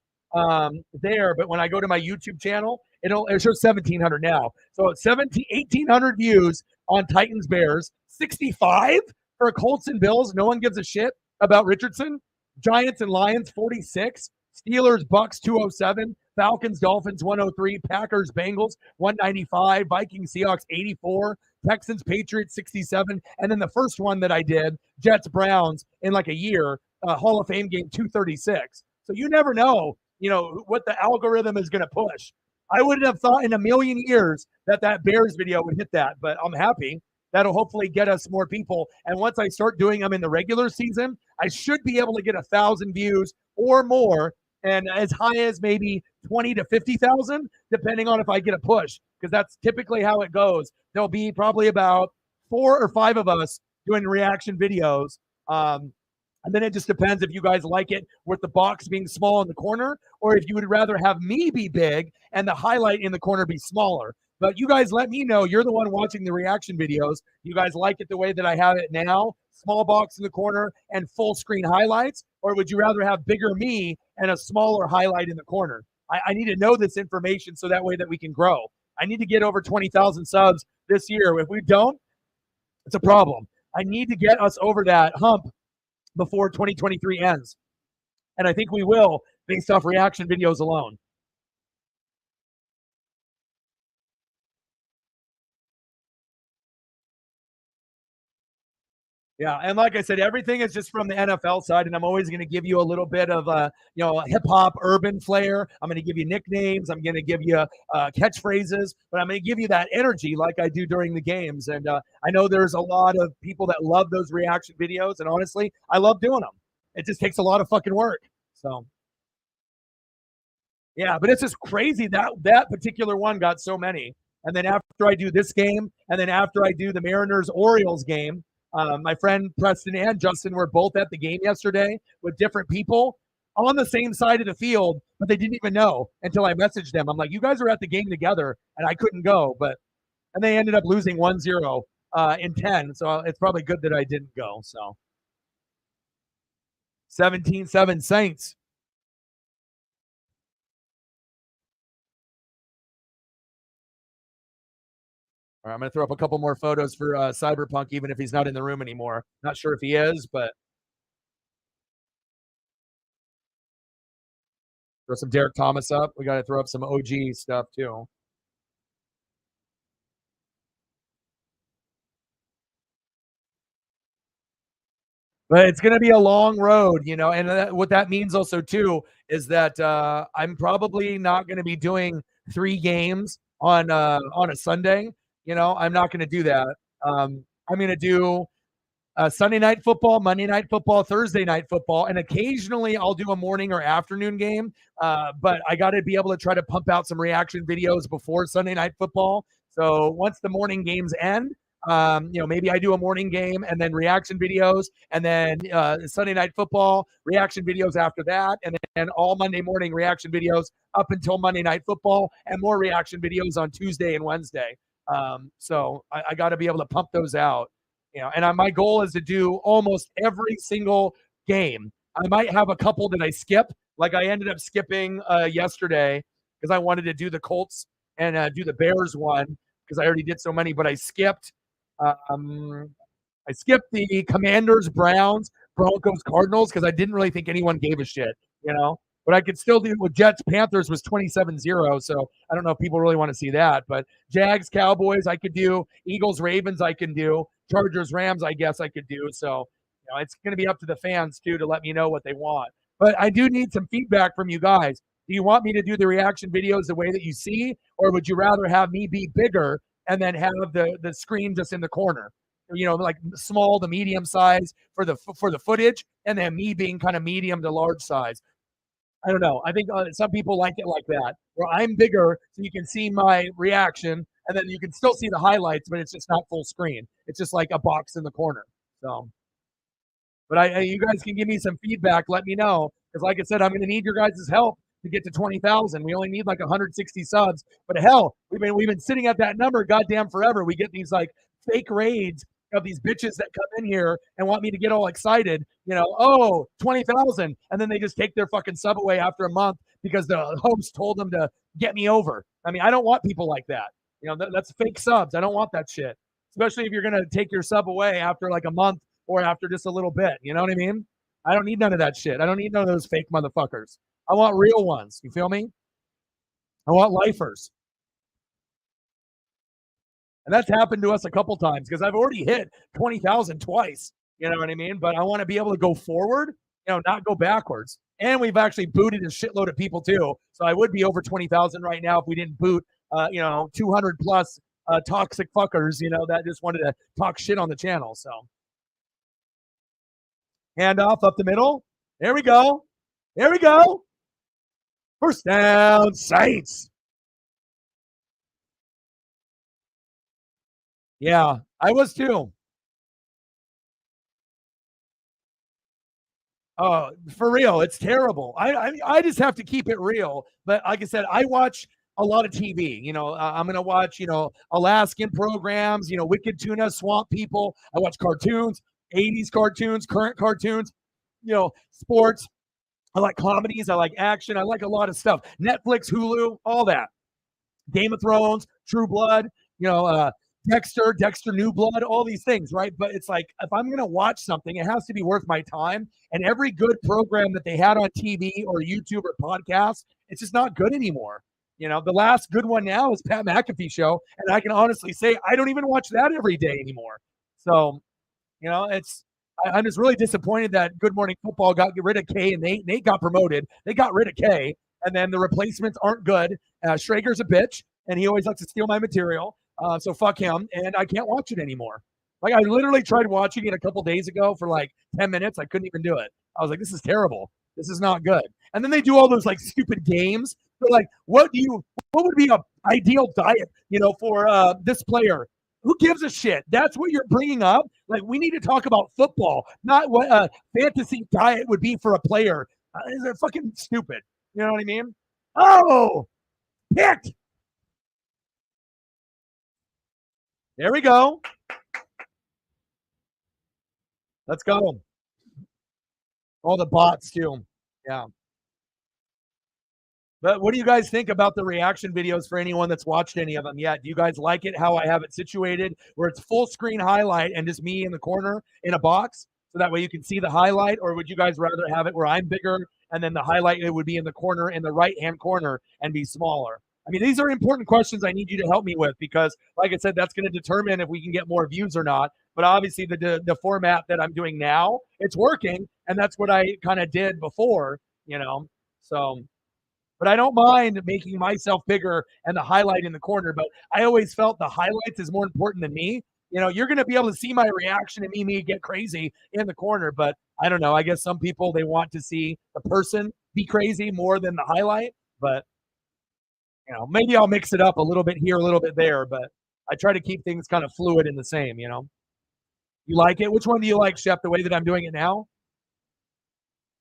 there, but when I go to my YouTube channel, it shows 1,700 now. So it's 1,800 views on Titans Bears, 65 for Colts and Bills. No one gives a shit about Richardson. Giants and Lions, 46. Steelers, Bucks, 207. Falcons, Dolphins, 103. Packers, Bengals, 195. Vikings, Seahawks, 84. Texans, Patriots, 67. And then the first one that I did, Jets, Browns, in like a year, Hall of Fame game, 236. So you never know, what the algorithm is going to push. I wouldn't have thought in a million years that Bears video would hit that, but I'm happy. That'll hopefully get us more people. And once I start doing them in the regular season, I should be able to get 1,000 views or more, and as high as maybe 20 to 50,000, depending on if I get a push, because that's typically how it goes. There'll be probably about 4 or 5 of us doing reaction videos. And then it just depends if you guys like it with the box being small in the corner, or if you would rather have me be big and the highlight in the corner be smaller. But you guys let me know. You're the one watching the reaction videos. You guys like it the way that I have it now, small box in the corner and full screen highlights? Or would you rather have bigger me and a smaller highlight in the corner? I need to know this information so that way that we can grow. I need to get over 20,000 subs this year. If we don't, it's a problem. I need to get us over that hump before 2023 ends. And I think we will based off reaction videos alone. Yeah, and like I said, everything is just from the NFL side, and I'm always going to give you a little bit of hip hop, urban flair. I'm going to give you nicknames. I'm going to give you catchphrases, but I'm going to give you that energy like I do during the games. And I know there's a lot of people that love those reaction videos, and honestly, I love doing them. It just takes a lot of fucking work. So yeah, but it's just crazy that that particular one got so many. And then after I do this game, and then after I do the Mariners Orioles game, my friend Preston and Justin were both at the game yesterday with different people on the same side of the field, but they didn't even know until I messaged them. I'm like, you guys are at the game together, and I couldn't go. And they ended up losing 1-0 in 10. So it's probably good that I didn't go. So 17-7 Saints. All right, I'm going to throw up a couple more photos for Cyberpunk, even if he's not in the room anymore. Not sure if he is, but throw some Derek Thomas up. We got to throw up some OG stuff too. But it's going to be a long road, and what that means also too is that I'm probably not going to be doing 3 games on a Sunday. I'm not going to do that. I'm going to do Sunday night football, Monday night football, Thursday night football, and occasionally I'll do a morning or afternoon game. But I got to be able to try to pump out some reaction videos before Sunday night football. So once the morning games end, maybe I do a morning game and then reaction videos, and then Sunday night football reaction videos after that, and then all Monday morning reaction videos up until Monday night football, and more reaction videos on Tuesday and Wednesday. So I got to be able to pump those out. And my goal is to do almost every single game. I might have a couple that I skip, like I ended up skipping yesterday because I wanted to do the Colts and do the Bears one because I already did so many, but um, I skipped the Commanders, Browns, Broncos, Cardinals because I didn't really think anyone gave a shit, you know. But I could still do with Jets, Panthers was 27-0. So I don't know if people really want to see that. But Jags, Cowboys, I could do. Eagles, Ravens, I can do. Chargers, Rams, I guess I could do. So, it's going to be up to the fans, too, to let me know what they want. But I do need some feedback from you guys. Do you want me to do the reaction videos the way that you see? Or would you rather have me be bigger and then have the screen just in the corner? Like small to medium size for the footage, and then me being kind of medium to large size. I don't know. I think some people like it like that, where I'm bigger so you can see my reaction, and then you can still see the highlights, but it's just not full screen. It's just like a box in the corner. So, but you guys can give me some feedback. Let me know because, like I said, I'm going to need your guys' help to get to 20,000. We only need like 160 subs, but hell, we've been sitting at that number goddamn forever. We get these like fake raids of these bitches that come in here and want me to get all excited, 20,000. And then they just take their fucking sub away after a month because the host told them to get me over. I mean, I don't want people like that. That's fake subs. I don't want that shit, especially if you're going to take your sub away after like a month or after just a little bit. You know what I mean? I don't need none of that shit. I don't need none of those fake motherfuckers. I want real ones. You feel me? I want lifers. And that's happened to us a couple times because I've already hit 20,000 twice. You know what I mean? But I want to be able to go forward, not go backwards. And we've actually booted a shitload of people too. So I would be over 20,000 right now if we didn't boot, 200 plus toxic fuckers, that just wanted to talk shit on the channel. So hand off up the middle. There we go. There we go. First down, Saints. Yeah, I was too. Oh, for real, it's terrible. I just have to keep it real. But like I said, I watch a lot of TV. I'm gonna watch Alaskan programs. Wicked Tuna, Swamp People. I watch cartoons, '80s cartoons, current cartoons. Sports. I like comedies. I like action. I like a lot of stuff. Netflix, Hulu, all that. Game of Thrones, True Blood, you know, uh, Dexter, New Blood, all these things, right? But it's like if I'm gonna watch something, it has to be worth my time. And every good program that they had on TV or YouTube or podcast, it's just not good anymore. The last good one now is Pat McAfee show, and I can honestly say I don't even watch that every day anymore. So it's I'm just really disappointed that Good Morning Football got rid of K and Nate got promoted. They got rid of K, and then the replacements aren't good. Schrager's a bitch, and he always likes to steal my material. So fuck him, and I can't watch it anymore. Like I literally tried watching it a couple days ago for like 10 minutes. I couldn't even do it. I was like, this is terrible. This is not good. And then they do all those like stupid games. They're like, what would be a ideal diet, for this player? Who gives a shit? That's what you're bringing up. Like, we need to talk about football, not what a fantasy diet would be for a player. They're fucking stupid. You know what I mean? Oh, picked. There we go. Let's go. All the bots, too. Yeah. But what do you guys think about the reaction videos for anyone that's watched any of them yet? Do you guys like it how I have it situated where it's full screen highlight and just me in the corner in a box? So that way you can see the highlight, or would you guys rather have it where I'm bigger and then the highlight it would be in the corner in the right hand corner and be smaller? I mean, these are important questions I need you to help me with because, like I said, that's going to determine if we can get more views or not. But obviously, the format that I'm doing now, it's working, and that's what I kind of did before, So but I don't mind making myself bigger and the highlight in the corner. But I always felt the highlights is more important than me. You're going to be able to see my reaction and me get crazy in the corner. But I don't know. I guess some people, they want to see the person be crazy more than the highlight. But, maybe I'll mix it up a little bit here, a little bit there. But I try to keep things kind of fluid and the same. You like it? Which one do you like, Shep, the way that I'm doing it now?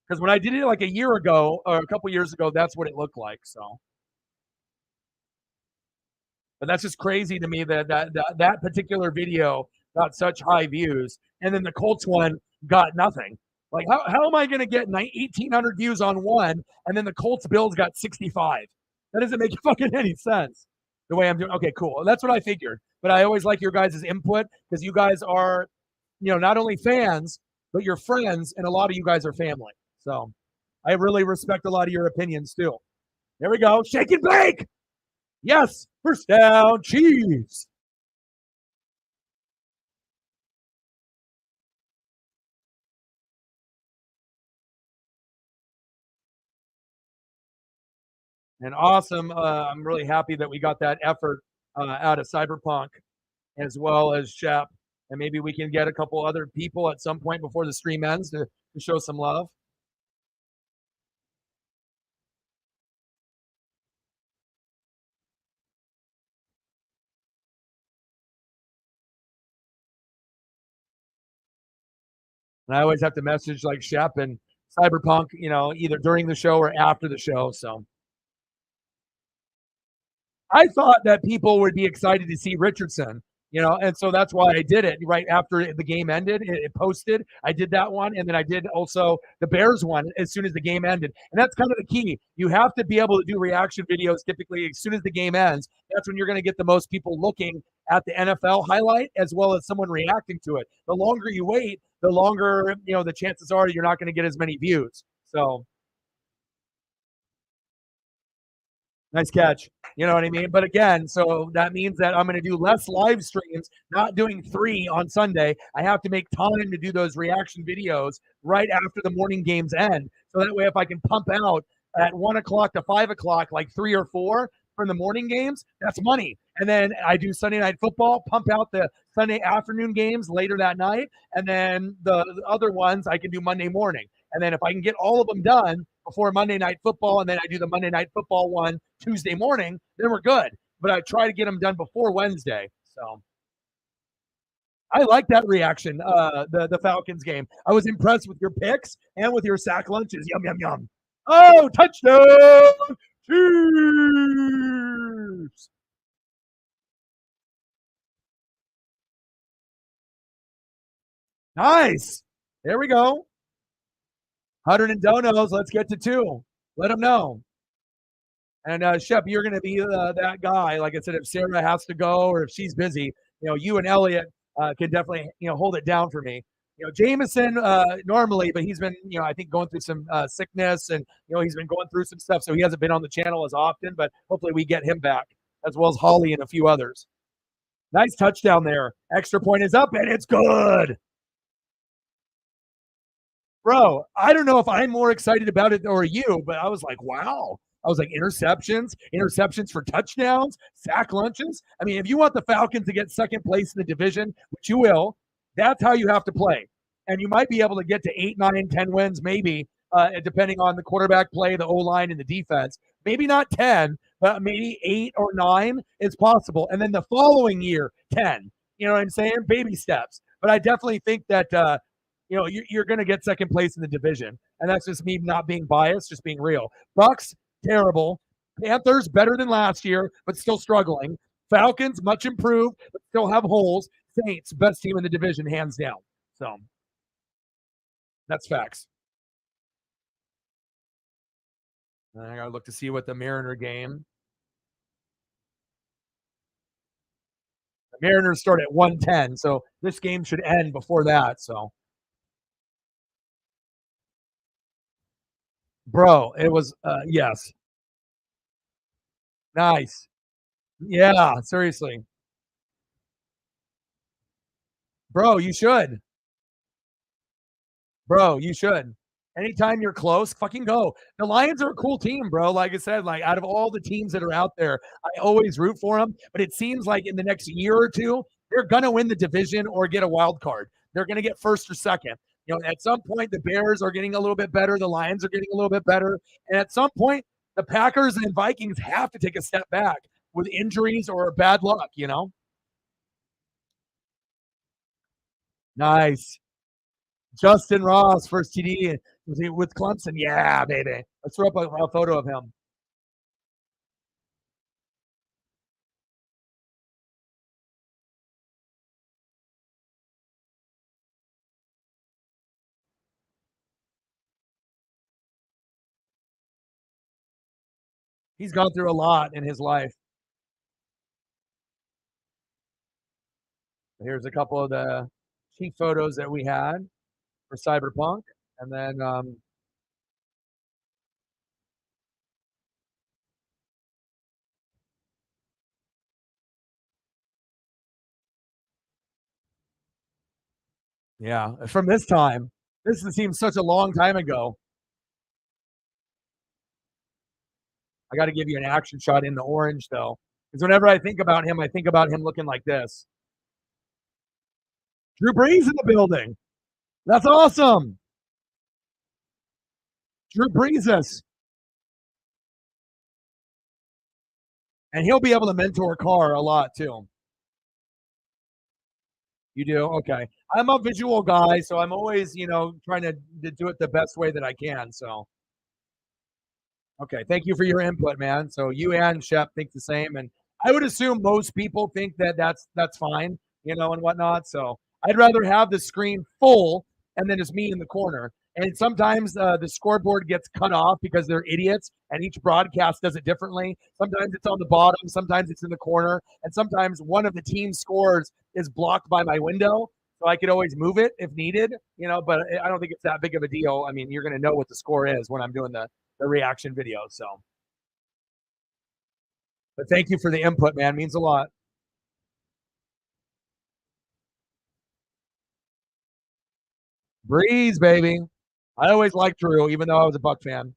Because when I did it like a year ago or a couple years ago, that's what it looked like. So, but that's just crazy to me that particular video got such high views, and then the Colts one got nothing. Like, how am I going to get 1,800 views on one, and then the Colts Bills got 65? That doesn't make fucking any sense. The way I'm doing. Okay, cool. That's what I figured. But I always like your guys' input because you guys are, not only fans but you're friends, and a lot of you guys are family. So I really respect a lot of your opinions too. There we go. Shake and bake. Yes. First down, Chiefs. And awesome. I'm really happy that we got that effort out of Cyberpunk as well as Shep. And maybe we can get a couple other people at some point before the stream ends to show some love. And I always have to message like Shep and Cyberpunk, either during the show or after the show. So I thought that people would be excited to see Richardson, and so that's why I did it right after the game ended. It posted. I did that one, and then I did also the Bears one as soon as the game ended. And that's kind of the key. You have to be able to do reaction videos typically as soon as the game ends. That's when you're going to get the most people looking at the NFL highlight as well as someone reacting to it. The longer you wait, the longer, the chances are you're not going to get as many views. So nice catch. You know what I mean? But again, so that means that I'm going to do less live streams, not doing 3 on Sunday. I have to make time to do those reaction videos right after the morning games end. So that way, if I can pump out at 1 o'clock to 5 o'clock, like 3 or 4 from the morning games, that's money. And then I do Sunday night football, pump out the Sunday afternoon games later that night. And then the other ones I can do Monday morning. And then if I can get all of them done before Monday Night Football, and then I do the Monday Night Football one Tuesday morning, then we're good. But I try to get them done before Wednesday. So I like that reaction, the Falcons game. I was impressed with your picks and with your sack lunches. Yum, yum, yum. Oh, touchdown! Chiefs! Nice. There we go. 100 and donos. Let's get to 2. Let them know. And Shep, you're going to be that guy. Like I said, if Sarah has to go or if she's busy, you and Elliot can definitely hold it down for me. Jameson normally, but he's been I think going through some sickness and he's been going through some stuff, so he hasn't been on the channel as often. But hopefully we get him back as well as Holly and a few others. Nice touchdown there. Extra point is up and it's good. Bro, I don't know if I'm more excited about it or you, but I was like, wow. I was like, interceptions for touchdowns, sack lunches. I mean, if you want the Falcons to get second place in the division, which you will, that's how you have to play. And you might be able to get to 8, 9, 10 wins, maybe, depending on the quarterback play, the O-line, and the defense. Maybe not 10, but maybe 8 or 9 is possible. And then the following year, 10. You know what I'm saying? Baby steps. But I definitely think that you're going to get second place in the division. And that's just me not being biased, just being real. Bucks, terrible. Panthers, better than last year, but still struggling. Falcons, much improved, but still have holes. Saints, best team in the division, hands down. So that's facts. And I got to look to see what the Mariner game. The Mariners start at 110, so this game should end before that. So, bro, it was yes, nice. Yeah, seriously, bro, you should. Bro, you should. Anytime you're close, fucking go. The Lions are a cool team, bro. Like I said, like out of all the teams that are out there, I always root for them. But it seems like in the next year or two, they're gonna win the division or get a wild card. They're gonna get first or second. At some point, the Bears are getting a little bit better. The Lions are getting a little bit better, and at some point, the Packers and Vikings have to take a step back with injuries or bad luck. Nice. Justin Ross, first TD with Clemson. Yeah, baby. Let's throw up a photo of him. He's gone through a lot in his life. Here's a couple of the cheap photos that we had for Cyberpunk. And then, yeah, from this time. This seems such a long time ago. I got to give you an action shot in the orange, though. Because whenever I think about him looking like this. Drew Brees in the building. That's awesome. Drew Brees. And he'll be able to mentor Carr a lot, too. You do? Okay. I'm a visual guy, so I'm always, trying to do it the best way that I can. So, okay. Thank you for your input, man. So you and Shep think the same, and I would assume most people think that that's fine, and whatnot. So I'd rather have the screen full and then just me in the corner. And sometimes the scoreboard gets cut off because they're idiots, and each broadcast does it differently. Sometimes it's on the bottom, sometimes it's in the corner, and sometimes one of the team scores is blocked by my window. So I could always move it if needed, but I don't think it's that big of a deal. I mean, you're going to know what the score is when I'm doing the reaction video. So, but thank you for the input, man. It means a lot. Breeze, baby. I always liked Drew, even though I was a Buck fan.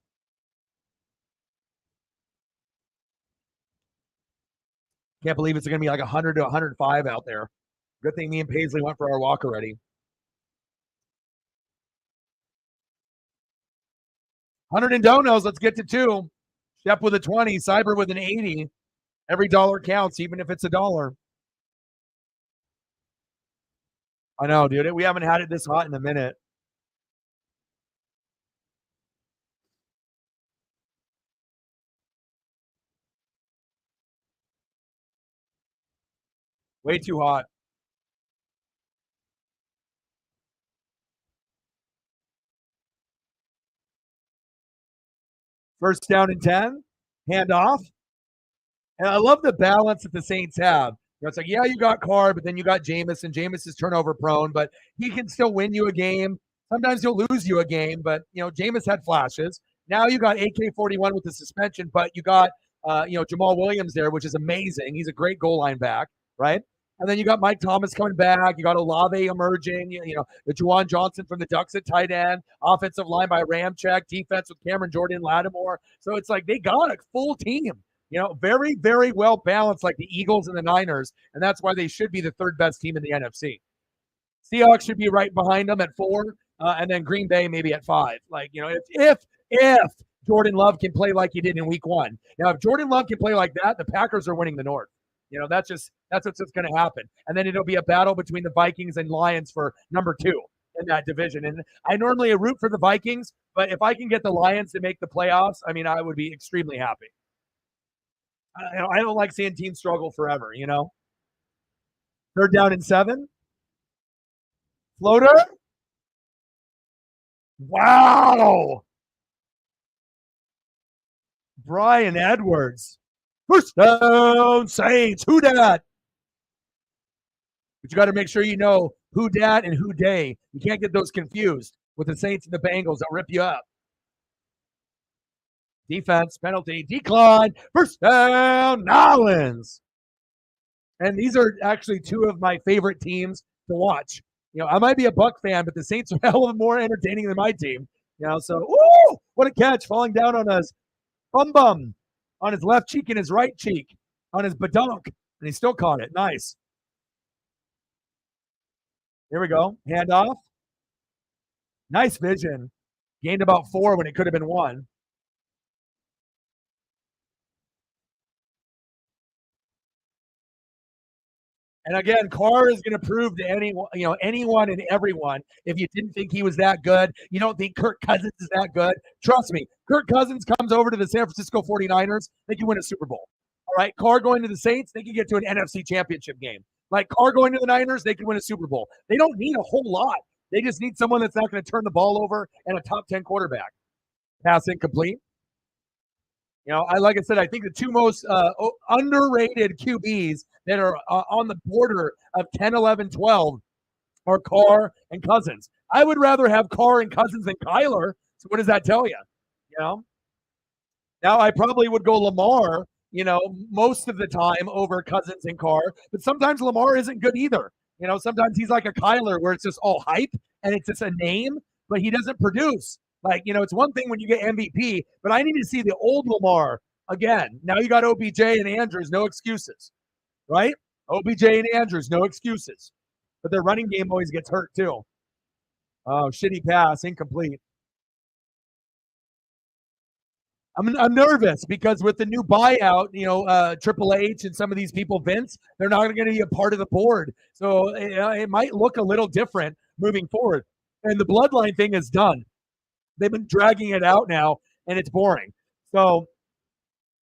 Can't believe it's going to be like 100 to 105 out there. Good thing me and Paisley went for our walk already. 100 in donos. Let's get to 2. Shep with a 20. Cyber with an 80. Every dollar counts, even if it's a dollar. I know, dude. We haven't had it this hot in a minute. Way too hot. First down and 10. Hand off. And I love the balance that the Saints have. It's like, yeah, you got Carr, but then you got Jameis, and Jameis is turnover prone, but he can still win you a game. Sometimes he'll lose you a game, but Jameis had flashes. Now you got AK-41 with the suspension, but you got Jamal Williams there, which is amazing. He's a great goal line back, right? And then you got Mike Thomas coming back. You got Olave emerging. The Juwan Johnson from the Ducks at tight end. Offensive line by Ramczyk. Defense with Cameron Jordan, Lattimore. So it's like they got a full team. Very, very well balanced, like the Eagles and the Niners, and that's why they should be the third best team in the NFC. Seahawks should be right behind them at 4, and then Green Bay maybe at 5. Like, if Jordan Love can play like he did in Week 1, now if Jordan Love can play like that, the Packers are winning the North. That's what's going to happen, and then it'll be a battle between the Vikings and Lions for number 2 in that division. And I normally root for the Vikings, but if I can get the Lions to make the playoffs, I mean, I would be extremely happy. I don't like seeing teams struggle forever, Third down and 7. Floater. Wow. Brian Edwards. First down, Saints. Who dat? But you got to make sure you know who dat and who day. You can't get those confused with the Saints and the Bengals. They'll rip you up. Defense, penalty, decline, first down, Nolans. And these are actually 2 of my favorite teams to watch. I might be a Buck fan, but the Saints are a hell of more entertaining than my team. So, ooh, what a catch, falling down on his bum, on his left cheek and his right cheek, on his badonk, and he still caught it. Nice. Here we go, handoff. Nice vision. Gained about 4 when it could have been 1. And again, Carr is going to prove to anyone and everyone, if you didn't think he was that good, you don't think Kirk Cousins is that good, trust me, Kirk Cousins comes over to the San Francisco 49ers, they can win a Super Bowl. All right, Carr going to the Saints, they can get to an NFC championship game. Like Carr going to the Niners, they can win a Super Bowl. They don't need a whole lot. They just need someone that's not going to turn the ball over and a top 10 quarterback. Pass incomplete. Like I said, I think the 2 most underrated QBs that are on the border of 10, 11, 12 are Carr and Cousins. I would rather have Carr and Cousins than Kyler. So what does that tell you? Now I probably would go Lamar, most of the time over Cousins and Carr, but sometimes Lamar isn't good either. Sometimes he's like a Kyler where it's just all hype and it's just a name, but he doesn't produce. Like, it's one thing when you get MVP, but I need to see the old Lamar again. Now you got OBJ and Andrews, no excuses, right? OBJ and Andrews, no excuses. But their running game always gets hurt too. Oh, shitty pass, incomplete. I'm nervous because with the new buyout, Triple H and some of these people, Vince, they're not going to be a part of the board. So it might look a little different moving forward. And the bloodline thing is done. They've been dragging it out now, and it's boring. So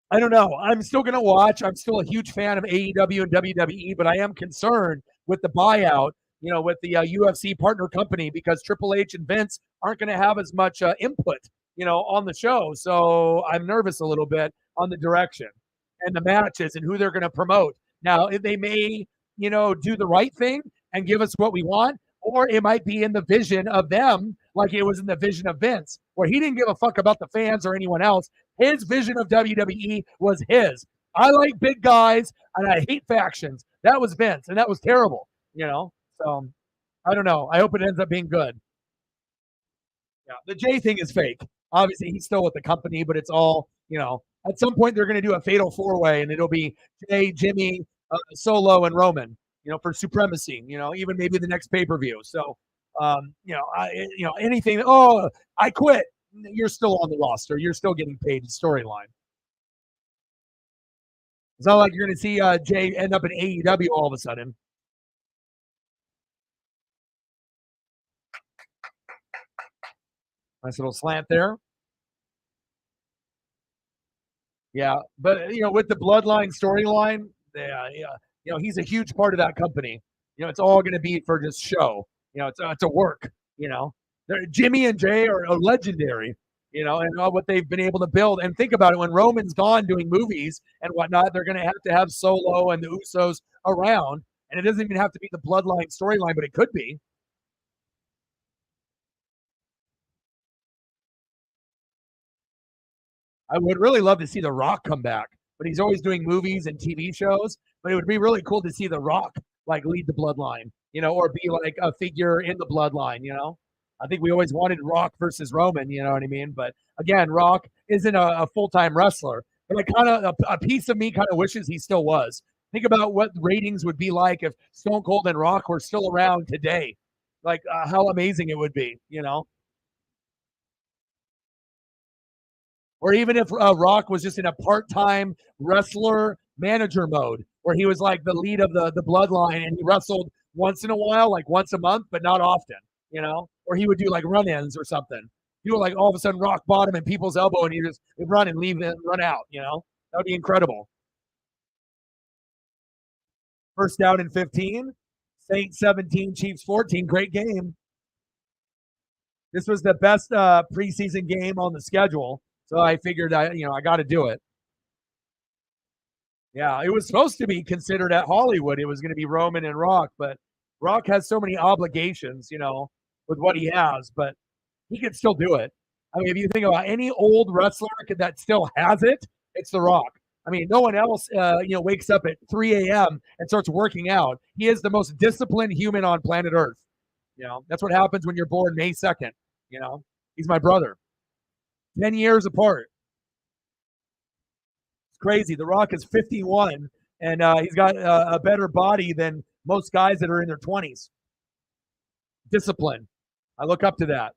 I don't know. I'm still going to watch. I'm still a huge fan of AEW and WWE, but I am concerned with the buyout, with the UFC partner company because Triple H and Vince aren't going to have as much input, on the show. So I'm nervous a little bit on the direction and the matches and who they're going to promote. Now, they may, do the right thing and give us what we want, or it might be in the vision of them like it was in the vision of Vince, where he didn't give a fuck about the fans or anyone else. His vision of WWE was his. I like big guys, and I hate factions. That was Vince, and that was terrible, So, I don't know. I hope it ends up being good. Yeah, the Jay thing is fake. Obviously, he's still with the company, but it's all, at some point they're going to do a fatal 4-way, and it'll be Jay, Jimmy, Solo, and Roman, for supremacy, even maybe the next pay-per-view. So, anything. Oh, I quit. you're still on the roster. You're still getting paid storyline. It's not like you're going to see Jay end up in AEW all of a sudden. Nice little slant there. Yeah, but with the Bloodline storyline, yeah, he's a huge part of that company. It's all going to be for just show. It's a work. Jimmy and Jay are legendary. And what they've been able to build. And think about it: when Roman's gone doing movies and whatnot, they're going to have Solo and the Usos around, and it doesn't even have to be the Bloodline storyline, but it could be. I would really love to see The Rock come back, but he's always doing movies and TV shows. But it would be really cool to see The Rock like lead the Bloodline, or be like a figure in the Bloodline. I think we always wanted Rock versus Roman, you know what I mean? But again, Rock isn't a full time wrestler, but I kind of a piece of me kind of wishes he still was. Think about what ratings would be like if Stone Cold and Rock were still around today. Like how amazing it would be. Or even if Rock was just in a part-time wrestler manager mode, where he was like the lead of the bloodline and he wrestled once in a while, like once a month, but not often. Or he would do like run-ins or something. He would like all of a sudden rock bottom in people's elbow and he just run and leave and run out. That would be incredible. First down and 15, Saints 17, Chiefs 14. Great game. This was the best preseason game on the schedule. So I figured I got to do it. Yeah, it was supposed to be considered at Hollywood. It was going to be Roman and Rock, but Rock has so many obligations, with what he has, but he could still do it. I mean, if you think about any old wrestler that still has it, it's The Rock. I mean, no one else, wakes up at 3 a.m. and starts working out. He is the most disciplined human on planet Earth. That's what happens when you're born May 2nd. He's my brother. 10 years apart. It's crazy. The Rock is 51, and he's got a better body than most guys that are in their 20s. Discipline. I look up to that.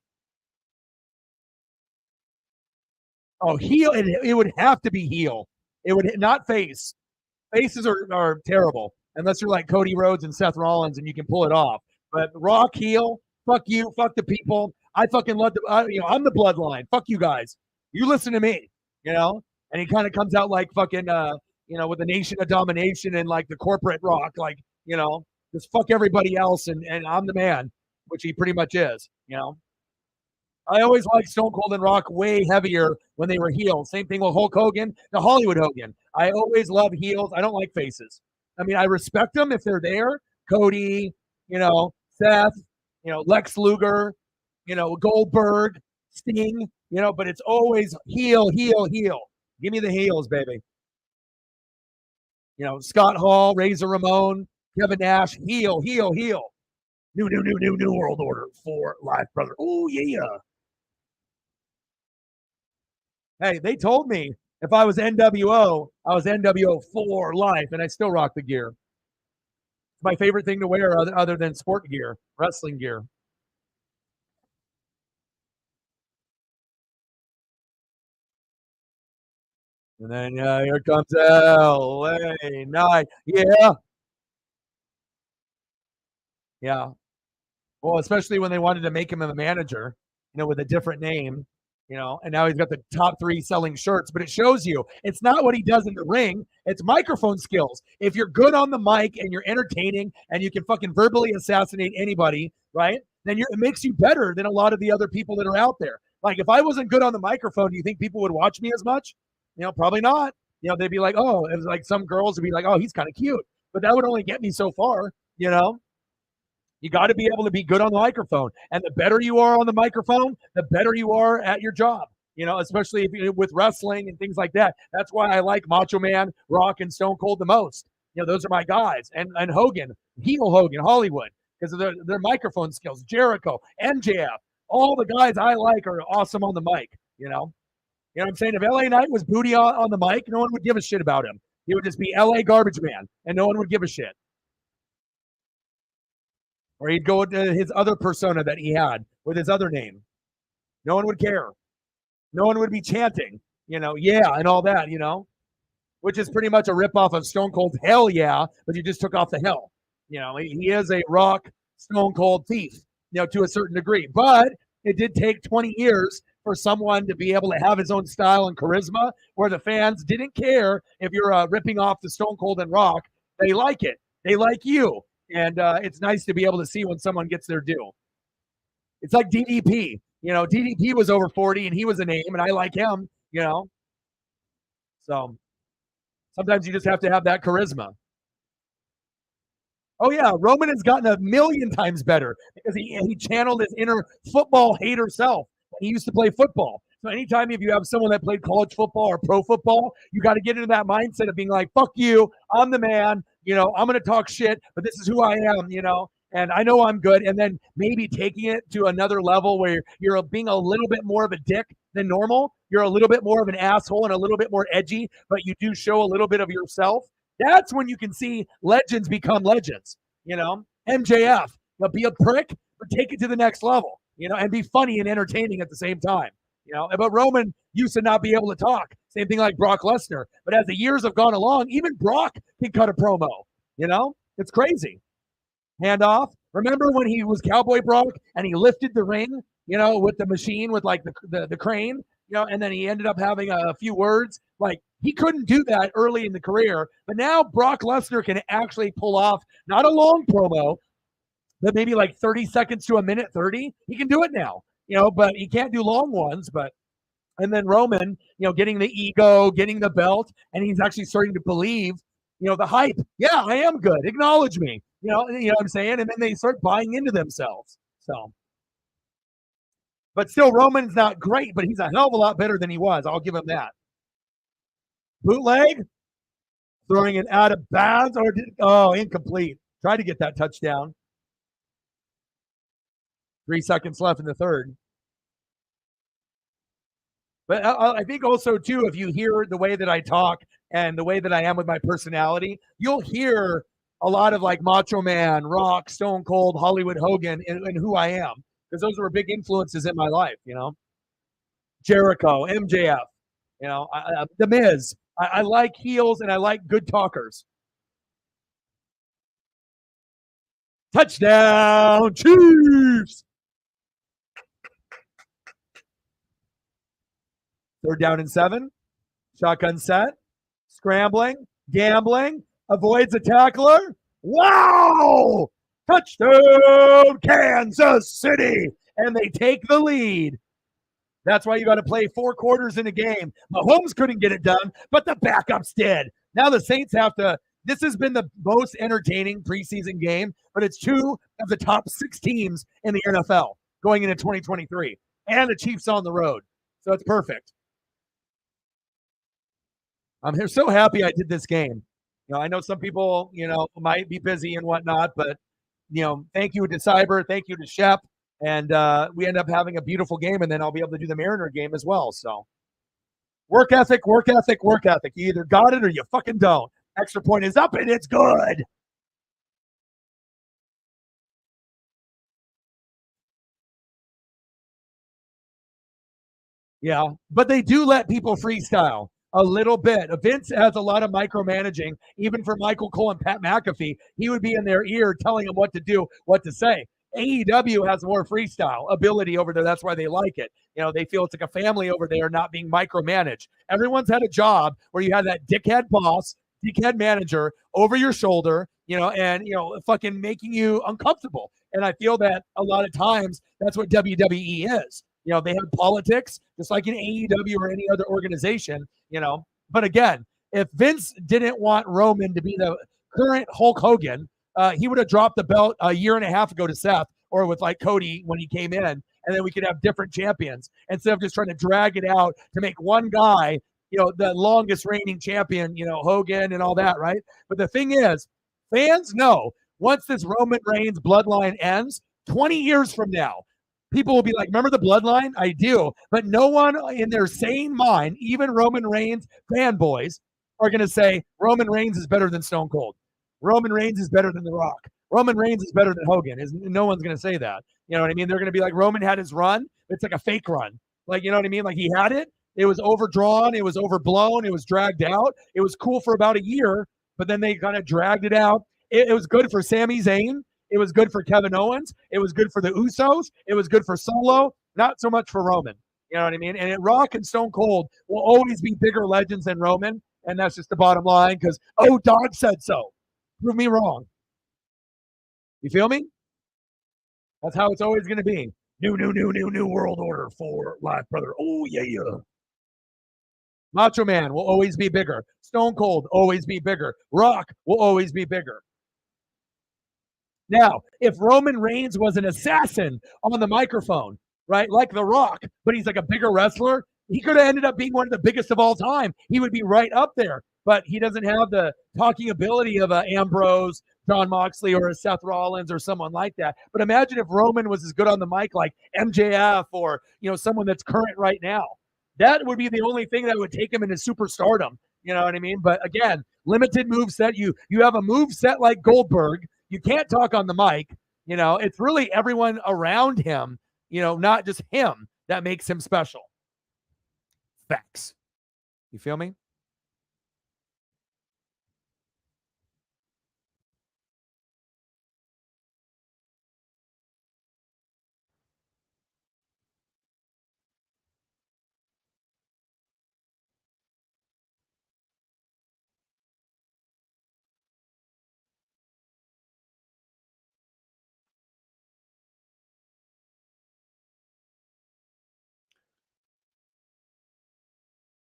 Oh, heel. It would have to be heel. It would not face. Faces are terrible unless you're like Cody Rhodes and Seth Rollins and you can pull it off. But Rock heel, fuck you, fuck the people. I fucking love I'm the bloodline. Fuck you guys. You listen to me. And he kind of comes out like fucking with the Nation of Domination and like the corporate Rock, like just fuck everybody else and I'm the man, which he pretty much is. I always liked Stone Cold and Rock way heavier when they were heels. Same thing with Hulk Hogan, the Hollywood Hogan. I always love heels. I don't like faces. I mean, I respect them if they're there. Cody, Seth, Lex Luger, Goldberg, Sting, but it's always heel, heel, heel. Give me the heels, baby. Scott Hall, Razor Ramon, Kevin Nash, heel, heel, heel. New world order for life, brother. Oh, yeah. Hey, they told me if I was NWO, I was NWO for life, and I still rock the gear. It's my favorite thing to wear other than sport gear, wrestling gear. And then here comes LA Knight. Yeah. Yeah. Well, especially when they wanted to make him a manager, with a different name, and now he's got the top 3 selling shirts. But it shows you it's not what he does in the ring, it's microphone skills. If you're good on the mic and you're entertaining and you can fucking verbally assassinate anybody, right? Then it makes you better than a lot of the other people that are out there. Like if I wasn't good on the microphone, do you think people would watch me as much? Probably not. They'd be like, oh, it was like some girls would be like, oh, he's kind of cute. But that would only get me so far. You got to be able to be good on the microphone. And the better you are on the microphone, the better you are at your job, especially with wrestling and things like that. That's why I like Macho Man, Rock, and Stone Cold the most. Those are my guys. And Hogan, heel Hogan, Hollywood, because of their microphone skills. Jericho, MJF, all the guys I like are awesome on the mic, You know what I'm saying? If LA Knight was booty on the mic, no one would give a shit about him. He would just be LA Garbage Man, and no one would give a shit. Or he'd go to his other persona that he had with his other name. No one would care. No one would be chanting, yeah, and all that, which is pretty much a ripoff of Stone Cold's Hell Yeah, but you just took off the hell. He is a rock Stone Cold thief, to a certain degree. But it did take 20 years for someone to be able to have his own style and charisma where the fans didn't care if you're ripping off the Stone Cold and Rock. They like it. They like you. And it's nice to be able to see when someone gets their due. It's like DDP. DDP was over 40 and he was a name, and I like him, So sometimes you just have to have that charisma. Oh yeah, Roman has gotten a million times better because he channeled his inner football hater self. He used to play football. So anytime if you have someone that played college football or pro football, you got to get into that mindset of being like, fuck you, I'm the man, I'm going to talk shit, but this is who I am, and I know I'm good. And then maybe taking it to another level where you're being a little bit more of a dick than normal. You're a little bit more of an asshole and a little bit more edgy, but you do show a little bit of yourself. That's when you can see legends become legends. MJF, be a prick, but take it to the next level, and be funny and entertaining at the same time. But Roman used to not be able to talk. Same thing like Brock Lesnar. But as the years have gone along, even Brock can cut a promo. It's crazy. Handoff. Remember when he was Cowboy Brock and he lifted the ring, with the machine, with like the crane, and then he ended up having a few words. Like, he couldn't do that early in the career, but now Brock Lesnar can actually pull off not a long promo, but maybe like 30 seconds to a minute 30. He can do it now, but he can't do long ones. And then Roman, getting the ego, getting the belt, and he's actually starting to believe, the hype. Yeah, I am good. Acknowledge me. You know what I'm saying? And then they start buying into themselves. So, but still, Roman's not great, but he's a hell of a lot better than he was. I'll give him that. Bootleg, throwing it out of bounds, or incomplete. Try to get that touchdown. 3 seconds left in the third. But I think also, too, if you hear the way that I talk and the way that I am with my personality, you'll hear a lot of like Macho Man, Rock, Stone Cold, Hollywood Hogan, and who I am, because those were big influences in my life, Jericho, MJF, The Miz. I like heels and I like good talkers. Touchdown, Chiefs! 3rd down and 7. Shotgun set. Scrambling. Gambling. Avoids a tackler. Wow! Touchdown, Kansas City! And they take the lead. That's why you got to play 4 quarters in a game. Mahomes couldn't get it done, but the backups did. Now the Saints have to. This has been the most entertaining preseason game, but it's 2 of the top 6 teams in the NFL going into 2023, and the Chiefs on the road. So it's perfect. I'm so happy I did this game. I know some people, might be busy and whatnot, but, thank you to Cyber. Thank you to Shep. And we end up having a beautiful game, and then I'll be able to do the Mariner game as well. So work ethic, work ethic, work ethic. You either got it or you fucking don't. Extra point is up, and it's good. Yeah, but they do let people freestyle a little bit. Vince has a lot of micromanaging, even for Michael Cole and Pat McAfee. He would be in their ear telling them what to do, what to say. AEW has more freestyle ability over there. That's why they like it. They feel it's like a family over there, not being micromanaged. Everyone's had a job where you have that dickhead boss, dickhead manager over your shoulder, and, fucking making you uncomfortable. And I feel that a lot of times that's what WWE is. They have politics just like in AEW or any other organization, But again, if Vince didn't want Roman to be the current Hulk Hogan, he would have dropped the belt a year and a half ago to Seth, or with like Cody when he came in, and then we could have different champions instead of just trying to drag it out to make one guy, the longest reigning champion, Hogan and all that, right? But the thing is, fans know once this Roman Reigns bloodline ends, 20 years from now, people will be like, remember the bloodline? I do. But no one in their sane mind, even Roman Reigns fanboys, are going to say Roman Reigns is better than Stone Cold. Roman Reigns is better than The Rock. Roman Reigns is better than Hogan. No one's going to say that. You know what I mean? They're going to be like, Roman had his run. It's like a fake run. Like, you know what I mean? Like he had it. It was overdrawn. It was overblown. It was dragged out. It was cool for about a year, but then they kind of dragged it out. It was good for Sami Zayn. It was good for Kevin Owens. It was good for the Usos. It was good for Solo. Not so much for Roman. You know what I mean? And Rock and Stone Cold will always be bigger legends than Roman. And that's just the bottom line because, oh, Dog said so. Prove me wrong. You feel me? That's how it's always going to be. New world order for life, brother. Oh, yeah, yeah. Macho Man will always be bigger. Stone Cold always be bigger. Rock will always be bigger. Now, if Roman Reigns was an assassin on the microphone, right, like The Rock, but he's like a bigger wrestler, he could have ended up being one of the biggest of all time. He would be right up there, but he doesn't have the talking ability of Ambrose, John Moxley, or a Seth Rollins or someone like that. But imagine if Roman was as good on the mic like MJF or someone that's current right now. That would be the only thing that would take him into superstardom. You know what I mean? But again, limited move set. You have a move set like Goldberg. You can't talk on the mic. It's really everyone around him, not just him, that makes him special. Facts. You feel me?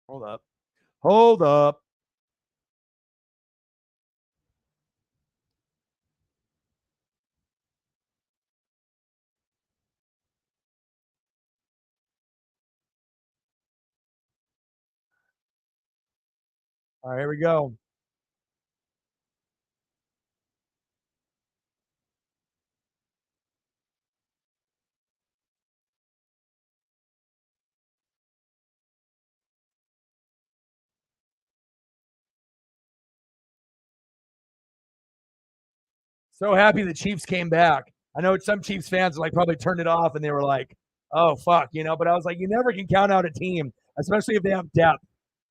Hold up. Hold up. All right, here we go. So happy the Chiefs came back. I know some Chiefs fans like probably turned it off and they were like, "Oh fuck," but I was like, you never can count out a team, especially if they have depth.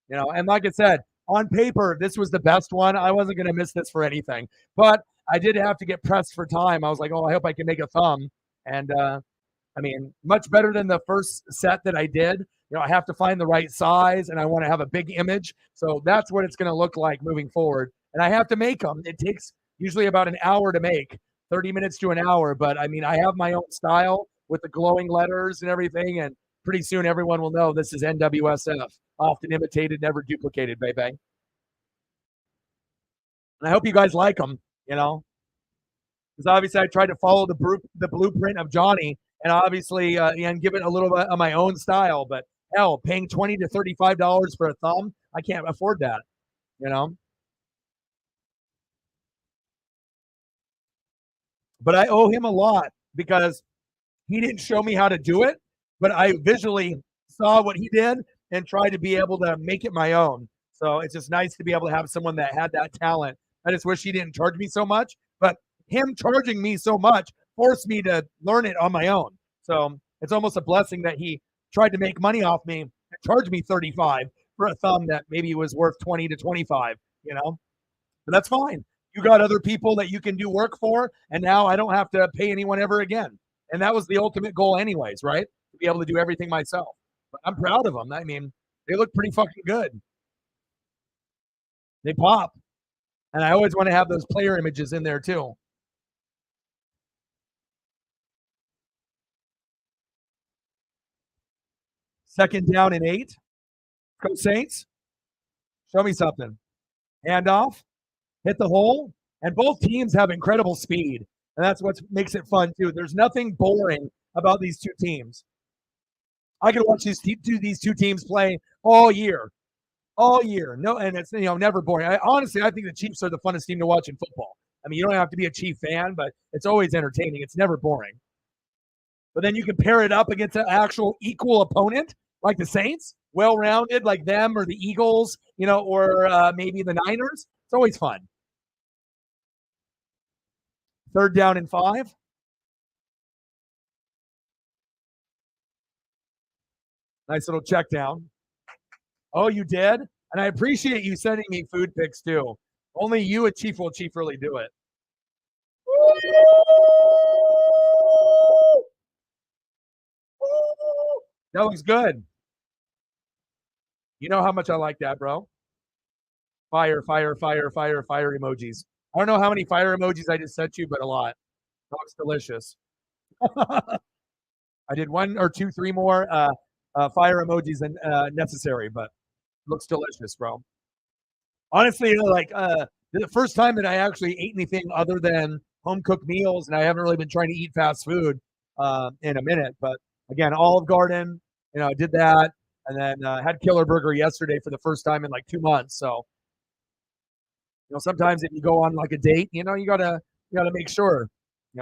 And like I said, on paper, this was the best one. I wasn't going to miss this for anything, but I did have to get pressed for time. I was like, oh, I hope I can make a thumb. And I mean, much better than the first set that I did. I have to find the right size and I want to have a big image. So that's what it's going to look like moving forward. And I have to make them. It takes usually about an hour to make, 30 minutes to an hour. But I mean, I have my own style with the glowing letters and everything. And pretty soon everyone will know this is NWSF, often imitated, never duplicated, baby. And I hope you guys like them, because obviously I tried to follow the blueprint of Johnny and obviously and give it a little bit of my own style. But hell, paying $20 to $35 for a thumb, I can't afford that, you know. But I owe him a lot because he didn't show me how to do it, but I visually saw what he did and tried to be able to make it my own. So it's just nice to be able to have someone that had that talent. I just wish he didn't charge me so much, but him charging me so much forced me to learn it on my own. So it's almost a blessing that he tried to make money off me and charge me 35 for a thumb that maybe was worth 20 to 25, you know? But that's fine. You got other people that you can do work for, and now I don't have to pay anyone ever again. And that was the ultimate goal, anyways, right? To be able to do everything myself. But I'm proud of them. I mean, they look pretty fucking good. They pop. And I always want to have those player images in there too. Second down and 8. Go Saints. Show me something. Handoff. Hit the hole. And both teams have incredible speed. And that's what makes it fun too. There's nothing boring about these two teams. I could watch these two teams play all year. No, and it's never boring. Honestly, I think the Chiefs are the funnest team to watch in football. I mean, you don't have to be a Chief fan, but it's always entertaining. It's never boring. But then you can pair it up against an actual equal opponent like the Saints, well-rounded like them or the Eagles, or maybe the Niners. It's always fun. Third down and 5. Nice little check down. Oh, you did? And I appreciate you sending me food pics too. Only you and Chief will Chief really do it. That looks good. You know how much I like that, bro. Fire, fire, fire, fire, fire emojis. I don't know how many fire emojis I just sent you, but a lot. That looks delicious. I did one or two, three more fire emojis than necessary, but looks delicious, bro. Honestly, the first time that I actually ate anything other than home cooked meals, and I haven't really been trying to eat fast food in a minute. But again, Olive Garden, I did that, and then had Killer Burger yesterday for the first time in like 2 months. So sometimes if you go on like a date, you gotta make sure.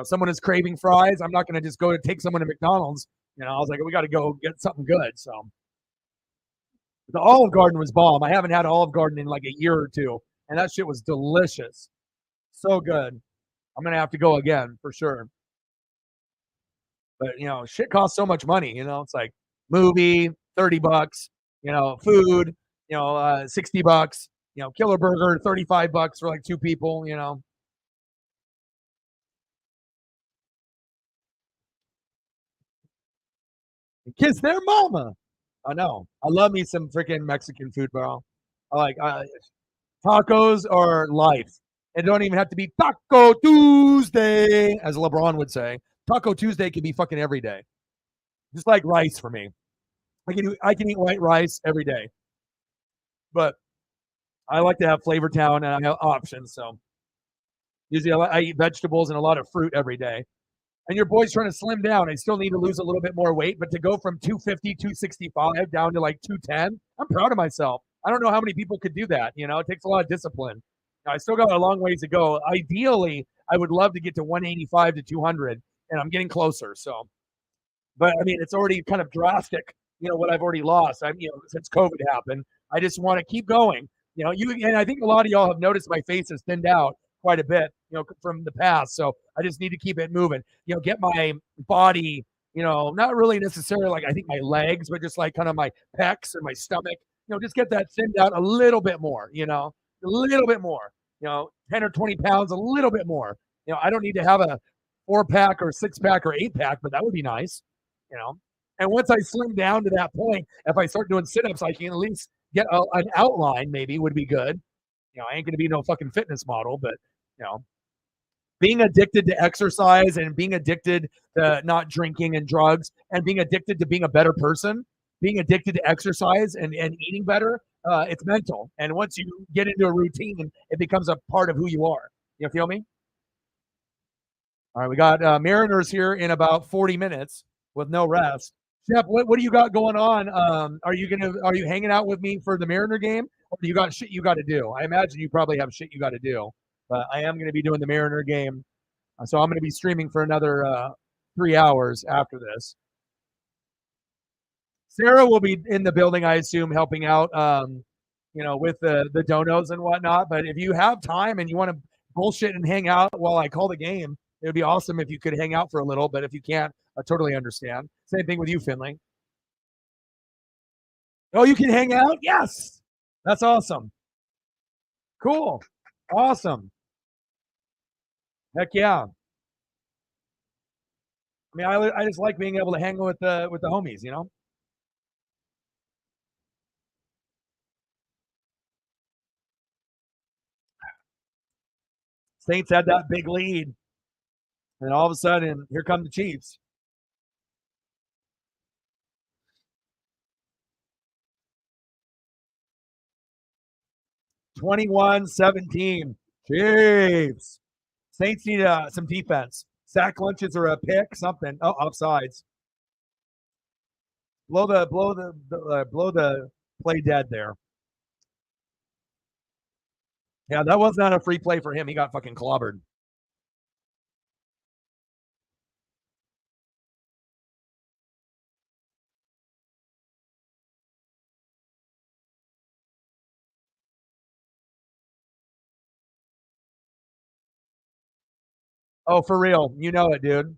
Someone is craving fries. I'm not gonna just go to take someone to McDonald's. I was like, we got to go get something good. So the Olive Garden was bomb. I haven't had Olive Garden in like a year or two, and that shit was delicious. So good. I'm gonna have to go again for sure. But shit costs so much money. It's like movie, $30. Food, $60. Killer Burger, $35 for like two people. Kiss their mama. I know. I love me some freaking Mexican food, bro. I like tacos are life. It don't even have to be Taco Tuesday, as LeBron would say. Taco Tuesday can be fucking every day. Just like rice for me. I can eat white rice every day. But I like to have Flavor Town and I have options. So usually I eat vegetables and a lot of fruit every day. And your boy's trying to slim down. I still need to lose a little bit more weight, but to go from 250, 265 down to like 210, I'm proud of myself. I don't know how many people could do that. It takes a lot of discipline. I still got a long ways to go. Ideally, I would love to get to 185 to 200, and I'm getting closer. So, but I mean, it's already kind of drastic, what I've already lost. Since COVID happened, I just want to keep going. And I think a lot of y'all have noticed my face has thinned out quite a bit, from the past. So I just need to keep it moving. Get my body, not really necessarily like I think my legs, but just like kind of my pecs and my stomach. Just get that thinned out a little bit more. A little bit more. 10 or 20 pounds, a little bit more. I don't need to have a 4-pack or 6-pack or 8-pack, but that would be nice. And once I slim down to that point, if I start doing sit-ups, I can at least get an outline. Maybe would be good. I ain't gonna be no fucking fitness model, but you know, being addicted to exercise and being addicted to not drinking and drugs and being addicted to being a better person, being addicted to exercise and eating better, it's mental. And once you get into a routine, it becomes a part of who you are. You feel me? All right, we got Mariners here in about 40 minutes with no rest. Shep, what do you got going on? Are you hanging out with me for the Mariner game, or do you got shit you got to do? I imagine you probably have shit you got to do, but I am going to be doing the Mariner game, so I'm going to be streaming for another 3 hours after this. Sarah will be in the building, I assume, helping out, with the donos and whatnot. But if you have time and you want to bullshit and hang out while I call the game, it would be awesome if you could hang out for a little. But if you can't, I totally understand. Same thing with you, Finley. Oh, you can hang out? Yes. That's awesome. Cool. Awesome. Heck yeah. I mean, I just like being able to hang with the homies. Saints had that big lead, and all of a sudden, here come the Chiefs. 21-17. Chiefs. Saints need some defense. Sack lunches or a pick, something. Oh, offsides. Blow the play dead there. Yeah, that was not a free play for him. He got fucking clobbered. Oh, for real. You know it, dude.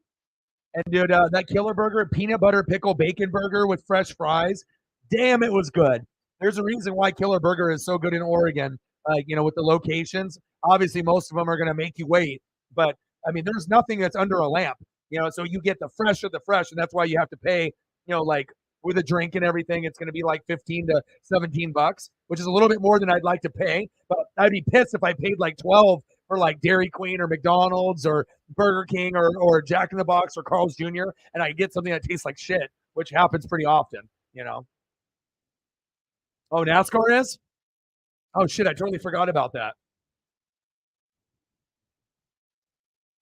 And dude, that killer burger, peanut butter pickle bacon burger with fresh fries. damn, it was good. There's a reason why Killer Burger is so good in Oregon. With the locations, obviously most of them are going to make you wait, but I mean, there's nothing that's under a lamp. So you get the fresh of the fresh, and that's why you have to pay. Like with a drink and everything, it's going to be like 15 to 17 bucks, which is a little bit more than I'd like to pay. But I'd be pissed if I paid like 12 for like Dairy Queen or McDonald's or Burger King or Jack in the Box or Carl's Jr. and I get something that tastes like shit, which happens pretty often. Oh, NASCAR is? Oh shit, I totally forgot about that.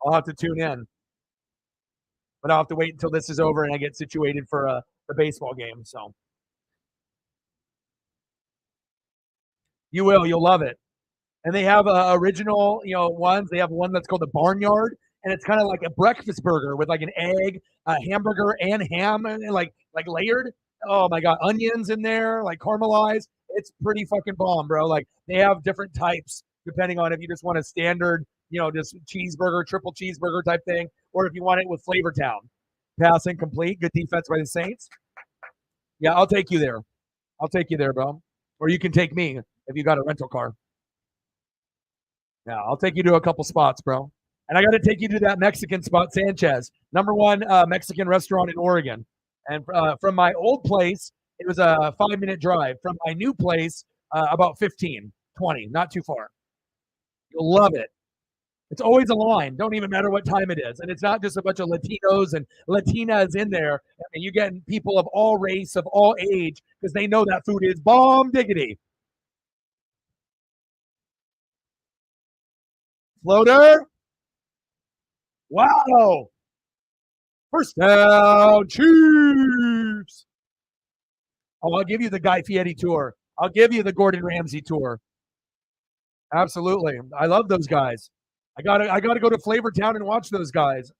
I'll have to tune in, but I'll have to wait until this is over and I get situated for the baseball game. So you will, you'll love it. And they have original, ones. They have one that's called the Barnyard, and it's kind of like a breakfast burger with like an egg, a hamburger, and ham, and like layered. Oh my god, onions in there, like caramelized. It's pretty fucking bomb, bro. Like they have different types depending on if you just want a standard, just cheeseburger, triple cheeseburger type thing, or if you want it with Flavor Town. Pass incomplete. Good defense by the Saints. Yeah, I'll take you there. I'll take you there, bro. Or you can take me if you got a rental car. Yeah, I'll take you to a couple spots, bro. And I got to take you to that Mexican spot, Sanchez, number one Mexican restaurant in Oregon. And from my old place, it was a 5-minute drive. From my new place, about 15, 20, not too far. You'll love it. It's always a line. Don't even matter what time it is. And it's not just a bunch of Latinos and Latinas in there. I mean, you get people of all race, of all age, because they know that food is bomb diggity. Floater. Wow. First down, Chiefs. Oh, I'll give you the Guy Fieri tour. I'll give you the Gordon Ramsay tour. Absolutely. I love those guys. I gotta go to Flavor Town and watch those guys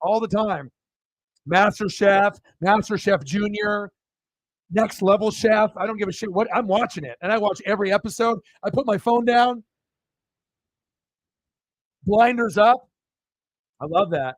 all the time. Master Chef, Master Chef Junior, Next Level Chef. I don't give a shit what I'm watching it, and I watch every episode. I put my phone down, blinders up. I love that.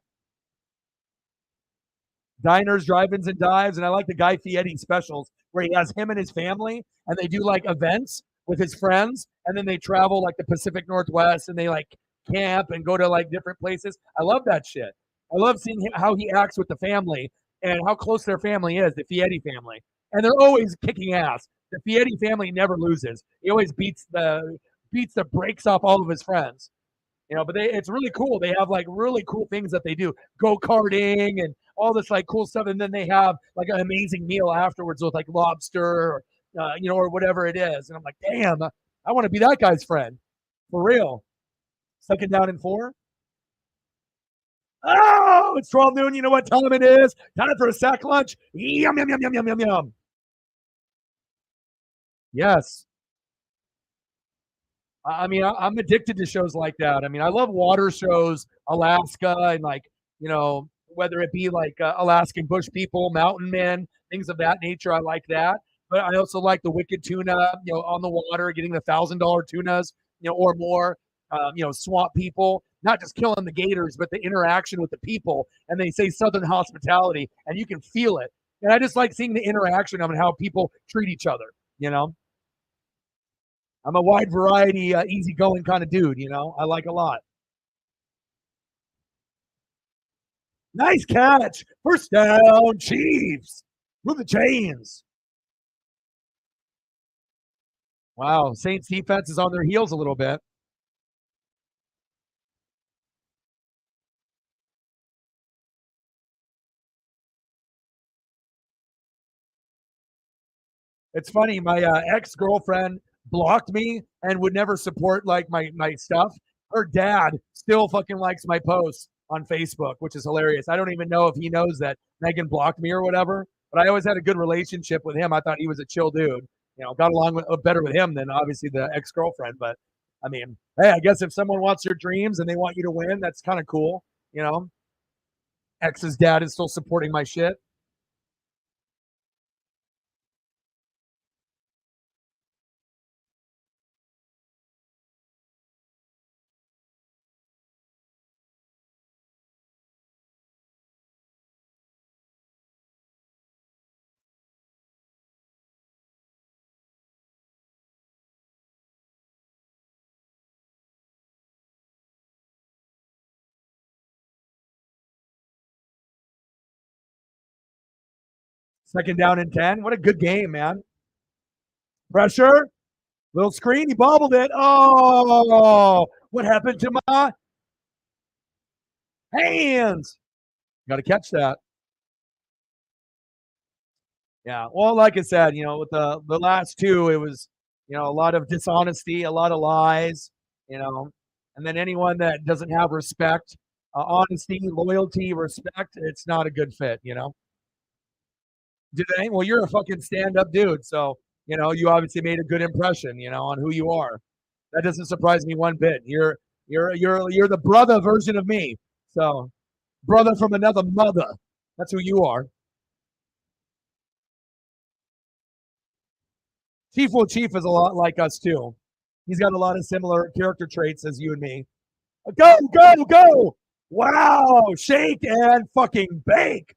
Diners, drive-ins, and dives, and I like the Guy Fieri specials where he has him and his family, and they do like events with his friends, and then they travel like the Pacific Northwest, and they like camp and go to like different places. I love that shit. I love seeing how he acts with the family and how close their family is, the Fieri family, and they're always kicking ass. The Fieri family never loses. He always beats the brakes off all of his friends. But it's really cool. They have like really cool things that they do, go karting and all this like cool stuff, and then they have like an amazing meal afterwards with like lobster, or whatever it is. And I'm like, damn, I want to be that guy's friend for real. Second down and 4. Oh, it's 12 noon. You know what time it is? Time for a sack lunch. Yum yum yum yum yum yum yum. Yes. I mean, I'm addicted to shows like that. I mean, I love water shows, Alaska, and like, whether it be like Alaskan bush people, mountain men, things of that nature. I like that. But I also like the wicked tuna, on the water, getting the $1,000 tunas, or more. Swamp people, not just killing the gators, but the interaction with the people. And they say Southern hospitality, and you can feel it. And I just like seeing the interaction of how people treat each other. You know. I'm a wide variety, easygoing kind of dude. I like a lot. Nice catch. First down, Chiefs. Move the chains. Wow, Saints defense is on their heels a little bit. It's funny. My ex girlfriend blocked me and would never support like my stuff. Her dad still fucking likes my posts on Facebook, which is hilarious. I don't even know if he knows that Megan blocked me or whatever. But I always had a good relationship with him. I thought he was a chill dude. Got along better with him than obviously the ex girlfriend. But I mean, hey, I guess if someone wants your dreams and they want you to win, that's kind of cool. Ex's dad is still supporting my shit. Second down and 10. What a good game, man. Pressure. Little screen. He bobbled it. Oh, what happened to my hands? Got to catch that. Yeah. Well, like I said, with the last two, it was, a lot of dishonesty, a lot of lies, you know, and then anyone that doesn't have respect, honesty, loyalty, respect, it's not a good fit. Do they? Well, you're a fucking stand-up dude, so you obviously made a good impression, on who you are. That doesn't surprise me one bit. You're the brother version of me. So, brother from another mother. That's who you are. Chief is a lot like us too. He's got a lot of similar character traits as you and me. Go, go, go! Wow! Shake and fucking bake.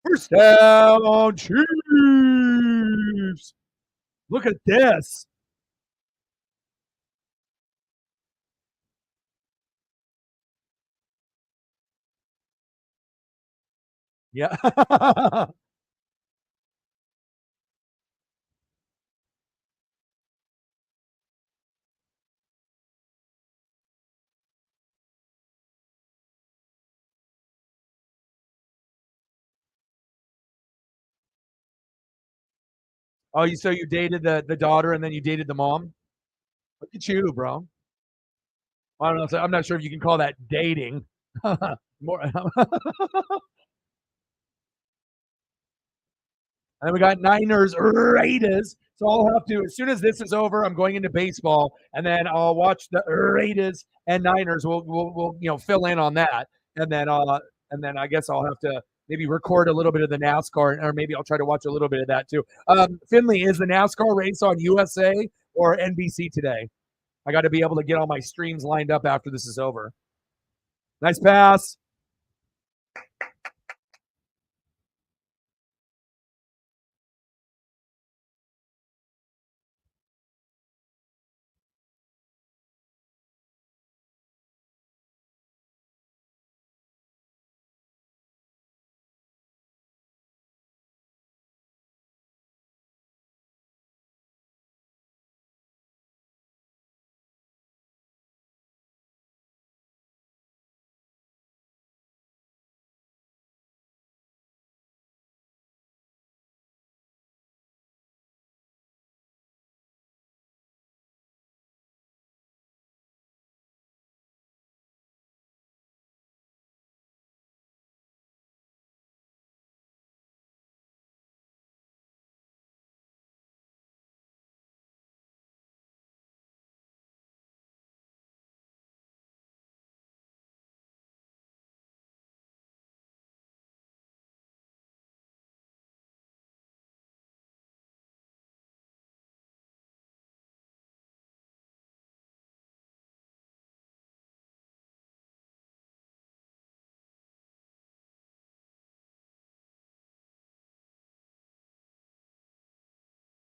First down, Chiefs. Look at this. Yeah. Oh, you dated the daughter and then you dated the mom? Look at you, bro. I don't know. So I'm not sure if you can call that dating. More. And then we got Niners Raiders. So I'll have to, as soon as this is over, I'm going into baseball, and then I'll watch the Raiders and Niners. We'll fill in on that, and then I guess I'll have to maybe record a little bit of the NASCAR, or maybe I'll try to watch a little bit of that too. Finley, is the NASCAR race on USA or NBC today? I got to be able to get all my streams lined up after this is over. Nice pass.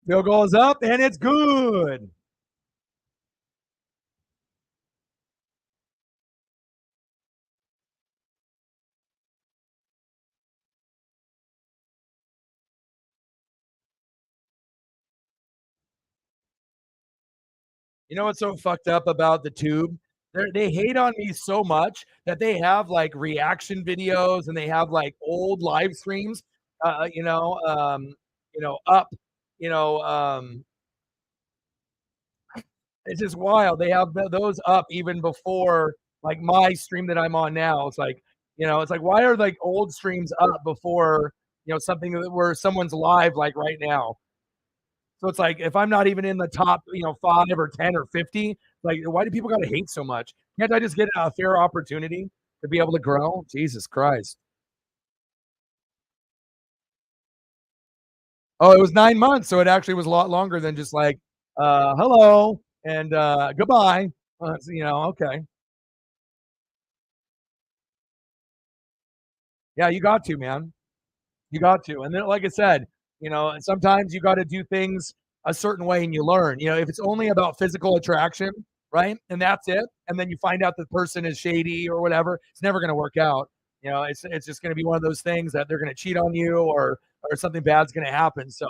Field goal is up, and it's good. You know what's so fucked up about the tube? They hate on me so much that they have like reaction videos and they have like old live streams, up, you know, um, it's just wild. They have those up even before like my stream that I'm on now. It's like why are like old streams up before something where someone's live like right now? So it's like if I'm not even in the top, 5 or 10 or 50, like why do people gotta hate so much? Can't I just get a fair opportunity to be able to grow? Jesus Christ. Oh, it was 9 months, so it actually was a lot longer than just like hello and goodbye. Okay. Yeah, you got to, man. You got to. And then like I said, sometimes you gotta do things a certain way and you learn. If it's only about physical attraction, right? And that's it, and then you find out the person is shady or whatever, it's never going to work out. It's just going to be one of those things that they're going to cheat on you, or something bad's going to happen. So,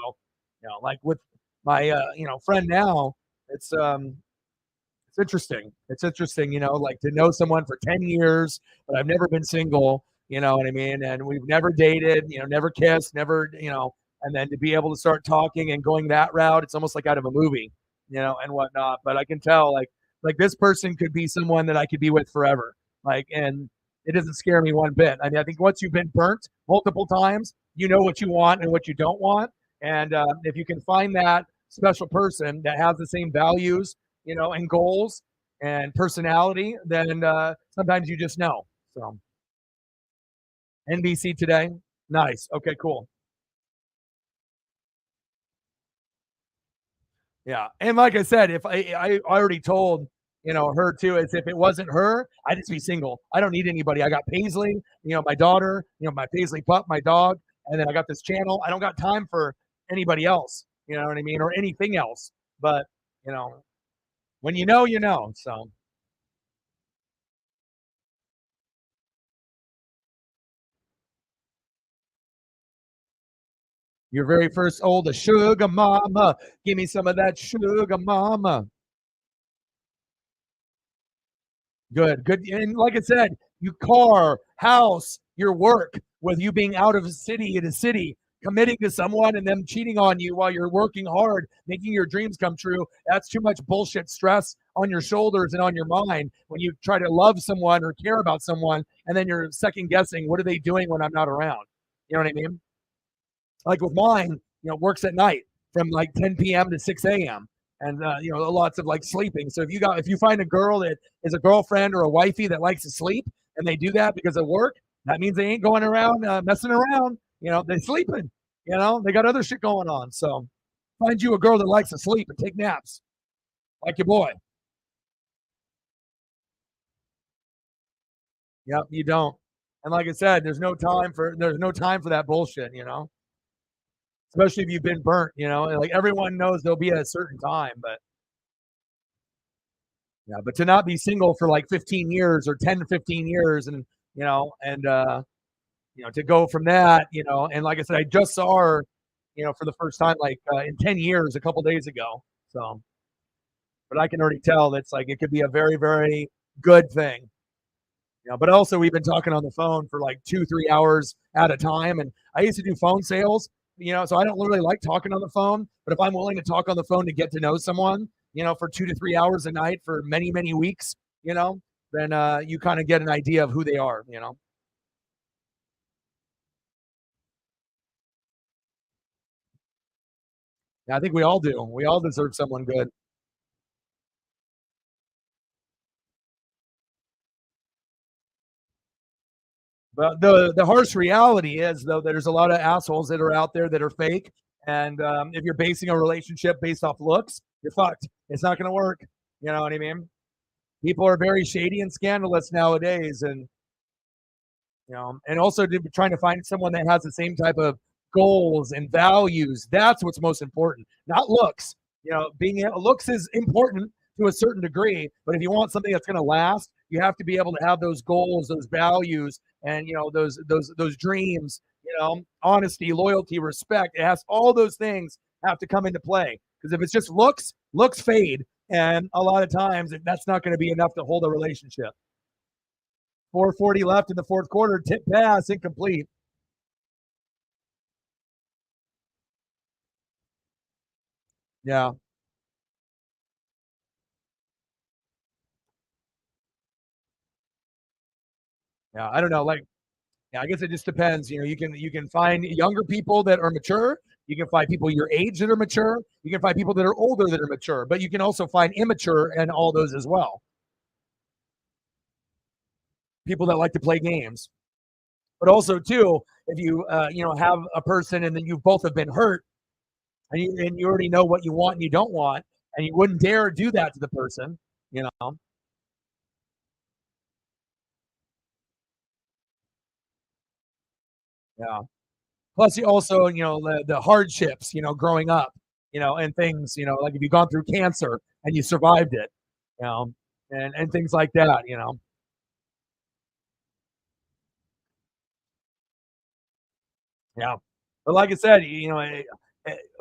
like with my friend now, it's it's interesting. It's interesting, like to know someone for 10 years, but I've never been single, you know what I mean? And we've never dated, never kissed, never, and then to be able to start talking and going that route, it's almost like out of a movie, and whatnot. But I can tell like this person could be someone that I could be with forever. And it doesn't scare me one bit. I mean, I think once you've been burnt multiple times, you know what you want and what you don't want. And if you can find that special person that has the same values, and goals and personality, then sometimes you just know. So NBC today, nice. Okay, cool. Yeah, and like I said, if I already told her too, is if it wasn't her, I'd just be single. I don't need anybody. I got Paisley, my daughter, my Paisley pup, my dog, and then I got this channel. I don't got time for anybody else. You know what I mean, or anything else. But you know, when you know, you know. So your very first old sugar mama, give me some of that sugar mama. Good, good. And like I said, you car, house, your work, with you being out of city in a city, committing to someone and them cheating on you while you're working hard, making your dreams come true. That's too much bullshit stress on your shoulders and on your mind when you try to love someone or care about someone, and then you're second guessing, what are they doing when I'm not around? You know what I mean? Like with mine, works at night from like 10 p.m. to 6 a.m. And lots of like sleeping. So if you find a girl that is a girlfriend or a wifey that likes to sleep, and they do that because of work, that means they ain't going around messing around. They're sleeping. They got other shit going on. So find you a girl that likes to sleep and take naps, like your boy. Yep, you don't. And like I said, there's no time for that bullshit. Especially if you've been burnt. Like everyone knows there'll be a certain time, but yeah, but to not be single for like 15 years or 10 to 15 years, and to go from that, and like I said, I just saw her, for the first time like in 10 years a couple days ago. So, but I can already tell that's like it could be a very, very good thing. But also we've been talking on the phone for like 2, 3 hours at a time. And I used to do phone sales, so I don't really like talking on the phone. But if I'm willing to talk on the phone to get to know someone, for 2 to 3 hours a night for many, many weeks, then you kind of get an idea of who they are. Yeah, I think we all do. We all deserve someone good. But the harsh reality is, though, there's a lot of assholes that are out there that are fake. And if you're basing a relationship based off looks, you're fucked. It's not going to work. You know what I mean? People are very shady and scandalous nowadays, and also trying to find someone that has the same type of goals and values. That's what's most important, not looks. Being looks is important to a certain degree, but if you want something that's going to last, you have to be able to have those goals, those values, and those dreams. Honesty, loyalty, respect. It has all those things have to come into play, because if it's just looks fade, and a lot of times that's not going to be enough to hold a relationship. 4:40 left in the fourth quarter. Tip pass incomplete. Yeah, yeah. I don't know. Like, yeah, I guess it just depends. You can find younger people that are mature. You can find people your age that are mature. You can find people that are older that are mature. But you can also find immature and all those as well. People that like to play games. But also too, if you have a person and then you both have been hurt, and you already know what you want and you don't want, and you wouldn't dare do that to the person. You know, yeah. Plus, you also, the hardships, growing up, and things, like if you've gone through cancer and you survived it, you know. and things like that. Yeah. But like I said, eh,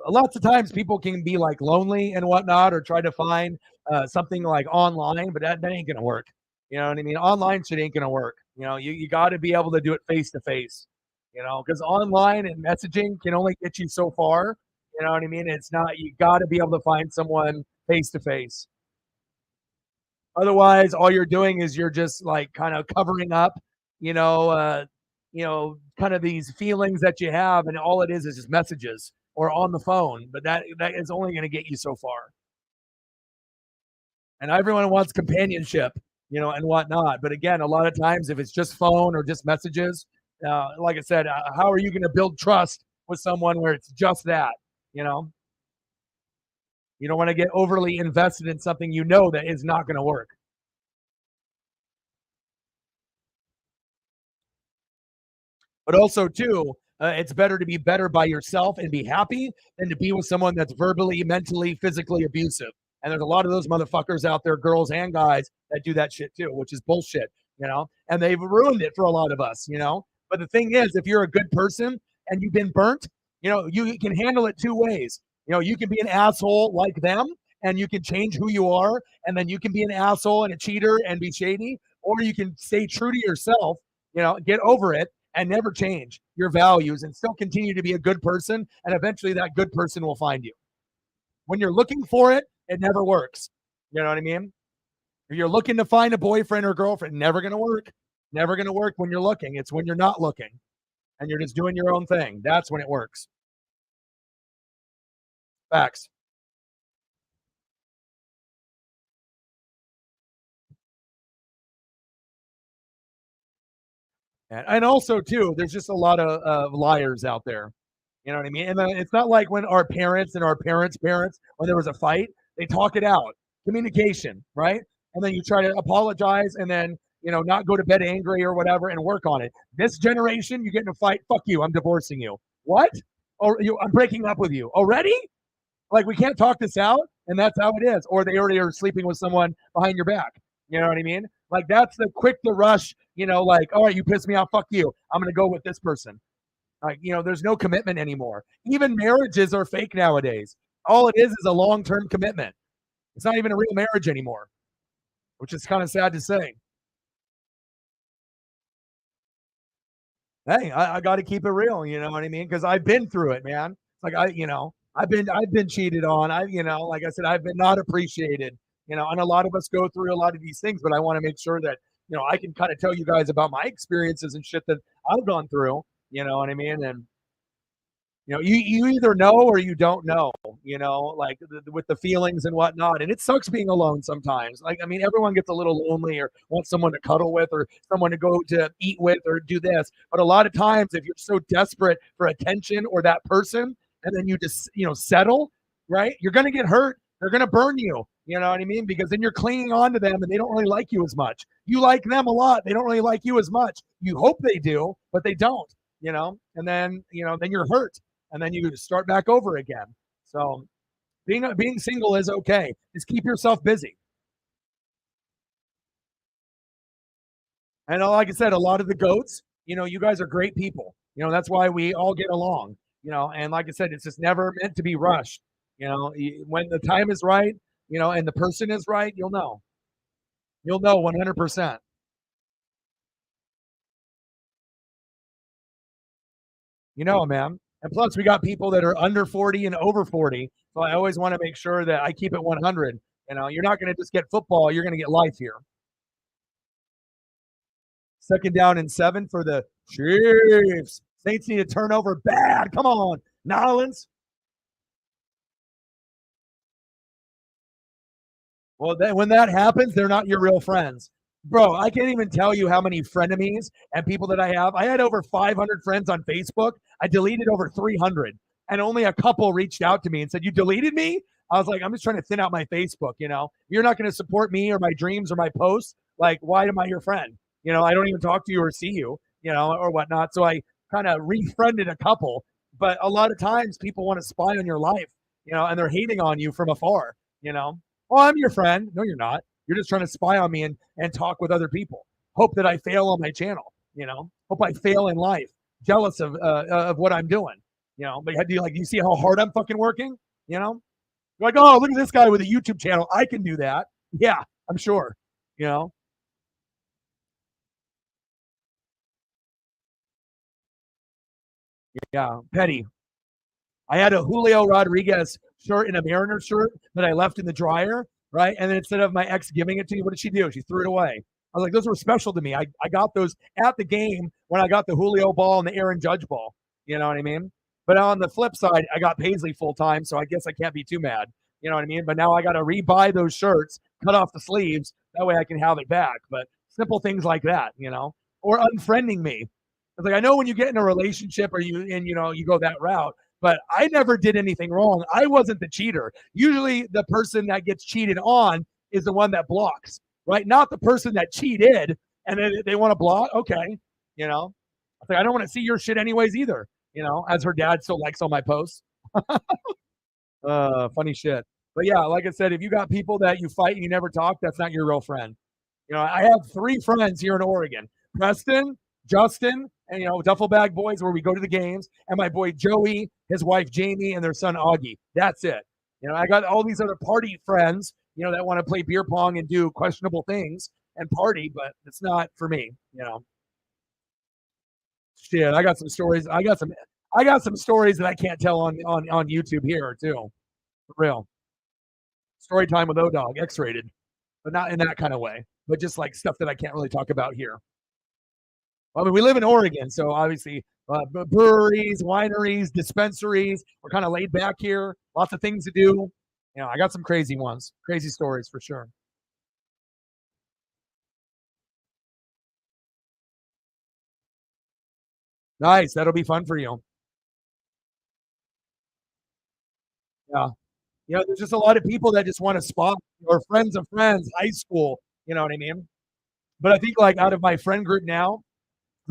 lots of times people can be like lonely and whatnot or try to find something like online, but that ain't going to work. You know what I mean? Online shit ain't going to work. You got to be able to do it face to face, because online and messaging can only get you so far. You know what I mean? It's not, you got to be able to find someone face to face. Otherwise, all you're doing is you're just like kind of covering up, kind of these feelings that you have, and all it is just messages or on the phone. But that is only going to get you so far. And everyone wants companionship, and whatnot. But again, a lot of times, if it's just phone or just messages, like I said, how are you going to build trust with someone where it's just that? You know, you don't want to get overly invested in something that is not going to work. But also, too, it's better to be better by yourself and be happy than to be with someone that's verbally, mentally, physically abusive. And there's a lot of those motherfuckers out there, girls and guys, that do that shit too, which is bullshit. And they've ruined it for a lot of us. But the thing is, if you're a good person and you've been burnt, you can handle it two ways. You can be an asshole like them and you can change who you are. And then you can be an asshole and a cheater and be shady, or you can stay true to yourself, get over it and never change your values and still continue to be a good person. And eventually that good person will find you. When you're looking for it, it never works. You know what I mean? If you're looking to find a boyfriend or girlfriend, never going to work. Never going to work when you're looking. It's when you're not looking and you're just doing your own thing. That's when it works. Facts. And also, too, there's just a lot of liars out there. You know what I mean? And then it's not like when our parents and our parents' parents, when there was a fight, they talk it out. Communication, right? And then you try to apologize and then, not go to bed angry or whatever and work on it. This generation, you get in a fight, fuck you, I'm divorcing you. What? I'm breaking up with you. Already? Like, we can't talk this out, and that's how it is. Or they already are sleeping with someone behind your back. You know what I mean? Like, that's the quick to rush, like, all right, you pissed me off, fuck you. I'm going to go with this person. Like, there's no commitment anymore. Even marriages are fake nowadays. All it is a long-term commitment. It's not even a real marriage anymore, which is kind of sad to say. Hey, I got to keep it real. You know what I mean? Because I've been through it, man. Like I've been cheated on. Like I said, I've been not appreciated. And a lot of us go through a lot of these things, but I want to make sure that I can kind of tell you guys about my experiences and shit that I've gone through. You know what I mean? And you either know or you don't know, like with the feelings and whatnot. And it sucks being alone sometimes. Like, I mean, everyone gets a little lonely or wants someone to cuddle with or someone to go to eat with or do this. But a lot of times, if you're so desperate for attention or that person, and then you just, settle, right? You're going to get hurt. They're going to burn you. You know what I mean? Because then you're clinging on to them and they don't really like you as much. You like them a lot. They don't really like you as much. You hope they do, but they don't, and then you're hurt and then you start back over again. So being single is okay. Just keep yourself busy. And like I said, a lot of the goats, you guys are great people. That's why we all get along. And like I said, it's just never meant to be rushed. When the time is right, and the person is right, you'll know. You'll know 100%. Man. And plus, we got people that are under 40 and over 40. So I always want to make sure that I keep it 100. You're not going to just get football, you're going to get life here. Second down and 7 for the Chiefs. Saints need a turnover bad. Come on, Nolans. Well, then when that happens, they're not your real friends. Bro, I can't even tell you how many frenemies and people that I have. I had over 500 friends on Facebook. I deleted over 300, and only a couple reached out to me and said, "You deleted me?" I was like, "I'm just trying to thin out my Facebook. You're not going to support me or my dreams or my posts. Like, why am I your friend? I don't even talk to you or see you, or whatnot." So I kind of refriended a couple, but a lot of times people want to spy on your life, and they're hating on you from afar. Oh, I'm your friend. No, you're not. You're just trying to spy on me and talk with other people. Hope that I fail on my channel. Hope I fail in life. Jealous of what I'm doing. But do you see how hard I'm fucking working? You know, you're like, oh, look at this guy with a YouTube channel. I can do that. Yeah, I'm sure. You know, yeah, petty. I had a Julio Rodriguez shirt and a Mariner shirt that I left in the dryer, right? And then instead of my ex giving it to me, what did she do? She threw it away. I was like, those were special to me. I got those at the game when I got the Julio ball and the Aaron Judge ball. You know what I mean? But on the flip side, I got Paisley full time, so I guess I can't be too mad. You know what I mean? But now I got to rebuy those shirts, cut off the sleeves. That way I can have it back. But simple things like that, or unfriending me. It's like I know when you get in a relationship or you go that route, but I never did anything wrong. I wasn't the cheater. Usually the person that gets cheated on is the one that blocks, right? Not the person that cheated and they want to block. Okay. I think I don't want to see your shit anyways either, as her dad still likes all my posts. Funny shit. But yeah, like I said, if you got people that you fight and you never talk, that's not your real friend. I have 3 friends here in Oregon: Preston, Justin, and Duffel Bag Boys, where we go to the games, and my boy Joey, his wife Jamie, and their son Augie. That's it. I got all these other party friends, that want to play beer pong and do questionable things and party, but it's not for me. Shit, I got some stories. I got some stories that I can't tell on YouTube here too. For real. Story time with O-Dog, X-rated, but not in that kind of way, but just like stuff that I can't really talk about here. I mean, we live in Oregon, so obviously breweries, wineries, dispensaries. We're kind of laid back here. Lots of things to do. I got some crazy ones, crazy stories for sure. Nice. That'll be fun for you. Yeah. There's just a lot of people that just want to spot or friends of friends, high school. You know what I mean? But I think like out of my friend group now,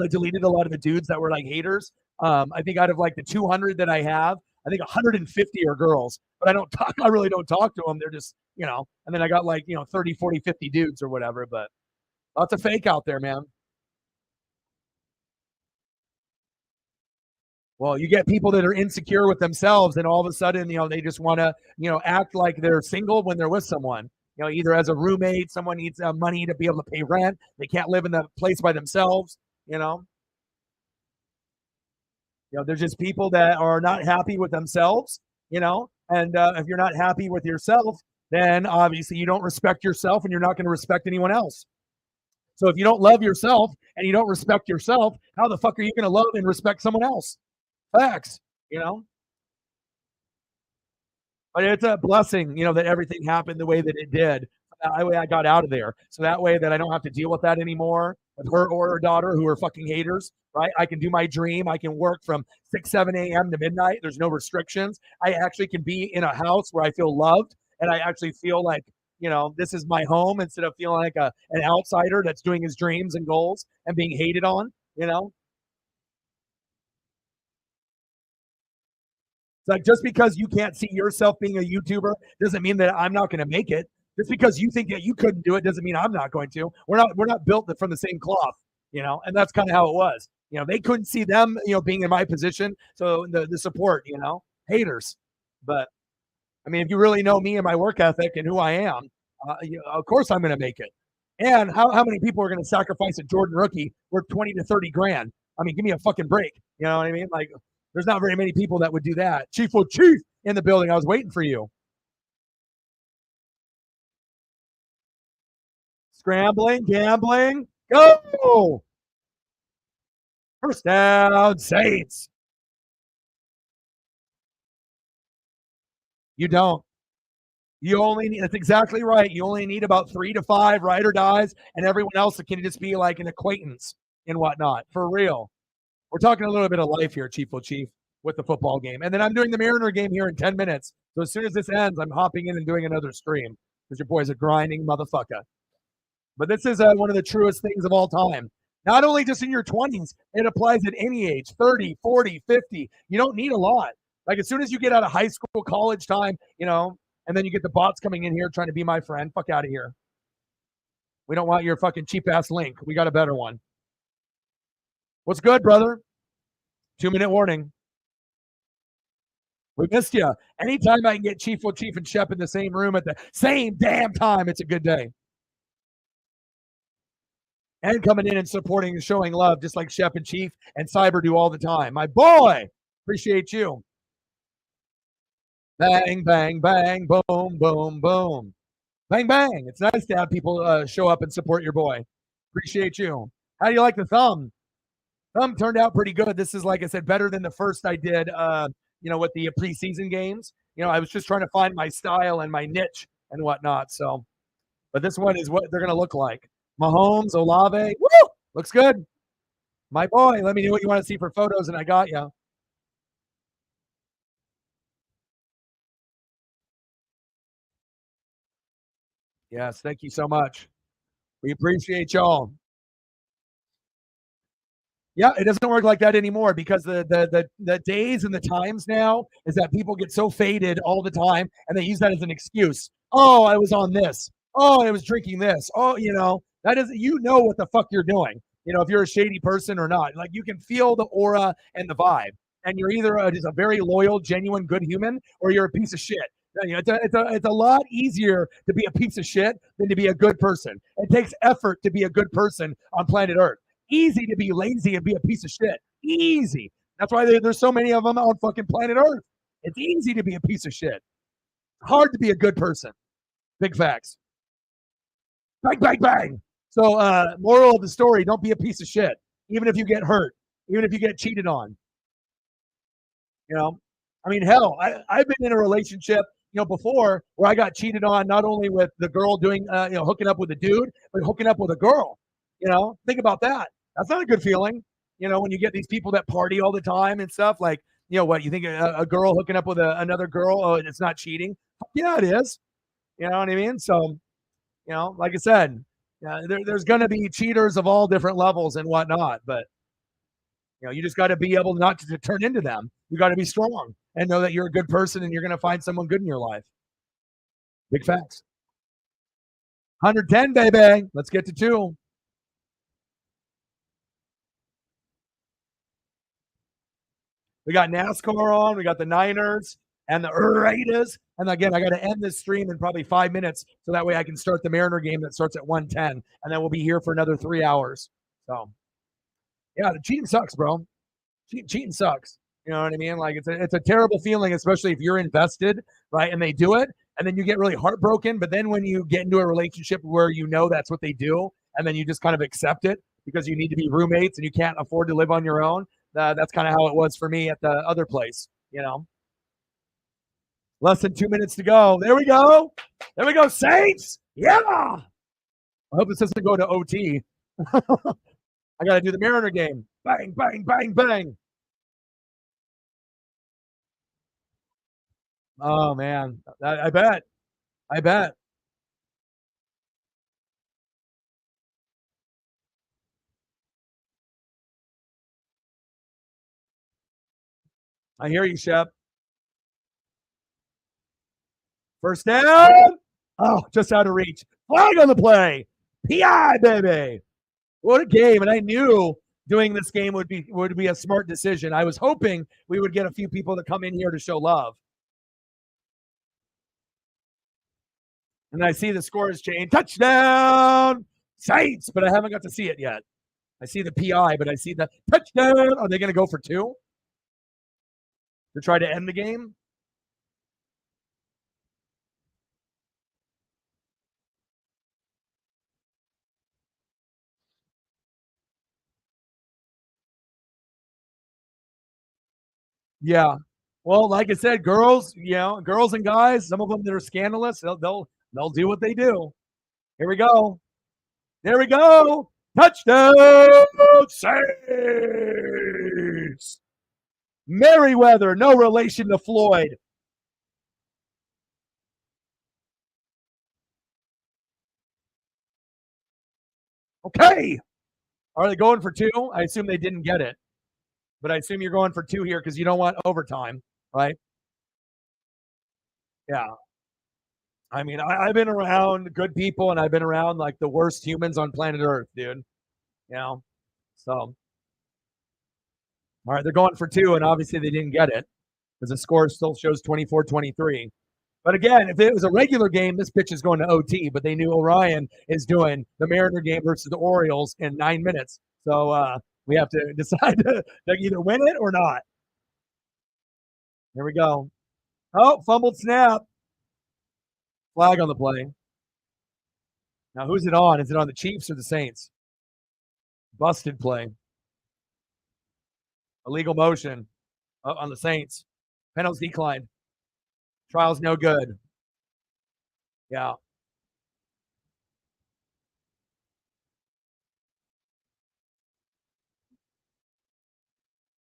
I deleted a lot of the dudes that were like haters. I think out of like the 200 that I have, I think 150 are girls, but I don't talk. I really don't talk to them. They're just. And then I got like 30, 40, 50 dudes or whatever. But lots of fake out there, man. Well, you get people that are insecure with themselves, and all of a sudden, they just want to, act like they're single when they're with someone. Either as a roommate, someone needs money to be able to pay rent. They can't live in the place by themselves. You know, there's just people that are not happy with themselves. And if you're not happy with yourself, then obviously you don't respect yourself, and you're not going to respect anyone else. So if you don't love yourself and you don't respect yourself, how the fuck are you going to love and respect someone else? Facts, you know. But it's a blessing, that everything happened the way that it did. That way I got out of there. So that way that I don't have to deal with that anymore with her or her daughter who are fucking haters, right? I can do my dream. I can work from 6, 7 a.m. to midnight. There's no restrictions. I actually can be in a house where I feel loved and I actually feel like, this is my home instead of feeling like an outsider that's doing his dreams and goals and being hated on. It's like just because you can't see yourself being a YouTuber doesn't mean that I'm not going to make it. Just because you think that you couldn't do it doesn't mean I'm not going to. We're not built from the same cloth. And that's kind of how it was. They couldn't see them, being in my position. So the support, haters. But I mean, if you really know me and my work ethic and who I am, of course I'm going to make it. And how many people are going to sacrifice a Jordan rookie worth 20 to 30 grand? I mean, give me a fucking break. You know what I mean? Like, there's not very many people that would do that. Chief in the building. I was waiting for you. Scrambling, gambling. Go! First down, Saints. You don't. That's exactly right. You only need about 3 to 5 ride or dies, and everyone else can just be like an acquaintance and whatnot. For real. We're talking a little bit of life here, Chief, with the football game. And then I'm doing the Mariner game here in 10 minutes. So as soon as this ends, I'm hopping in and doing another stream because your boy's a grinding motherfucker. But this is one of the truest things of all time. Not only just in your 20s, it applies at any age, 30, 40, 50. You don't need a lot. Like as soon as you get out of high school, college time, and then you get the bots coming in here trying to be my friend, fuck out of here. We don't want your fucking cheap ass link. We got a better one. What's good, brother? 2-minute warning. We missed you. Anytime I can get Chief and Shep in the same room at the same damn time, it's a good day. And coming in and supporting and showing love, just like Shep and Chief and Cyber do all the time. My boy, appreciate you. Bang, bang, bang, boom, boom, boom. Bang, bang. It's nice to have people show up and support your boy. Appreciate you. How do you like the thumb? Thumb turned out pretty good. This is, like I said, better than the first I did, with the preseason games. I was just trying to find my style and my niche and whatnot. So, but this one is what they're going to look like. Mahomes, Olave, woo! Looks good. My boy, let me know what you want to see for photos, and I got you. Yes, thank you so much. We appreciate y'all. Yeah, it doesn't work like that anymore because the days and the times now is that people get so faded all the time and they use that as an excuse. Oh, I was on this. Oh, I was drinking this. Oh, that is what the fuck you're doing. If you're a shady person or not. Like you can feel the aura and the vibe. And you're either just a very loyal, genuine, good human, or you're a piece of shit. It's a lot easier to be a piece of shit than to be a good person. It takes effort to be a good person on planet Earth. Easy to be lazy and be a piece of shit. Easy. That's why there's so many of them on fucking planet Earth. It's easy to be a piece of shit. Hard to be a good person. Big facts. Bang, bang, bang. So, moral of the story: don't be a piece of shit. Even if you get hurt, even if you get cheated on. I mean, hell, I've been in a relationship, before where I got cheated on, not only with the girl doing, hooking up with a dude, but hooking up with a girl. Think about that. That's not a good feeling. When you get these people that party all the time and stuff, like, what you think a girl hooking up with another girl, oh, it's not cheating. Yeah, it is. You know what I mean? So, like I said, there's going to be cheaters of all different levels and whatnot, but you just got to be able not to turn into them. You got to be strong and know that you're a good person and you're going to find someone good in your life. Big facts. 110, baby. Let's get to 2. We got NASCAR on. We got the Niners and the Raiders. And again, I got to end this stream in probably 5 minutes so that way I can start the Mariner game that starts at 1:10, and then we'll be here for another 3 hours. So, yeah, the cheating sucks, bro. Cheating sucks. You know what I mean? Like it's a terrible feeling, especially if you're invested, right? And they do it, and then you get really heartbroken. But then when you get into a relationship where that's what they do, and then you just kind of accept it because you need to be roommates and you can't afford to live on your own. That's kind of how it was for me at the other place. Less than 2 minutes to go. There we go. There we go, Saints. Yeah. I hope this doesn't go to OT. I got to do the Mariner game. Bang, bang, bang, bang. Oh, man. I bet. I bet. I hear you, Shep. First down. Oh, just out of reach. Flag on the play. PI, baby. What a game. And I knew doing this game would be a smart decision. I was hoping we would get a few people to come in here to show love. And I see the score has changed. Touchdown, Saints, but I haven't got to see it yet. I see the PI, but I see the touchdown. Are they going to go for 2 to try to end the game? Yeah. Well, like I said, girls, girls and guys, some of them that are scandalous, they'll do what they do. Here we go. There we go. Touchdown, Saints. Merriweather, no relation to Floyd. Okay. Are they going for 2? I assume they didn't get it, but I assume you're going for 2 here because you don't want overtime, right? Yeah. I mean, I've been around good people and I've been around like the worst humans on planet Earth, dude. You know? So, all right, they're going for two, and obviously they didn't get it because the score still shows 24-23. But again, if it was a regular game, this pitch is going to OT, but they knew Orion is doing the Mariner game versus the Orioles in 9 minutes. So we have to decide to either win it or not. Here we go. Oh, fumbled snap. Flag on the play. Now, who's it on? Is it on the Chiefs or the Saints? Busted play. Illegal motion on the Saints. Penalties declined. Trial's no good. Yeah.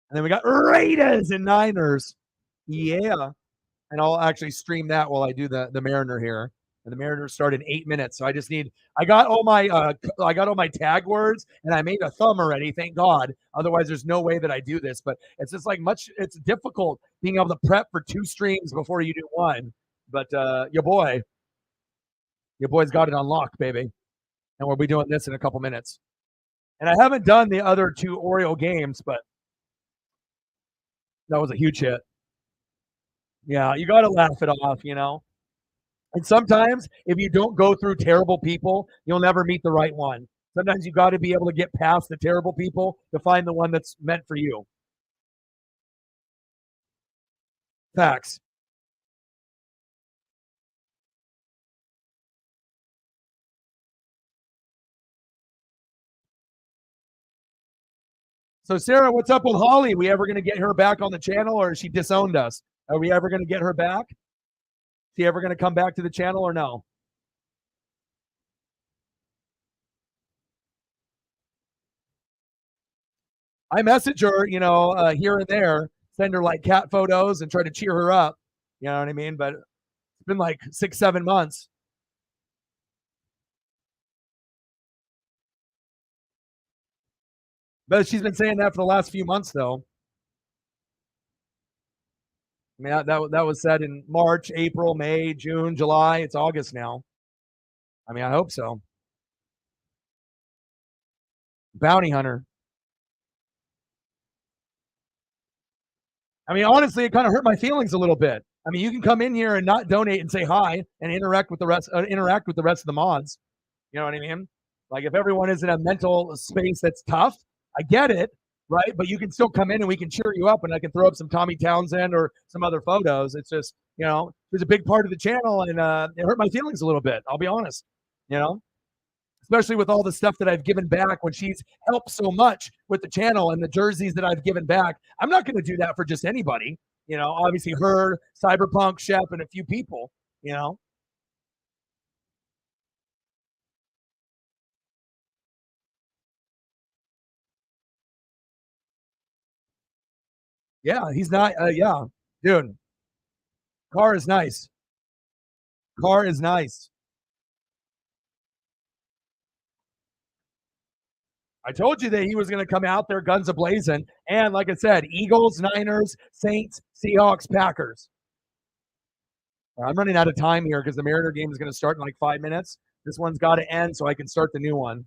And then we got Raiders and Niners. Yeah. And I'll actually stream that while I do the Mariner here. And the Mariners start in 8 minutes. So I got all my tag words and I made a thumb already, thank God. Otherwise, there's no way that I do this. But it's just like it's difficult being able to prep for two streams before you do one. But your boy's got it on lock, baby. And we'll be doing this in a couple minutes. And I haven't done the other two Oriole games, but that was a huge hit. Yeah, you got to laugh it off, you know. And sometimes if you don't go through terrible people, you'll never meet the right one. Sometimes you got to be able to get past the terrible people to find the one that's meant for you. Facts. So Sarah, what's up with Holly? We ever going to get her back on the channel, or has she disowned us? Are we ever going to get her back? Is she ever going to come back to the channel or no? I message her, here and there, send her like cat photos and try to cheer her up. You know what I mean? But it's been like 6, 7 months. But she's been saying that for the last few months, though. I mean, that was said in March, April, May, June, July. It's August now. I mean, I hope so. Bounty hunter. I mean, honestly, it kind of hurt my feelings a little bit. I mean, you can come in here and not donate and say hi and interact with the rest of the mods. You know what I mean? Like if everyone is in a mental space that's tough, I get it, right? But you can still come in and we can cheer you up, and I can throw up some Tommy Townsend or some other photos. It's just, it's a big part of the channel, and it hurt my feelings a little bit. I'll be honest, you know, especially with all the stuff that I've given back when she's helped so much with the channel and the jerseys that I've given back. I'm not going to do that for just anybody. Obviously her, Cyberpunk, Shep, and a few people. You know, yeah, he's not. Yeah, dude, car is nice. Car is nice. I told you that he was going to come out there guns a blazing. And like I said, Eagles, Niners, Saints, Seahawks, Packers. I'm running out of time here because the Mariner game is going to start in like 5 minutes. This one's got to end so I can start the new one.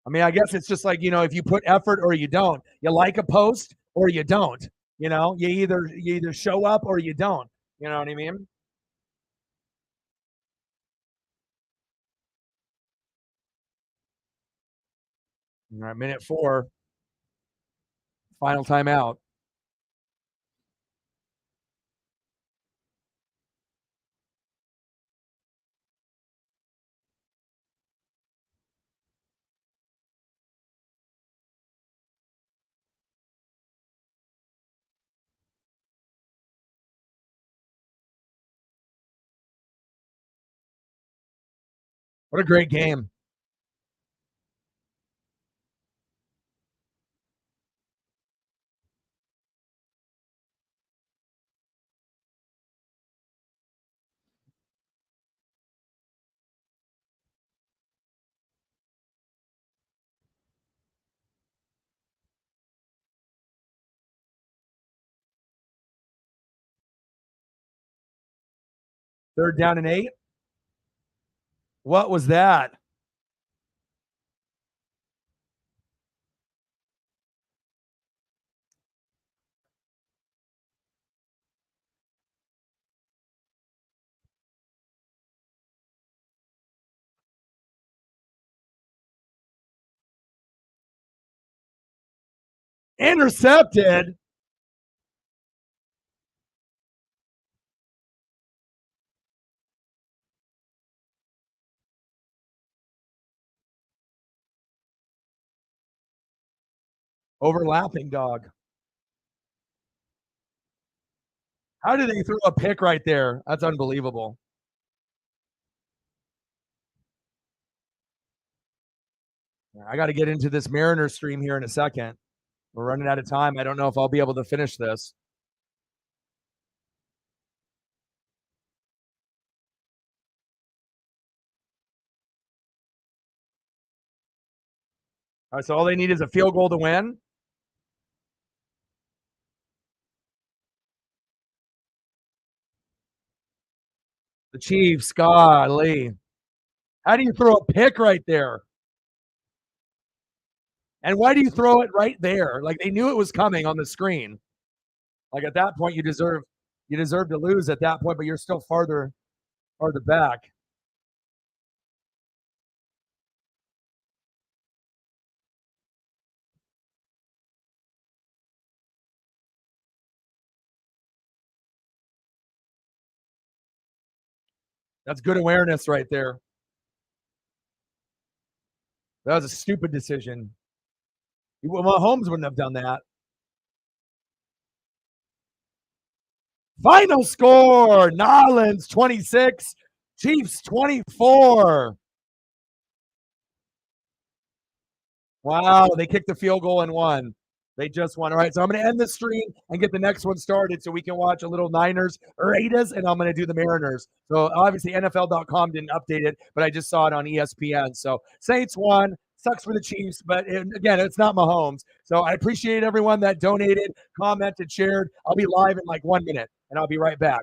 I mean, I guess it's just like, if you put effort or you don't. You like a post or you don't. You either show up or you don't. You know what I mean? All right, minute 4, final timeout. What a great game. Third down and 8. What was that? Intercepted. Overlapping, dog. How did they throw a pick right there? That's unbelievable. I got to get into this Mariners stream here in a second. We're running out of time. I don't know if I'll be able to finish this. All right, so all they need is a field goal to win. The Chiefs, golly. How do you throw a pick right there? And why do you throw it right there? Like they knew it was coming on the screen. Like at that point, you deserve to lose at that point, but you're still farther back. That's good awareness right there. That was a stupid decision. Mahomes wouldn't have done that. Final score: Nolans 26, Chiefs 24. Wow, they kicked the field goal and won. They just won. All right, so I'm going to end the stream and get the next one started so we can watch a little Niners Raiders, and I'm going to do the Mariners. So obviously NFL.com didn't update it, but I just saw it on ESPN. So Saints won. Sucks for the Chiefs, but again, it's not Mahomes. So I appreciate everyone that donated, commented, shared. I'll be live in like 1 minute, and I'll be right back.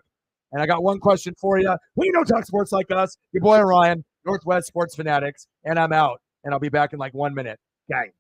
And I got one question for you. We know talk sports like us. Your boy Ryan, Northwest Sports Fanatics, and I'm out. And I'll be back in like 1 minute. Gang.